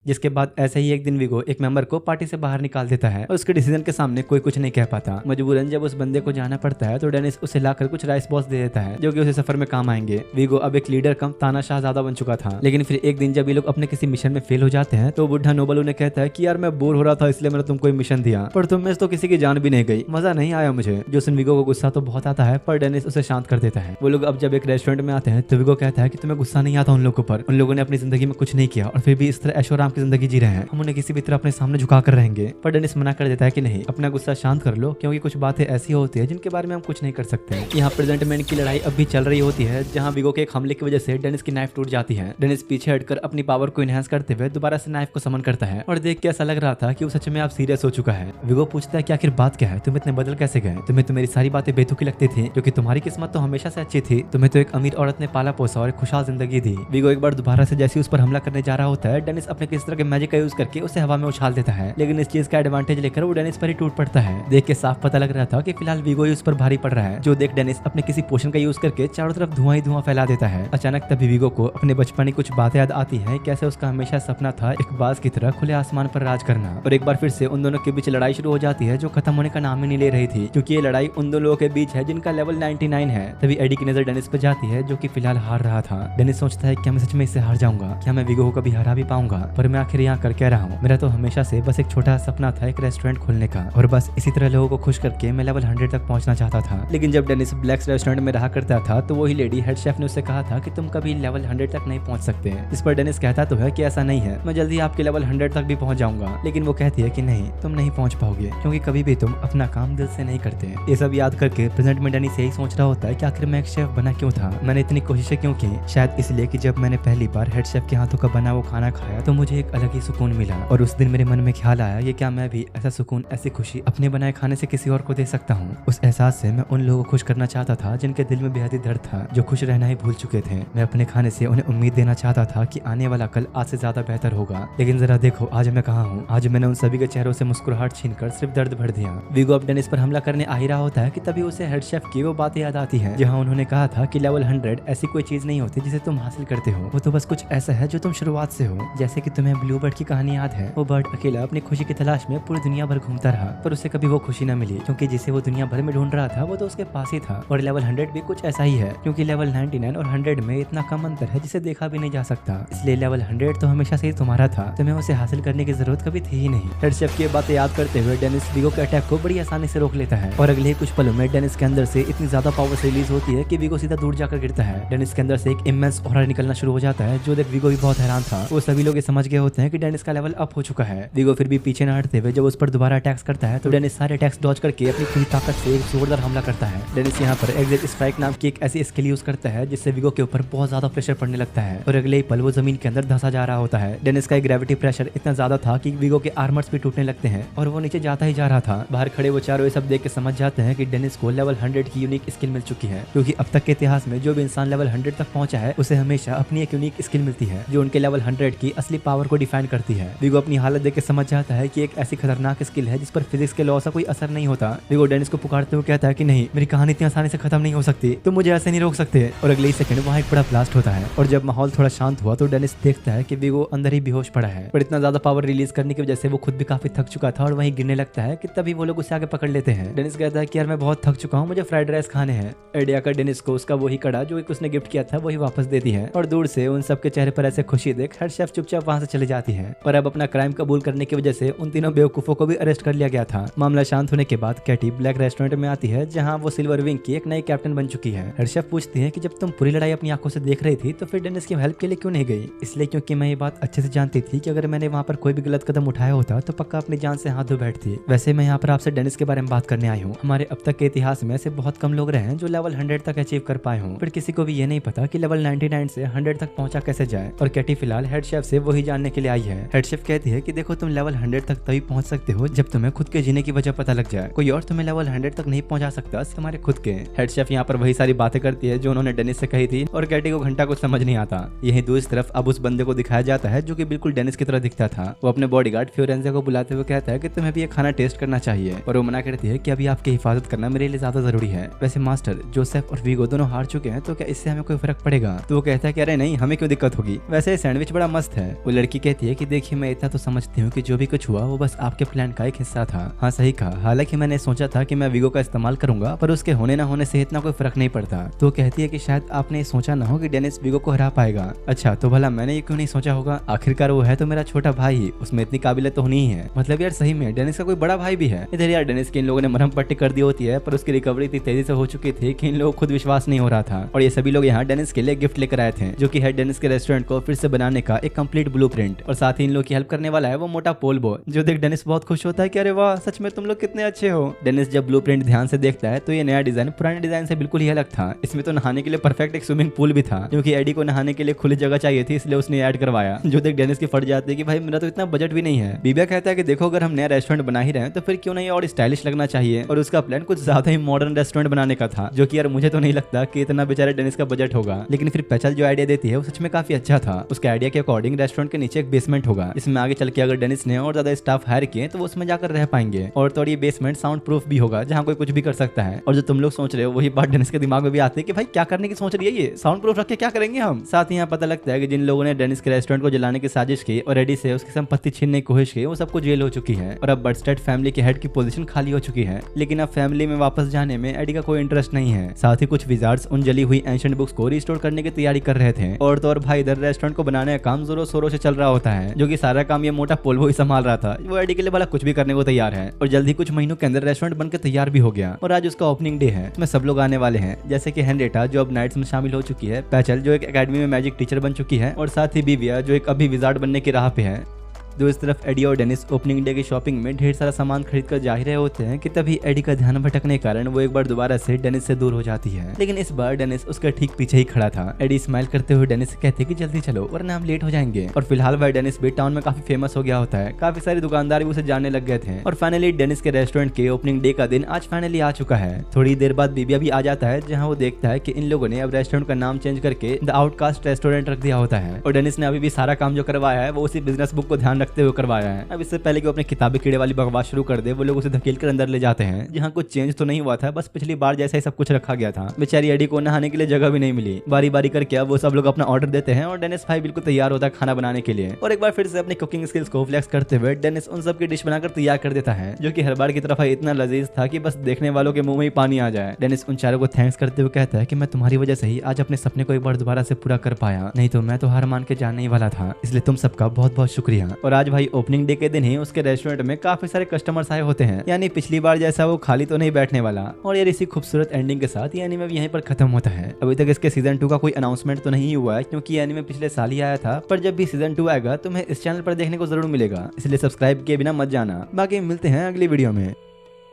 जिसके बाद ऐसे ही एक दिन विगो एक मेंबर को पार्टी से बाहर निकाल देता है और उसके डिसीजन के सामने कोई कुछ नहीं कह पाता। मजबूरन जब उस बंदे को जाना पड़ता है तो डेनिस उसे लाकर कुछ राइस बॉल्स दे देता है जो कि उसे सफर में काम आएंगे। विगो अब एक लीडर कम तानाशाह ज्यादा बन चुका था। लेकिन फिर एक दिन जब ये लोग अपने किसी मिशन में फेल हो जाते हैं तो बुढ़ा नोबल उन्हें कहता है कि यार मैं बोर हो रहा था इसलिए मैंने तुमको मिशन दिया, पर तुम में से तो किसी की जान भी नहीं गई, मजा नहीं आया मुझे। जो सुन विगो को गुस्सा तो बहुत आता है, पर डेनिस उसे शांत कर देता है। वो लोग अब जब एक रेस्टोरेंट में आते हैं तो विगो कहता है कि तुम्हें गुस्सा नहीं आता उन लोगों पर, उन लोगों ने अपनी जिंदगी में कुछ नहीं किया और फिर भी इस तरह ऐशो आराम की जिंदगी जी रहे हैं, हम उन्हें किसी भी तरह अपने सामने झुका कर रहेंगे। पर डेनिस मना कर देता है कि नहीं, अपना गुस्सा शांत कर लो, क्योंकि कुछ बातें ऐसी होती है जिनके बारे में हम कुछ नहीं कर सकते। यहाँ प्रेजेंटमेंट की लड़ाई अब भी चल रही होती है, जहाँ विगो के एक हमले की वजह से डेनिस की नाइफ टूट जाती है। डेनिस पीछे हटकर अपनी पावर को इनहेंस करते हुए दोबारा से नाइफ को समन करता है और देख के ऐसा लग रहा था कि वो सच में आप सीरियस हो चुका है। विगो पूछता है कि आखिर बात क्या है, तुम इतने बदल कैसे गए, तुम्हें तो मेरी सारी बातें बेतुकी लगती थी, क्योंकि तुम्हारी किस्मत तो हमेशा से अच्छी थी, तुम्हें तो एक अमीर औरत ने पाला पोसा और एक खुशहाल जिंदगी दी। विगो एक बार दोबारा से जैसे उस पर हमला करने जा रहा होता है, डेनिस अपने किस तरह के मैजिक का यूज करके उसे हवा में उछाल देता है। लेकिन इस चीज का एडवांटेज लेकर वो डेनिस पर ही टूट पड़ता है। देख के साफ पता लग रहा था कि फिलहाल विगो ही उस पर भारी पड़ रहा है, जो देख डेनिस अपने किसी पोषण का यूज करके चारों तरफ धुआं ही धुआं फैला देता है। अचानक तभी विगो को अपने बचपन की कुछ बातें याद आती हैं, कैसे उसका हमेशा सपना था एक बाज की तरह खुले आसमान पर राज करना। और एक बार फिर से उन दोनों के बीच लड़ाई शुरू हो जाती है, जो खत्म होने का नाम ही नहीं ले रही थी, क्योंकि ये लड़ाई उन दो लोगों के बीच है जिनका लेवल 99 है। तभी एडी की नजर डेनिस पर जाती है, जो कि फिलहाल हार रहा था। डेनिस सोचता है क्या मैं सच में इससे हार जाऊंगा, क्या मैं विगो को कभी हरा भी पाऊंगा, पर मैं आखिर यहाँ कर क्या रहा हूँ। मेरा तो हमेशा से बस एक छोटा सपना था एक रेस्टोरेंट खोलने का, और बस इसी तरह लोगों को खुश करके मैं लेवल 100 तक पहुंचना चाहता था। लेकिन जब डेनिस ब्लैक्स रेस्टोरेंट में रहा करता था तो वही लेडी हेड शेफ ने उससे कहा था कि तुम कभी लेवल 100 तक नहीं पहुंच सकते। इस पर डेनिस कहता तो है कि ऐसा नहीं है, मैं जल्दी आपके लेवल 100 तक भी पहुंच जाऊंगा। लेकिन वो कहती है कि नहीं, तुम नहीं पहुंच पाओगे, क्योंकि कभी भी तुम अपना काम दिल से नहीं करते। ये सब याद करके प्रेजेंट में डेनिस यही सोच रहा होता है कि आखिर मैं एक शेफ बना क्यों था, मैंने इतनी कोशिशें क्यों की। शायद इसलिए कि जब मैंने पहली बार हेड शेफ के हाथों का बना वो खाना खाया तो मुझे एक अलग ही सुकून मिला, और उस दिन मेरे मन में ख्याल आया ये क्या मैं भी ऐसा सुकून ऐसी खुशी अपने बनाए खाने से किसी और को दे सकता हूँ। उस एहसास से मैं उन लोगों को खुश करना चाहता था जिनके दिल में बेहद दर्द था, जो खुश रहना ही भूल चुके थे। मैं अपने खाने से उन्हें उम्मीद देना चाहता था कि आने वाला कल आज से ज्यादा बेहतर होगा। लेकिन जरा देखो आज मैं कहाँ हूँ, आज मैंने उन सभी के चेहरों से मुस्कुराहट छीनकर सिर्फ दर्द भर दिया। विगो अब डेनिस पर हमला करने आ ही रहा होता है कि तभी उसे हेड शेफ की वो बातें याद आती है, जहाँ उन्होंने कहा था कि लेवल 100 ऐसी कोई चीज नहीं होती जिसे तुम हासिल करते हो, वो तो बस कुछ ऐसा है जो तुम शुरुआत से हो, जैसे कि तुम्हें तुम्हें ब्लू बर्ड की कहानी याद है? वो बर्ड अकेला अपनी खुशी की तलाश में पूरी दुनिया भर घूमता रहा, पर उसे कभी वो खुशी न मिली, क्योंकि जिसे वो दुनिया भर में ढूंढ रहा था वो तो उसके पास ही था। और लेवल 100 भी कुछ ऐसा ही है, क्योंकि लेवल 99 और 100 में इतना कम अंतर है जिसे देखा भी नहीं जा सकता। इसलिए लेवल 100 तो हमेशा से ही तुम्हारा था, तुम्हें उसे हासिल करने की जरूरत कभी थी ही नहीं। हेड शेफ की बातें याद करते हुए डेनिस वीगो के अटैक को बड़ी आसानी से रोक लेता है, और अगले ही कुछ पलों में डेनिस के अंदर से इतनी ज्यादा पावर रिलीज होती है कि वीगो सीधा दूर जाकर गिरता है। डेनिस के अंदर से एक इमेंस ऑरा निकलना शुरू हो जाता है, जो देख वीगो भी बहुत हैरान था। वो सभी लोग समझ गए होते हैं कि डेनिस का लेवल अप हो चुका है। वीगो फिर भी पीछे न हटते हुए जब उस पर दोबारा अटैक्स करता है तो डेनिस सारे अटैक्स डॉज करके अपनी पूरी ताकत से एक जोरदार हमला करता है। डेनिस यहाँ पर एग्जिट स्ट्राइक नाम की एक ऐसी स्किल यूज करता है जिससे वीगो के ऊपर बहुत ज्यादा प्रेशर पड़ने लगता है, और अगले ही पल वो जमीन के अंदर धंसा जा रहा होता है। डेनिस का ग्रेविटी प्रेशर इतना ज्यादा था कि वीगो के आर्मर्स भी टूटने लगते हैं और वो नीचे जाता ही जा रहा था। बाहर खड़े वो चारों ये सब देख के समझ जाते हैं कि डेनिस को लेवल 100 की यूनिक स्किल मिल चुकी है, क्योंकि अब तक के इतिहास में जो भी इंसान लेवल 100 तक पहुंचा है उसे हमेशा अपनी एक यूनिक स्किल मिलती है जो उनके लेवल 100 की असली पावर को डिफाइन करती है। वीगो अपनी हालत देख के समझ जाता है कि एक ऐसी खतरनाक स्किल है जिस पर फिजिक्स के लॉ का कोई असर नहीं होता। वीगो डेनिस को पुकारते हुए कहता है कि नहीं, मेरी कहानी इतनी आसानी से खत्म नहीं हो सकती, तुम मुझे ऐसे नहीं रोक सकते। और अगले ही सेकंड वहाँ एक बड़ा ब्लास्ट होता है, और जब माहौल थोड़ा शांत हुआ तो डेनिस देखता है कि वीगो अंदर ही बेहोश पड़ा है, पर इतना ज्यादा पावर रिलीज करने की वजह से वो खुद भी काफी थक चुका था और वहीं गिरने लगता है कि तभी वो लोग उसे आगे पकड़ लेते हैं। डेनिस कहता है कि यार मैं बहुत थक चुका हूँ, मुझे फ्राइड राइस खाने हैं। आइडिया का डेनिस को उसका वही कड़ा जो एक उसने गिफ्ट किया था वही वापस देती है, और दूर से उन सबके चेहरे पर ऐसे खुशी देख हेड शेफ चुपचाप वहां से चली जाती है। और अब अपना क्राइम कबूल करने की वजह से उन तीनों बेवकूफों को भी अरेस्ट कर लिया गया था। मामला शांत होने के बाद कैटी ब्लैक रेस्टोरेंट में आती है जहां वो सिल्वर विंग की एक नई कैप्टन बन चुकी है। हेड शेफ पूछती है कि जब तुम पूरी लड़ाई अपनी आंखों से देख रही थी तो फिर डेनिस की हेल्प के लिए क्यों नहीं गई? इसलिए क्योंकि मैं ये बात अच्छे से जानती थी कि अगर मैंने वहाँ पर कोई भी गलत कदम उठाया होता तो पक्का अपनी जान से हाथ धो बैठती। वैसे मैं यहाँ पर आपसे डेनिस के बारे में बात करने आई हूँ। हमारे अब तक के इतिहास में ऐसे बहुत कम लोग रहे हैं जो लेवल 100 तक अचीव कर पाए हों, पर किसी को भी ये नहीं पता कि लेवल 99 से 100 तक पहुंचा कैसे जाए। और कैटी फिलहाल हेड शेफ से वही जानने के लिए आई है। हेड शेफ कहती है कि देखो, तुम लेवल 100 तक तभी पहुंच सकते हो जब तुम्हें खुद के जीने की वजह पता लग जाए। कोई और तुम्हें लेवल 100 तक नहीं पहुंचा सकता तुम्हारे खुद के। हेड शेफ यहाँ पर वही सारी बातें करती है जो उन्होंने डेनिस से कही थी, और कैटी को घंटा कुछ समझ नहीं आता। यही दूसरी तरफ अब उस बंदे को दिखाया जाता है जो कि बिल्कुल डेनिस की तरह दिखता था। वो अपने बॉडीगार्ड फ्योरेंजा को बुलाते हुए कहता है कि तुम्हें भी ये खाना टेस्ट करना चाहिए, और वो मना करती है कि अभी आपकी हिफाजत करना मेरे लिए ज्यादा जरूरी है। वैसे मास्टर, जोसेफ और वीगो दोनों हार चुके हैं, तो क्या इससे हमें कोई फर्क पड़ेगा? तो वो कहता है कि अरे नहीं, हमें क्यों दिक्कत होगी, वैसे सैंडविच बड़ा मस्त है। वो लड़की कहती है कि देखिए, मैं इतना तो समझती हूँ कि जो भी कुछ हुआ वो बस आपके प्लान का एक हिस्सा था। हाँ सही कहा, हालांकि मैंने सोचा था कि मैं वीगो का इस्तेमाल करूंगा, पर उसके होने न होने से इतना कोई फर्क नहीं पड़ता। तो वो कहती है कि शायद आपने सोचा ना हो कि डेनिस वीगो को हरा पाएगा। अच्छा, तो भला मैंने ये क्यों नहीं सोचा होगा? आखिरकार वो है तो मेरा छोटा भाई, उसमें इतनी काबिलियत तो होनी ही है। मतलब यार सही में डेनिस का कोई बड़ा भाई भी है। इधर यार डेनिस की इन लोगों ने मरहम पट्टी कर दी होती है, पर उसकी रिकवरी इतनी तेजी से हो चुकी थी कि इन लोगों को खुद विश्वास नहीं हो रहा था। और ये सभी लोग यहाँ डेनिस के लिए गिफ्ट लेकर आए थे, जो कि है डेनिस के रेस्टोरेंट को फिर से बनाने का एक कंप्लीट ब्लूप्रिंट। और साथ ही इन लोग की हेल्प करने वाला है वो मोटा पोल बॉय, जो देख डेनिस बहुत खुश होता है कि अरे वाह, सच में तुम लोग कितने अच्छे हो। डेनिस जब ब्लूप्रिंट ध्यान से देखता है तो ये नया डिजाइन पुराने डिजाइन से बिल्कुल ही अलग था। इसमें तो नहाने के लिए परफेक्ट एक स्विमिंग पूल भी था, क्योंकि एडी को नहाने के लिए खुली जगह चाहिए थी, इसलिए उसने ऐड करवाया। जो देख डेनिस की फट जाती है कि भाई मेरा तो इतना बजट भी नहीं है। बीबिया कहता है कि देखो, अगर हम नया रेस्टोरेंट बना ही रहे हैं तो फिर क्यों नहीं और स्टाइलिश लगना चाहिए। और उसका प्लान कुछ ज्यादा ही मॉडर्न रेस्टोरेंट बनाने का था, जो कि यार मुझे तो नहीं लगता कि इतना बेचारे डेनिस का बजट होगा। लेकिन फिर पेचल जो आइडिया देती है वो सच में काफी अच्छा था। उसके आइडिया के अकॉर्डिंग रेस्टोरेंट के नीचे एक बेसमेंट होगा, इसमें आगे चल के अगर डेनिस ने और ज्यादा स्टाफ हायर किए तो वो उसमें जाकर रह पाएंगे। और तो ये बेसमेंट साउंड प्रूफ भी होगा, जहाँ कोई कुछ भी कर सकता है। और जो तुम लोग सोच रहे हो वही बात डेनिस के दिमाग में भी आती है कि भाई क्या करने की सोच रही है ये, साउंड प्रूफ रख के क्या करेंगे हम। साथ ही यहाँ पता लगता है कि जिन लोगों ने डेनिस के रेस्टोरेंट को जलाने की साजिश की और एडी से उसकी संपत्ति छीनने की कोशिश की, वो सबको जेल हो चुकी है। और अब बर्डस्टेड फैमिली के हेड की पोजीशन खाली हो चुकी है। लेकिन अब फैमिली में वापस जाने में एडी का कोई इंटरेस्ट नहीं है। साथ ही कुछ विजार्ड्स उन जली हुई एंशिएंट बुक्स को रिस्टोर करने की तैयारी कर रहे थे। और तो और भाई इधर रेस्टोरेंट को बनाने का काम जोरों शोरों से चल रहा होता है, जो कि सारा काम ये मोटा पोल्वो ही संभाल रहा था। वो एडी के लिए भला कुछ भी करने को तैयार है। और जल्दी कुछ महीनों के अंदर रेस्टोरेंट बनकर तैयार भी हो गया। और आज उसका ओपनिंग डे है, इसमें सब लोग आने वाले हैं, जैसे कि हेनरिटा जो अब नाइट्स में शामिल हो चुकी है, पैचल जो एक एकेडमी में मैजिक टीचर बन चुकी है, और साथ ही बीविया जो एक अभी विजार्ड बनने की राह पे है। दूसरी तरफ एडी और डेनिस ओपनिंग डे की शॉपिंग में ढेर सारा सामान खरीद कर जा ही रहे होते हैं कि तभी एडी का ध्यान भटकने के कारण वो एक बार दोबारा से डेनिस से दूर हो जाती है। लेकिन इस बार डेनिस उसके ठीक पीछे ही खड़ा था। एडी स्माइल करते हुए डेनिस से कहते कि जल्दी चलो वरना हम लेट हो जाएंगे। और फिलहाल वह डेनिस भी टाउन में काफी फेमस हो गया होता है, काफी सारे दुकानदार भी उसे जानने लग गए थे। और फाइनली डेनिस के रेस्टोरेंट के ओपनिंग डे का दिन आज फाइनली आ चुका है। थोड़ी देर बाद बीबिया भी आ जाता है, जहाँ वो देखता है कि इन लोगों ने अब रेस्टोरेंट का नाम चेंज करके द आउटकास्ट रेस्टोरेंट रख दिया होता है। और डेनिस ने अभी भी सारा काम जो करवाया है वो उसी बिजनेस बुक को ध्यान रखते रखते हुए करवाया है। अब इससे पहले कि वो अपने किताबी कीड़े वाली बकवास शुरू कर दे, वो लोग उसे धकेल कर अंदर ले जाते हैं, जहाँ कुछ चेंज तो नहीं हुआ था, बस पिछली बार जैसा ही सब कुछ रखा गया था। बेचारी एडी को नहाने के लिए जगह भी नहीं मिली। बारी बारी करके अब वो सब लोग अपना ऑर्डर देते हैं और डेनिस भाई बिल्कुल तैयार होता है खाना बनाने के लिए। और एक बार फिर से अपनी कुकिंग स्किल्स को फ्लेक्स करते हुए डेनिस उन सब की डिश बनाकर तैयार कर देता है, जो कि हर बार की तरफ इतना लजीज था कि बस देखने वालों के मुंह में ही पानी आ जाए। डेनिस उन चारों को थैंक्स करते हुए कहता है कि मैं तुम्हारी वजह से ही आज अपने सपने को एक बार दोबारा से पूरा कर पाया, नहीं तो मैं तो हार मान के जाने ही वाला था, इसलिए तुम सबका बहुत बहुत शुक्रिया। और आज भाई ओपनिंग डे के दिन ही उसके रेस्टोरेंट में काफी सारे कस्टमर्स आए होते हैं, यानी पिछली बार जैसा वो खाली तो नहीं बैठने वाला। और यार इसी खूबसूरत एंडिंग के साथ ये एनीमे यहीं पर खत्म होता है। अभी तक इसके सीजन 2 का कोई अनाउंसमेंट तो नहीं हुआ है, क्योंकि ये एनीमे पिछले साल ही आया था, पर जब भी सीजन 2 आएगा तुम्हें इस चैनल पर देखने को जरूर मिलेगा, इसलिए सब्सक्राइब किए बिना मत जाना। बाकी मिलते हैं अगली वीडियो में।